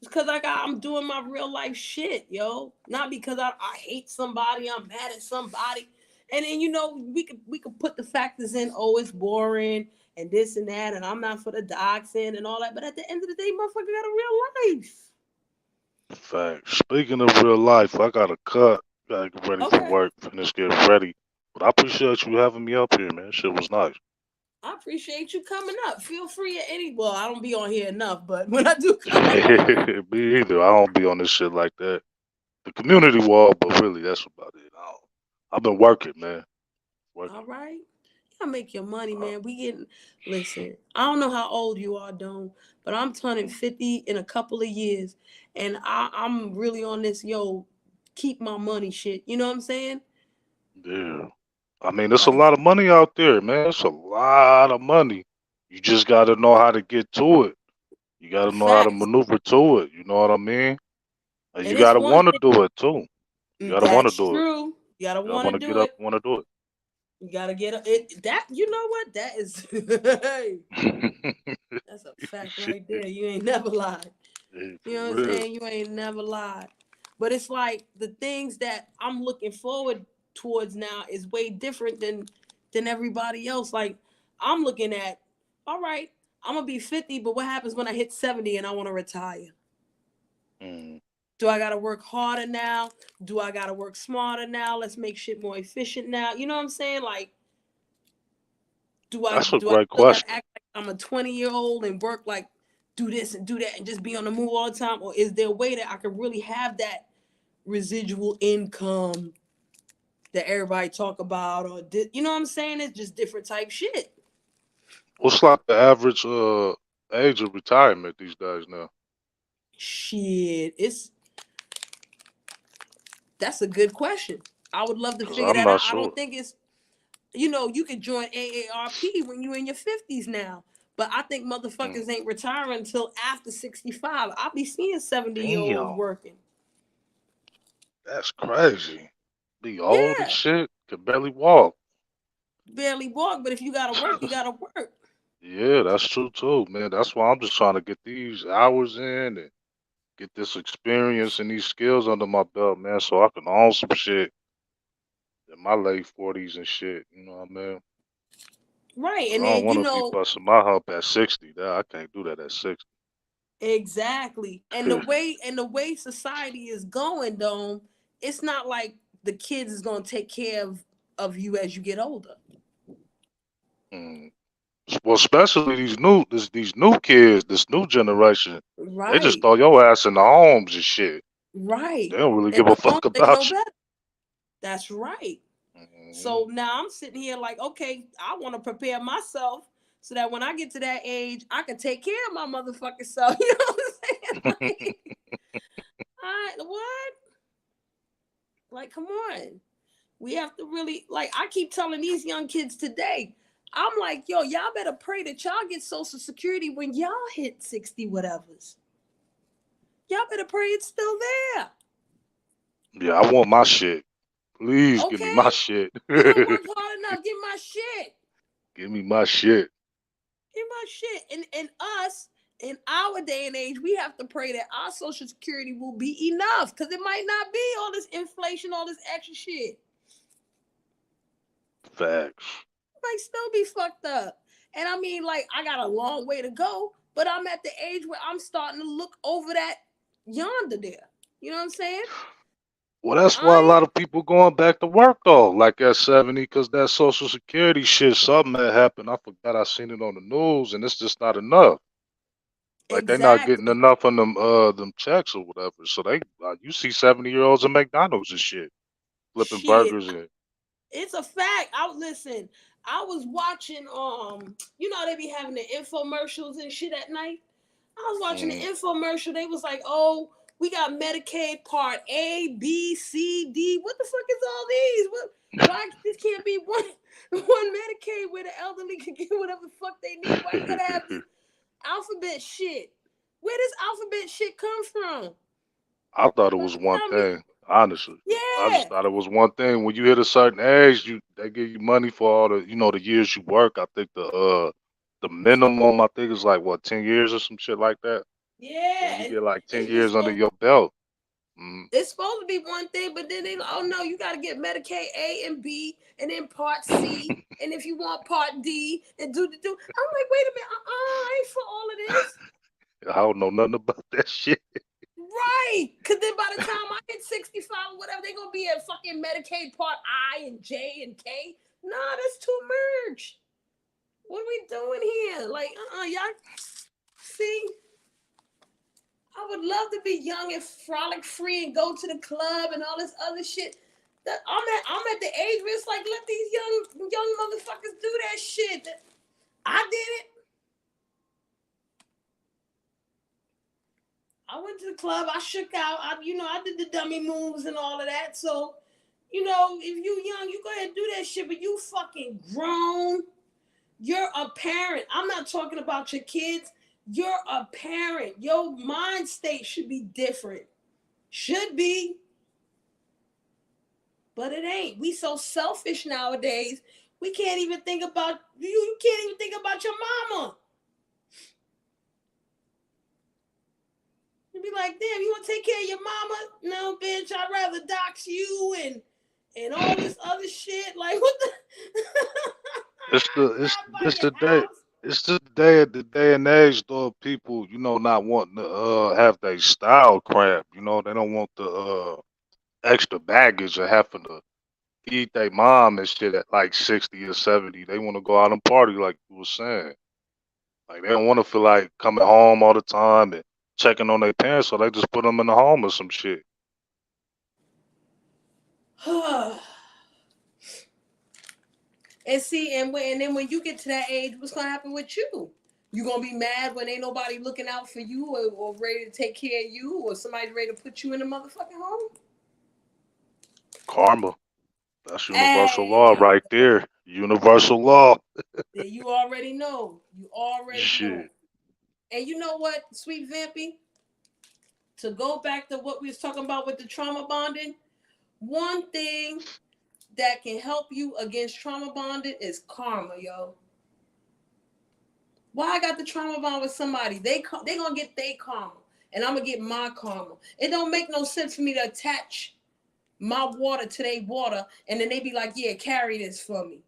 S1: It's because I'm doing my real life shit, yo. Not because I hate somebody, I'm mad at somebody. And then we could put the factors in, oh, it's boring and this and that, and I'm not for the doxing and all that. But at the end of the day, motherfucker got a real life.
S2: Fact. Speaking of real life, I got a cut. Gotta get ready for work. Finish getting ready. But I appreciate you having me up here, man. Shit was nice.
S1: I appreciate you coming up. Feel free at well, I don't be on here enough, but when I do come up.
S2: Me either. I don't be on this shit like that. The community wall, but really, that's about it. I've been working, man. Working.
S1: All right. You gotta make your money, man. Listen, I don't know how old you are, Dome, but I'm turning 50 in a couple of years. And I'm really on this, keep my money shit. You know what I'm saying?
S2: Yeah. I mean, there's a lot of money out there, man. It's a lot of money. You just got to know how to get to it. You got to know how to maneuver to it. You know what I mean? And you got to want to do it, too. You got to want to do it.
S1: True. You got to want to
S2: get up, want to do it.
S1: You got to get it. That, you know what? That is, that's a fact right there. You ain't never lied. You know what I'm saying? You ain't never lied. But it's like the things that I'm looking forward towards now is way different than everybody else. Like I'm looking at, all right, I'm gonna be 50, but what happens when I hit 70 and I want to retire?
S2: Mm.
S1: Do I gotta work harder now? Do I gotta work smarter now? Let's make shit more efficient now. You know what I'm saying? Like, do I
S2: That's a
S1: do I
S2: great
S1: still gotta
S2: question.
S1: act like I'm a 20-year-old and work like do this and do that and just be on the move all the time? Or is there a way that I can really have that residual income that everybody talk about? Or you know what I'm saying? It's just different type shit.
S2: What's like the average age of retirement these days now?
S1: Shit, that's a good question. I would love to
S2: Because
S1: figure
S2: I'm
S1: that
S2: not
S1: out. I don't
S2: sure.
S1: think it's, you could join AARP when you're in your 50s now. But I think
S2: Mm.
S1: motherfuckers ain't retiring until after 65. I'll be seeing 70-year-olds
S2: Damn,
S1: working.
S2: that's crazy. Be old and
S1: Yeah,
S2: shit, can barely walk.
S1: barely walk, but if you gotta work, you gotta work.
S2: Yeah, that's true too, man. That's why I'm just trying to get these hours in and get this experience and these skills under my belt, man, so I can own some shit in my late 40s and shit. You know what I mean?
S1: Right.
S2: 'Cause
S1: And
S2: I don't
S1: then,
S2: want to be busting my hump at 60. That I can't do that at 60.
S1: exactly. And the way society is going, though, it's not like the kids is gonna take care of you as you get older.
S2: Mm. Well, especially these new kids, this new generation, they just
S1: Right.
S2: throw your ass in the homes and shit. They
S1: Right.
S2: don't really
S1: And
S2: give a
S1: the homes
S2: fuck
S1: ain't no
S2: about you.
S1: better. That's right.
S2: Hmm.
S1: So now I'm sitting here like, okay, I want to prepare myself so that when I get to that age, I can take care of my motherfucking self. You know what I'm saying? Like, what? Like, come on. We have to really, like, I keep telling these young kids today, I'm like, yo, y'all better pray that y'all get Social Security when y'all hit 60 whatevers. Y'all better pray it's still there.
S2: Yeah, I want my shit. Please give me
S1: Okay?
S2: my shit.
S1: You don't work hard enough. Get my shit.
S2: Give me my shit.
S1: Get my shit. And us, in our day and age, we have to pray that our Social Security will be enough. Because it might not be all this inflation, all this extra shit.
S2: Facts.
S1: It might still be fucked up. And I mean, like, I got a long way to go, but I'm at the age where I'm starting to look over that yonder there. You know what I'm saying?
S2: Well, that's why a
S1: I
S2: lot of people going back to work though, like at 70, because that Social Security shit, something that happened. I forgot I seen it on the news, and it's just not enough. Like they not getting
S1: exactly.
S2: enough on them checks or whatever. So they, you see 70-year-olds at McDonald's and shit, flipping
S1: Shit.
S2: burgers and.
S1: It's a fact. I listen. I was watching they be having the infomercials and shit at night. I was watching the
S2: Mm.
S1: infomercial. They was like, "Oh, we got Medicaid Part A, B, C, D. What the fuck is all these? Why this can't be one Medicaid where the elderly can get whatever the fuck they need? Why you gotta have this alphabet shit? Where does alphabet shit come from?
S2: I thought it
S1: Like,
S2: was one
S1: tell me,
S2: thing, honestly. I just
S1: yeah,
S2: thought it was one thing. When you hit a certain age, they give you money for all the years you work. I think the minimum I think is like what 10 years or some shit like that. When
S1: yeah,
S2: you
S1: and
S2: get like 10 years
S1: it's
S2: under your belt. Mm.
S1: it's supposed to be one thing, but then they like, oh no, you got to get Medicaid A and B, and then Part C, and if you want Part D, and do. I'm like, wait a minute, I ain't for all of this,
S2: I don't know nothing about that shit.
S1: right? Because then by the time I hit 65 or whatever, they gonna be at fucking Medicaid Part I and J and K. Nah, that's too much. What are we doing here? Like, y'all see. I would love to be young and frolic free and go to the club and all this other shit. That I'm at the age where it's like let these young motherfuckers do that shit. I did it. I went to the club. I shook out. I did the dummy moves and all of that. So, if you young, you go ahead and do that shit. But you fucking grown. You're a parent. I'm not talking about your kids. You're a parent. Your mind state should be different. Should be. But it ain't. We so selfish nowadays. We can't even think about you. You can't even think about your mama. You be like, damn, you want to take care of your mama? No, bitch. I'd rather dox you and all this other shit. Like, what the?
S2: It's the it's
S1: Drive by
S2: it's
S1: your
S2: the day
S1: house.
S2: it's just the day and age though of people, not wanting to have their style crap. They don't want the extra baggage of having to feed their mom and shit at like 60 or 70. They want to go out and party like you were saying. Like they don't want to feel like coming home all the time and checking on their parents, so they just put them in the home or some shit.
S1: And see, and then when you get to that age, what's gonna happen with you? You gonna be mad when ain't nobody looking out for you or ready to take care of you, or somebody's ready to put you in the motherfucking home?
S2: Karma. That's universal law
S1: Hey,
S2: right there. Universal law.
S1: then you already know. You already know.
S2: Shit.
S1: And you know what, sweet Vampy? To go back to what we was talking about with the trauma bonding, one thing that can help you against trauma bonding is karma, yo. Why I got the trauma bond with somebody? They gonna get their karma, and I'm gonna get my karma. It don't make no sense for me to attach my water to their water, and then they be like, "Yeah, carry this for me,"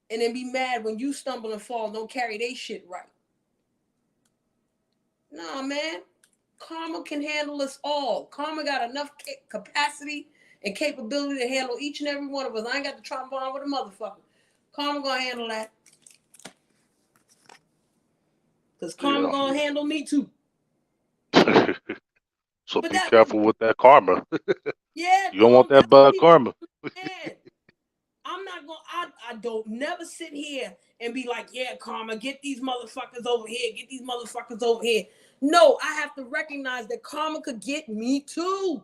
S1: and then be mad when you stumble and fall, don't carry they shit right. Nah, man. Karma can handle us all. Karma got enough capacity and capability to handle each and every one of us. I ain't got the trauma bond with a motherfucker. Karma gonna handle that. Because karma
S2: Yeah.
S1: gonna handle me too.
S2: So
S1: But
S2: be careful with that karma.
S1: yeah,
S2: You don't want that
S1: that's
S2: bad
S1: people
S2: karma.
S1: understand. I'm not gonna I don't never sit here and be like, yeah, karma, get these motherfuckers over here, get these motherfuckers over here. No, I have to recognize that karma could get me too.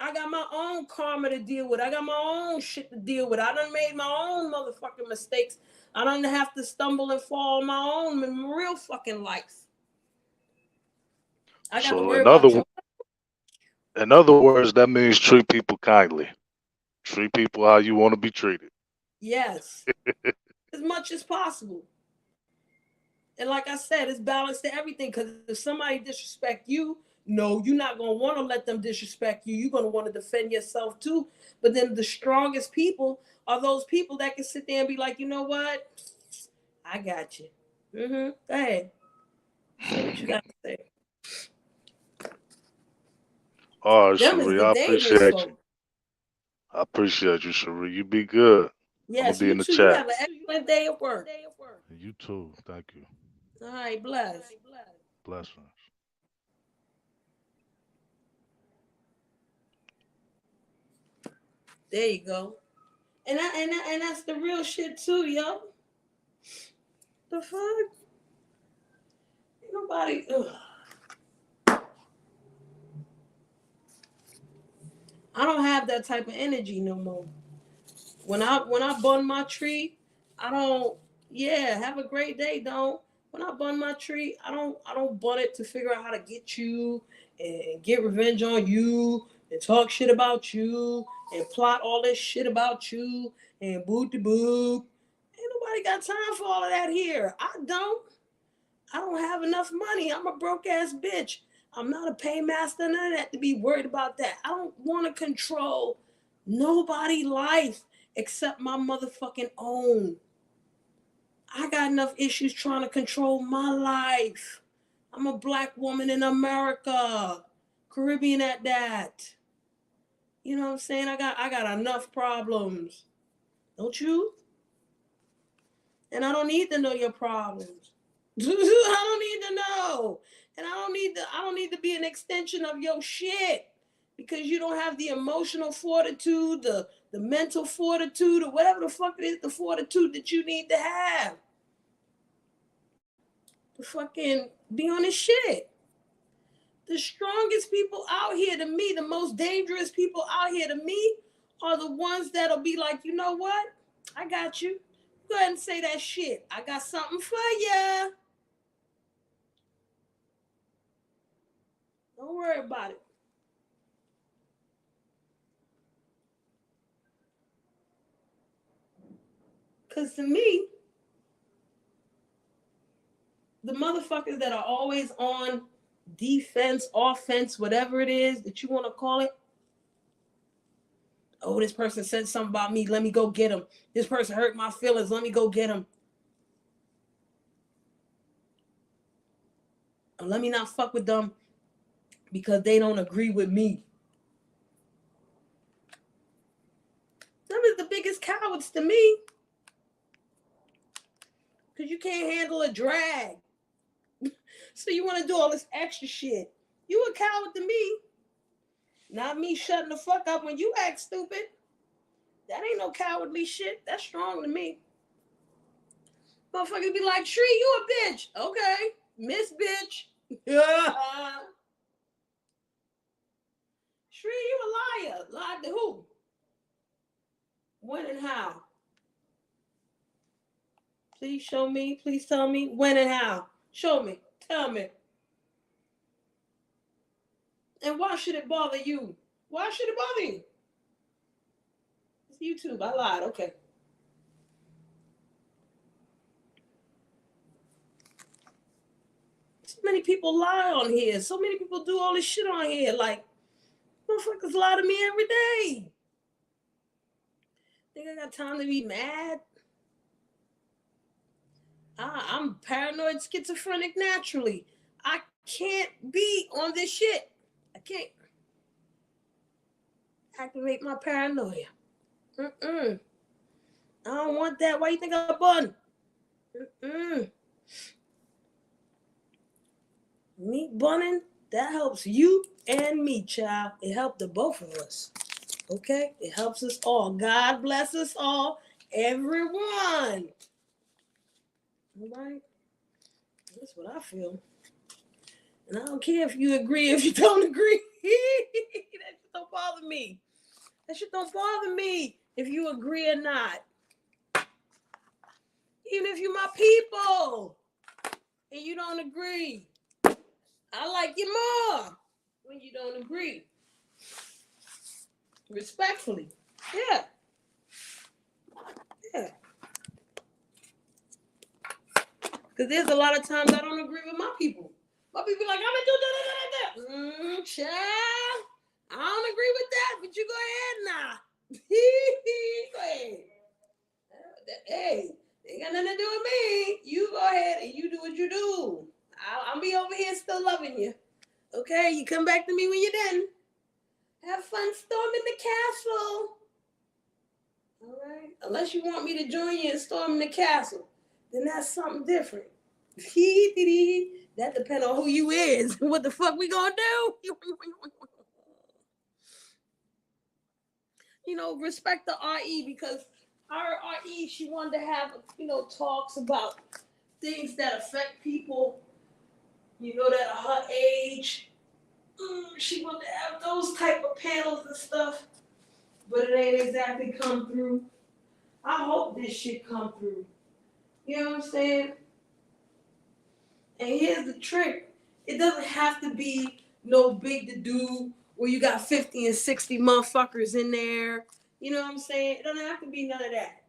S1: I got my own karma to deal with. I got my own shit to deal with. I done made my own motherfucking mistakes. I don't have to stumble and fall on my own in real fucking life. I got to
S2: So
S1: worry about you.
S2: in other words, that means treat people kindly. Treat people how you want to be treated.
S1: Yes, as much as possible. And like I said, it's balanced to everything. Because if somebody disrespect you, no, you're not gonna want to let them disrespect you. You're gonna want to defend yourself too. But then the strongest people are those people that can sit there and be like, you know what? I got you. Go ahead. Say what you got to say.
S2: All right,
S1: Them is
S2: Cherie,
S1: the
S2: I
S1: dangerous
S2: appreciate
S1: folk.
S2: you. I appreciate you, Cherie. You be good. I'm gonna
S1: Yes,
S2: be
S1: you
S2: in the
S1: too. You
S2: chat.
S1: have an excellent day at work.
S2: You too. Thank you.
S1: All right, bless.
S2: Blessings.
S1: There you go. And that's the real shit too, yo. The fuck? Ain't nobody. Ugh. I don't have that type of energy no more. When I burn my tree, I don't. Yeah, have a great day. Don't. When I burn my tree, I don't burn it to figure out how to get you and get revenge on you and talk shit about you and plot all this shit about you and boot de boop. Ain't nobody got time for all of that here. I don't. I don't have enough money. I'm a broke ass bitch. I'm not a paymaster, none of that to be worried about that. I don't want to control nobody's life except my motherfucking own. I got enough issues trying to control my life. I'm a black woman in America, Caribbean at that. You know what I'm saying? I got enough problems. Don't you? And I don't need to know your problems. I don't need to know. And I don't need to be an extension of your shit. Because you don't have the emotional fortitude, the mental fortitude, or whatever the fuck it is, the fortitude that you need to have. To fucking be on this shit. The strongest people out here to me, the most dangerous people out here to me, are the ones that'll be like, you know what? I got you. Go ahead and say that shit. I got something for ya. Don't worry about it. Because to me, the motherfuckers that are always on defense, offense, whatever it is that you want to call it, Oh, this person said something about me. Let me go get him. This person hurt my feelings. Let me go get him. Or let me not fuck with them because they don't agree with me. Them is the biggest cowards to me. Because you can't handle a drag. So you want to do all this extra shit. You a coward to me. Not me shutting the fuck up when you act stupid. That ain't no cowardly shit. That's strong to me. Motherfuckers be like, Shree, you a bitch. Okay. Miss bitch. Shree, you a liar. Lied to who? When and how? Please show me. Please tell me when and how. Show me. Tell me. And why should it bother you? Why should it bother you? It's YouTube. I lied. Okay. So many people lie on here. So many people do all this shit on here. Like, motherfuckers lie to me every day. Think I got time to be mad? I'm paranoid schizophrenic naturally. I can't be on this shit. I can't activate my paranoia. I don't want that. Why you think I'm bun? Me bunning, that helps you and me, child. It helped the both of us. Okay? It helps us all. God bless us all. Everyone. All right? That's what I feel. And I don't care if you agree, if you don't agree. That shit don't bother me. That shit don't bother me if you agree or not. Even if you're my people and you don't agree. I like you more when you don't agree. Respectfully. Yeah. Yeah. Because there's a lot of times I don't agree with my people. My people like, I'm going to do that. Child, I don't agree with that, but you go ahead now. Go ahead. Hey, ain't got nothing to do with me. You go ahead and you do what you do. I'll be over here still loving you. Okay, you come back to me when you're done. Have fun storming the castle. All right? Unless you want me to join you in storming the castle, then that's something different. That depends on who you is. What the fuck we gonna do? You know, respect the RE because our RE, she wanted to have, talks about things that affect people, that are her age. She wanted to have those type of panels and stuff, but it ain't exactly come through. I hope this shit come through. You know what I'm saying? And here's the trick. It doesn't have to be no big to do where you got 50 and 60 motherfuckers in there. You know what I'm saying? It doesn't have to be none of that.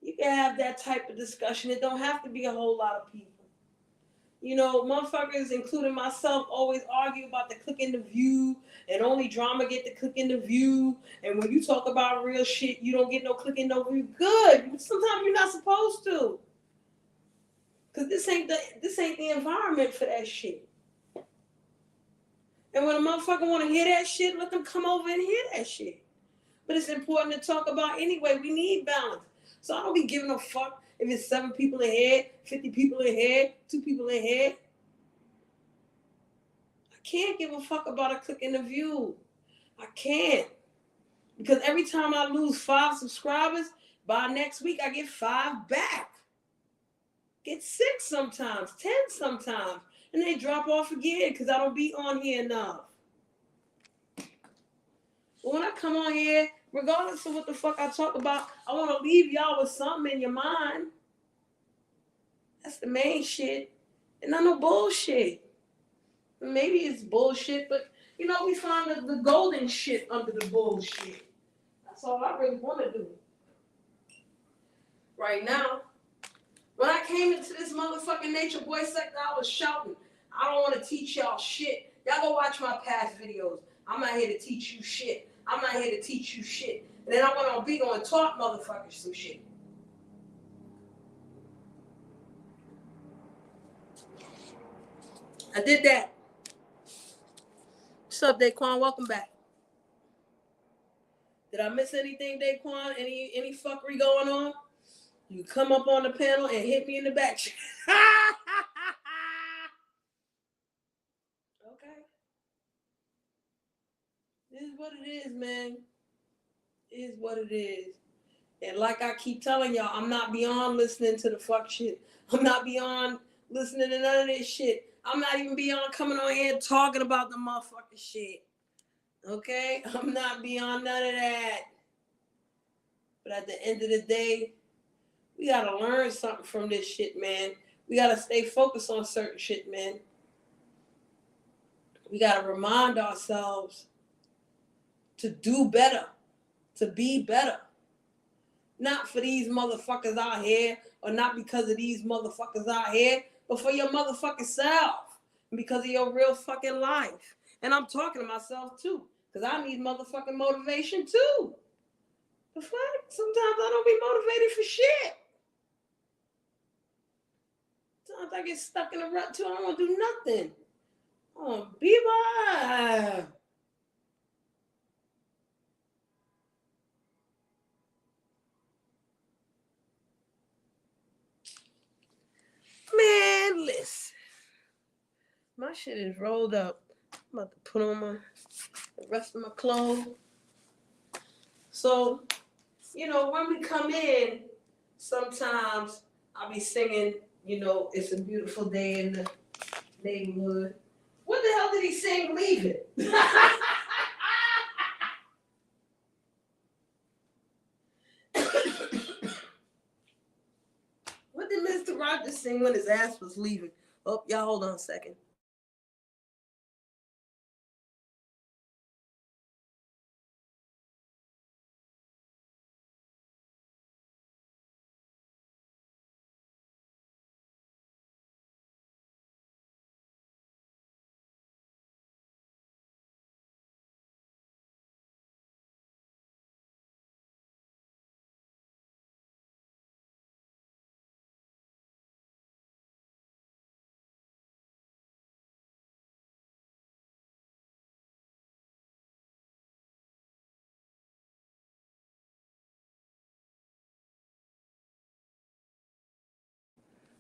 S1: You can have that type of discussion. It don't have to be a whole lot of people. Motherfuckers, including myself, always argue about the click in the view, and only drama get the click in the view. And when you talk about real shit, you don't get no click in no view. Good. Sometimes you're not supposed to. Cause this ain't the environment for that shit. And when a motherfucker want to hear that shit, let them come over and hear that shit. But it's important to talk about anyway. We need balance. So I don't be giving a fuck if it's 7 people in here, 50 people in here, 2 people in here. I can't give a fuck about a click in the view. I can't. Because every time I lose 5 subscribers, by next week I get 5 back. Get 6 sometimes, 10 sometimes. And they drop off again because I don't be on here enough. But when I come on here, regardless of what the fuck I talk about, I want to leave y'all with something in your mind. That's the main shit. And not no bullshit. Maybe it's bullshit, but, we find the golden shit under the bullshit. That's all I really want to do. Right now, when I came into this motherfucking Nature Boy sector, I was shouting, I don't want to teach y'all shit. Y'all go watch my past videos. I'm not here to teach you shit. I'm not here to teach you shit. And then I went on Beagle and taught motherfuckers some shit. I did that. What's up, Daquan? Welcome back. Did I miss anything, Daquan? Any fuckery going on? You come up on the panel and hit me in the back. Okay. This is what it is, man. It is what it is. And like I keep telling y'all, I'm not beyond listening to the fuck shit. I'm not beyond listening to none of this shit. I'm not even beyond coming on here talking about the motherfucking shit. Okay? I'm not beyond none of that. But at the end of the day, we gotta learn something from this shit, man. We gotta stay focused on certain shit, man. We gotta remind ourselves to do better, to be better. Not for these motherfuckers out here, or not because of these motherfuckers out here, but for your motherfucking self. And because of your real fucking life. And I'm talking to myself too, because I need motherfucking motivation too. The fuck? Sometimes I don't be motivated for shit. Sometimes I get stuck in a rut too. I don't want to do nothing. I want to be alive. Man, listen. My shit is rolled up. I'm about to put on the rest of my clothes. So, you know, when we come in, sometimes I'll be singing, you know, It's a Beautiful Day in the Neighborhood. What the hell did he sing Leave It? What did Mr. Rogers sing when his ass was leaving? Oh, y'all hold on a second.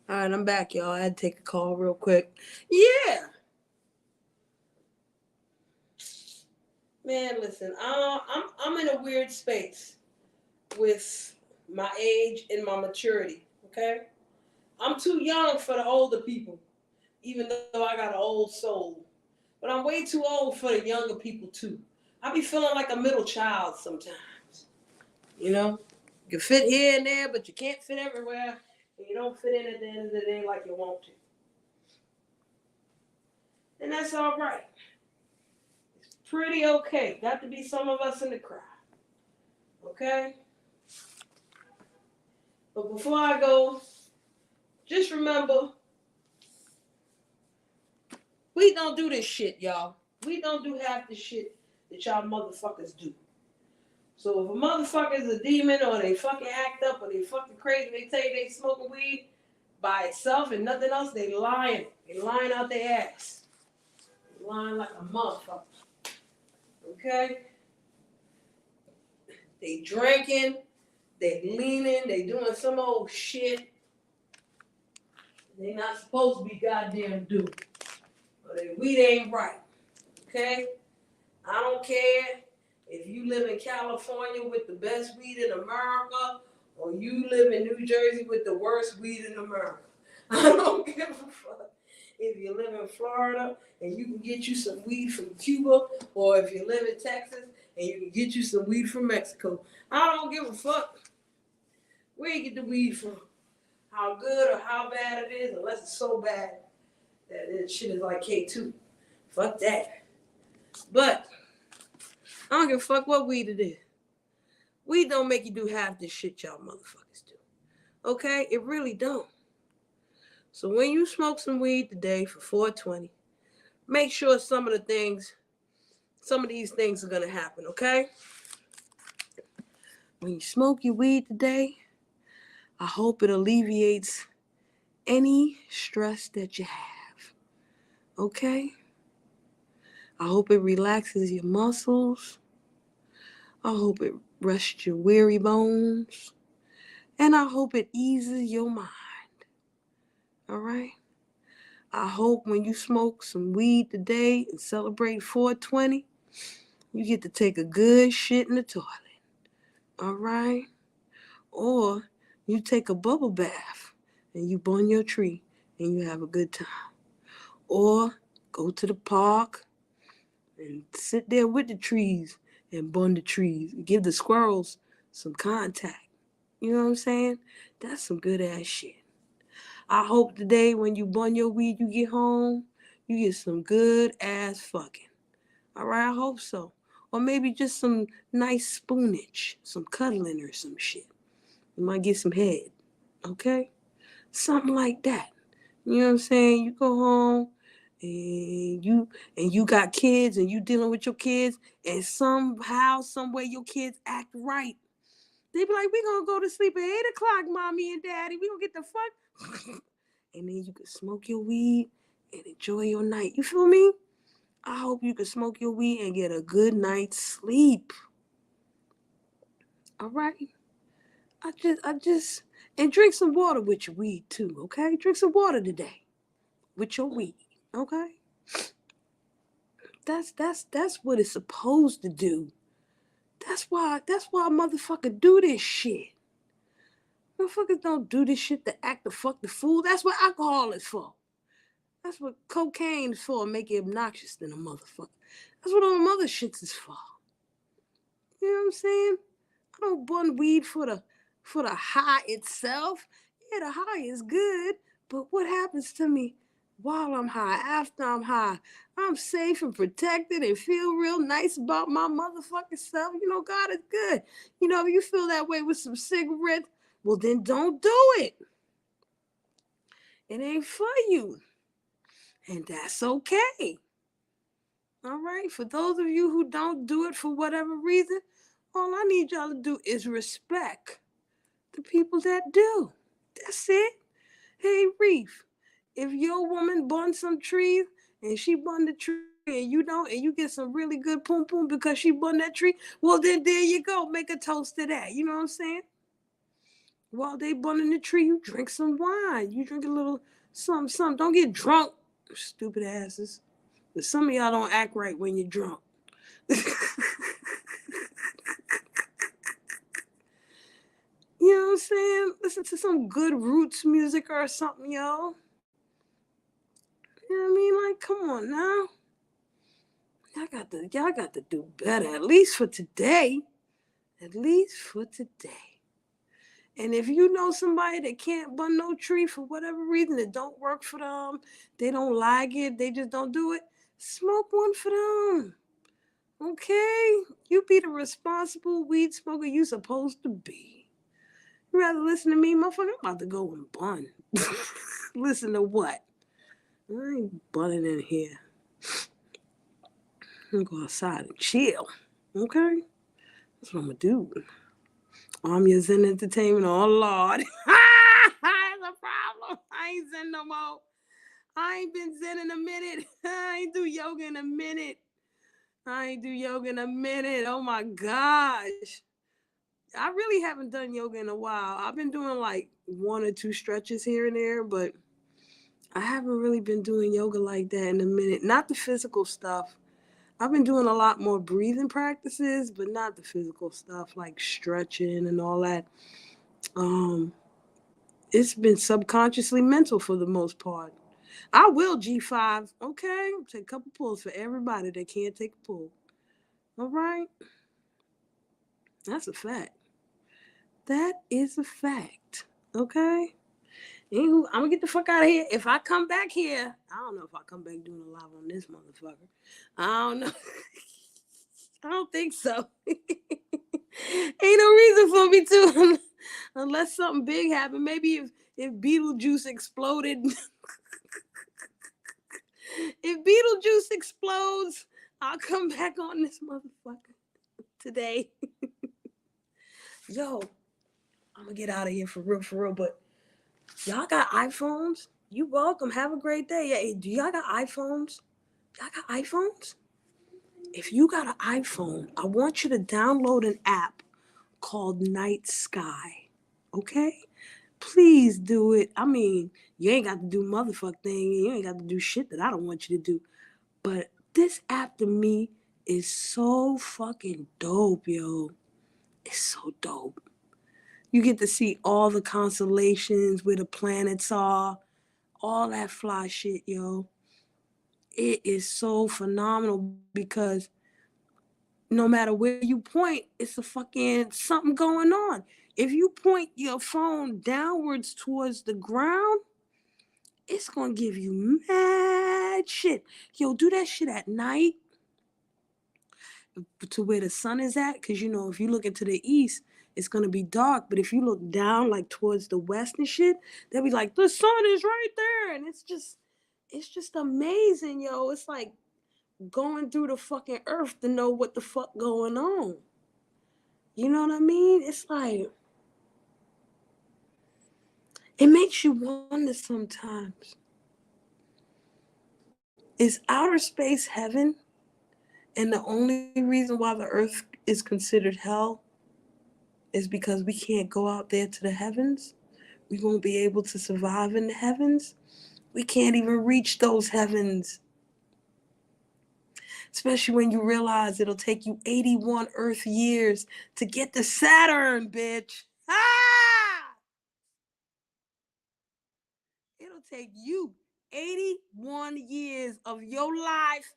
S1: All right, I'm back, y'all. I had to take a call real quick. Yeah. Man, listen, I'm in a weird space with my age and my maturity, okay? I'm too young for the older people, even though I got an old soul. But I'm way too old for the younger people, too. I be feeling like a middle child sometimes, you know? You can fit here and there, but you can't fit everywhere, and you don't fit in at the end of the day like you want to. And that's all right. It's pretty okay. Got to be some of us in the crowd, okay? But before I go, just remember, we don't do this shit, y'all. We don't do half the shit that y'all motherfuckers do. So if a motherfucker is a demon, or they fucking act up, or they fucking crazy, they tell you they smoking weed by itself and nothing else, they lying. They lying out their ass. They lying like a motherfucker. Okay? They drinking, they leaning, they doing some old shit they not supposed to be goddamn doing. But their weed ain't right. Okay? I don't care if you live in California with the best weed in America, or you live in New Jersey with the worst weed in America. I don't give a fuck. If you live in Florida and you can get you some weed from Cuba, or if you live in Texas and you can get you some weed from Mexico. I don't give a fuck where you get the weed from, how good or how bad it is, unless it's so bad that this shit is like K2. Fuck that. But I don't give a fuck what weed it is. Weed don't make you do half the shit y'all motherfuckers do. Okay? It really don't. So when you smoke some weed today for 420, make sure some of the things some of these things are going to happen, okay? When you smoke your weed today, I hope it alleviates any stress that you have, okay? I hope it relaxes your muscles. I hope it rests your weary bones. And I hope it eases your mind, all right? I hope when you smoke some weed today and celebrate 420, you get to take a good shit in the toilet, all right? Or you take a bubble bath and you burn your tree and you have a good time. Or go to the park and sit there with the trees and burn the trees. Give the squirrels some contact. You know what I'm saying? That's some good ass shit. I hope today when you burn your weed, you get home, you get some good ass fucking. All right, I hope so. Or maybe just some nice spoonage, some cuddling or some shit. You might get some head, okay? Something like that. You know what I'm saying? You go home and you got kids and you dealing with your kids and somehow, some way your kids act right. They be like, we gonna go to sleep at 8 o'clock, mommy and daddy. We gonna get the fuck. And then you can smoke your weed and enjoy your night. You feel me? I hope you can smoke your weed and get a good night's sleep. All right? And drink some water with your weed too, okay? Drink some water today with your weed, okay? That's what it's supposed to do. That's why a motherfucker do this shit. Motherfuckers don't do this shit to act the fuck the fool. That's what alcohol is for. That's what cocaine is for, make you obnoxious than a motherfucker. That's what all them other shits is for. You know what I'm saying? I don't burn weed for the high itself. Yeah, the high is good, but what happens to me while I'm high, after I'm high? I'm safe and protected and feel real nice about my motherfucking self. You know, God is good. You know, if you feel that way with some cigarettes, well, then don't do it. It ain't for you. And that's okay. All right? For those of you who don't do it for whatever reason, all I need y'all to do is respect the people that do. That's it. Hey, Reef, if your woman bun some trees and she bun the tree and you don't, and you get some really good pum pum because she bun that tree, well, then there you go. Make a toast to that. You know what I'm saying? While they bunning the tree, you drink some wine. You drink a little something. Don't get drunk, stupid asses. But some of y'all don't act right when you're drunk. You know what I'm saying? Listen to some good roots music or something, y'all. You know what I mean? Like, come on now. Y'all got to do better, at least for today. At least for today. And if you know somebody that can't bun no tree for whatever reason, it don't work for them, they don't like it, they just don't do it, smoke one for them. Okay? You be the responsible weed smoker you supposed to be. You rather listen to me, motherfucker? I'm about to go and bun. Listen to what? I ain't bunning in here. I'm gonna go outside and chill. Okay? That's what I'm gonna do. I'm your Zen Entertainment. Oh, Lord. That's a problem. I ain't Zen no more. I ain't been Zen in a minute. I ain't do yoga in a minute. Oh, my gosh. I really haven't done yoga in a while. I've been doing like 1 or 2 stretches here and there, but I haven't really been doing yoga like that in a minute. Not the physical stuff. I've been doing a lot more breathing practices, but not the physical stuff like stretching and all that. It's been subconsciously mental for the most part. I will G5, okay? Take a couple pulls for everybody that can't take a pull. All right? That's a fact. That is a fact. Okay? Anywho, I'm gonna get the fuck out of here. If I come back here, I don't know if I come back doing a live on this motherfucker. I don't know. I don't think so. Ain't no reason for me to, unless something big happened. Maybe if Beetlejuice exploded. If Beetlejuice explodes, I'll come back on this motherfucker today. Yo, I'm gonna get out of here for real, but y'all got iPhones? You welcome. Have a great day. Yeah, do y'all got iPhones? Y'all got iPhones? If you got an iPhone, I want you to download an app called Night Sky. Okay? Please do it. I mean, you ain't got to do motherfuck thing. You ain't got to do shit that I don't want you to do. But this app to me is so fucking dope, yo. It's so dope. You get to see all the constellations, where the planets are, all that fly shit, yo. It is so phenomenal because no matter where you point, it's a fucking something going on. If you point your phone downwards towards the ground, it's gonna give you mad shit. Yo, do that shit at night to where the sun is at, because you know if you look into the east, it's gonna be dark. But if you look down like towards the west and shit, they'll be like, the sun is right there, and it's just amazing, yo. It's like going through the fucking earth to know what the fuck going on. You know what I mean? It's like, it makes you wonder sometimes. Is outer space heaven? And the only reason why the earth is considered hell is because we can't go out there to the heavens? We won't be able to survive in the heavens? We can't even reach those heavens. Especially when you realize it'll take you 81 Earth years to get to Saturn, bitch. Ah! It'll take you 81 years of your life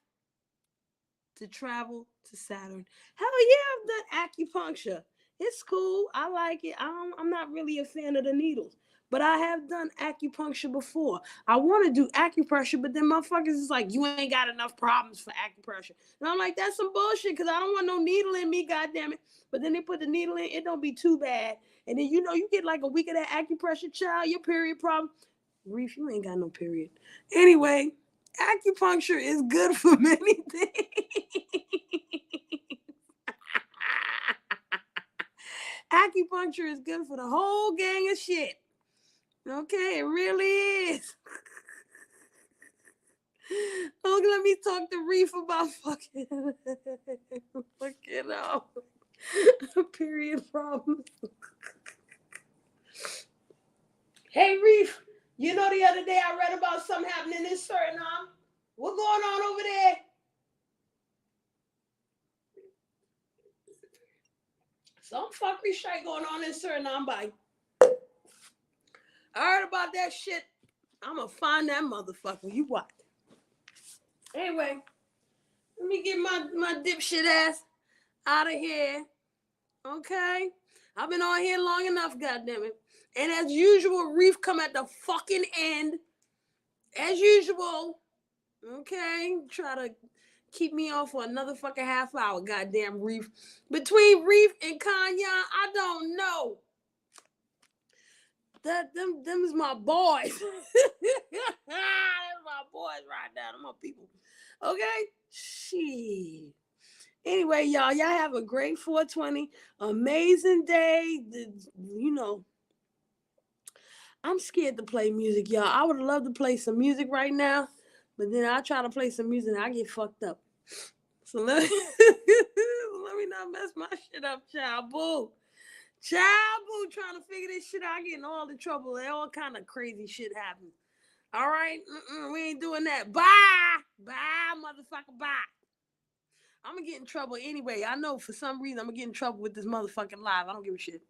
S1: to travel to Saturn. Hell yeah, I've done acupuncture. It's cool. I like it. I'm not really a fan of the needles, but I have done acupuncture before. I want to do acupressure, but then motherfuckers is like, you ain't got enough problems for acupressure. And I'm like, that's some bullshit because I don't want no needle in me, goddammit. But then they put the needle in, it don't be too bad. And then, you know, you get like a week of that acupressure, child, your period problem. Reef, you ain't got no period. Anyway, acupuncture is good for many things. Acupuncture is good for the whole gang of shit. Okay, it really is. Oh, let me talk to Reef about fucking period problems. Hey, Reef, you know the other day I read about something happening in Suriname. What's going on over there? Some fuckery shit going on in Suriname, by. I heard about that shit. I'm gonna find that motherfucker. You what? Anyway, let me get my dipshit ass out of here. Okay? I've been on here long enough, goddammit. And as usual, Reef come at the fucking end. As usual. Okay? Try to keep me on for another fucking half hour, goddamn Reef. Between Reef and Kanye, I don't know. Them is my boys. That's my boys right now. Them my people. Okay? Shit. Anyway, y'all have a great 420. Amazing day. You know, I'm scared to play music, y'all. I would love to play some music right now, but then I try to play some music and I get fucked up. So let me not mess my shit up, child boo. Child boo, trying to figure this shit out, getting all the trouble. All kind of crazy shit happens. All right? We ain't doing that. Bye. Bye, motherfucker. Bye. I'm going to get in trouble anyway. I know for some reason I'm going to get in trouble with this motherfucking live. I don't give a shit.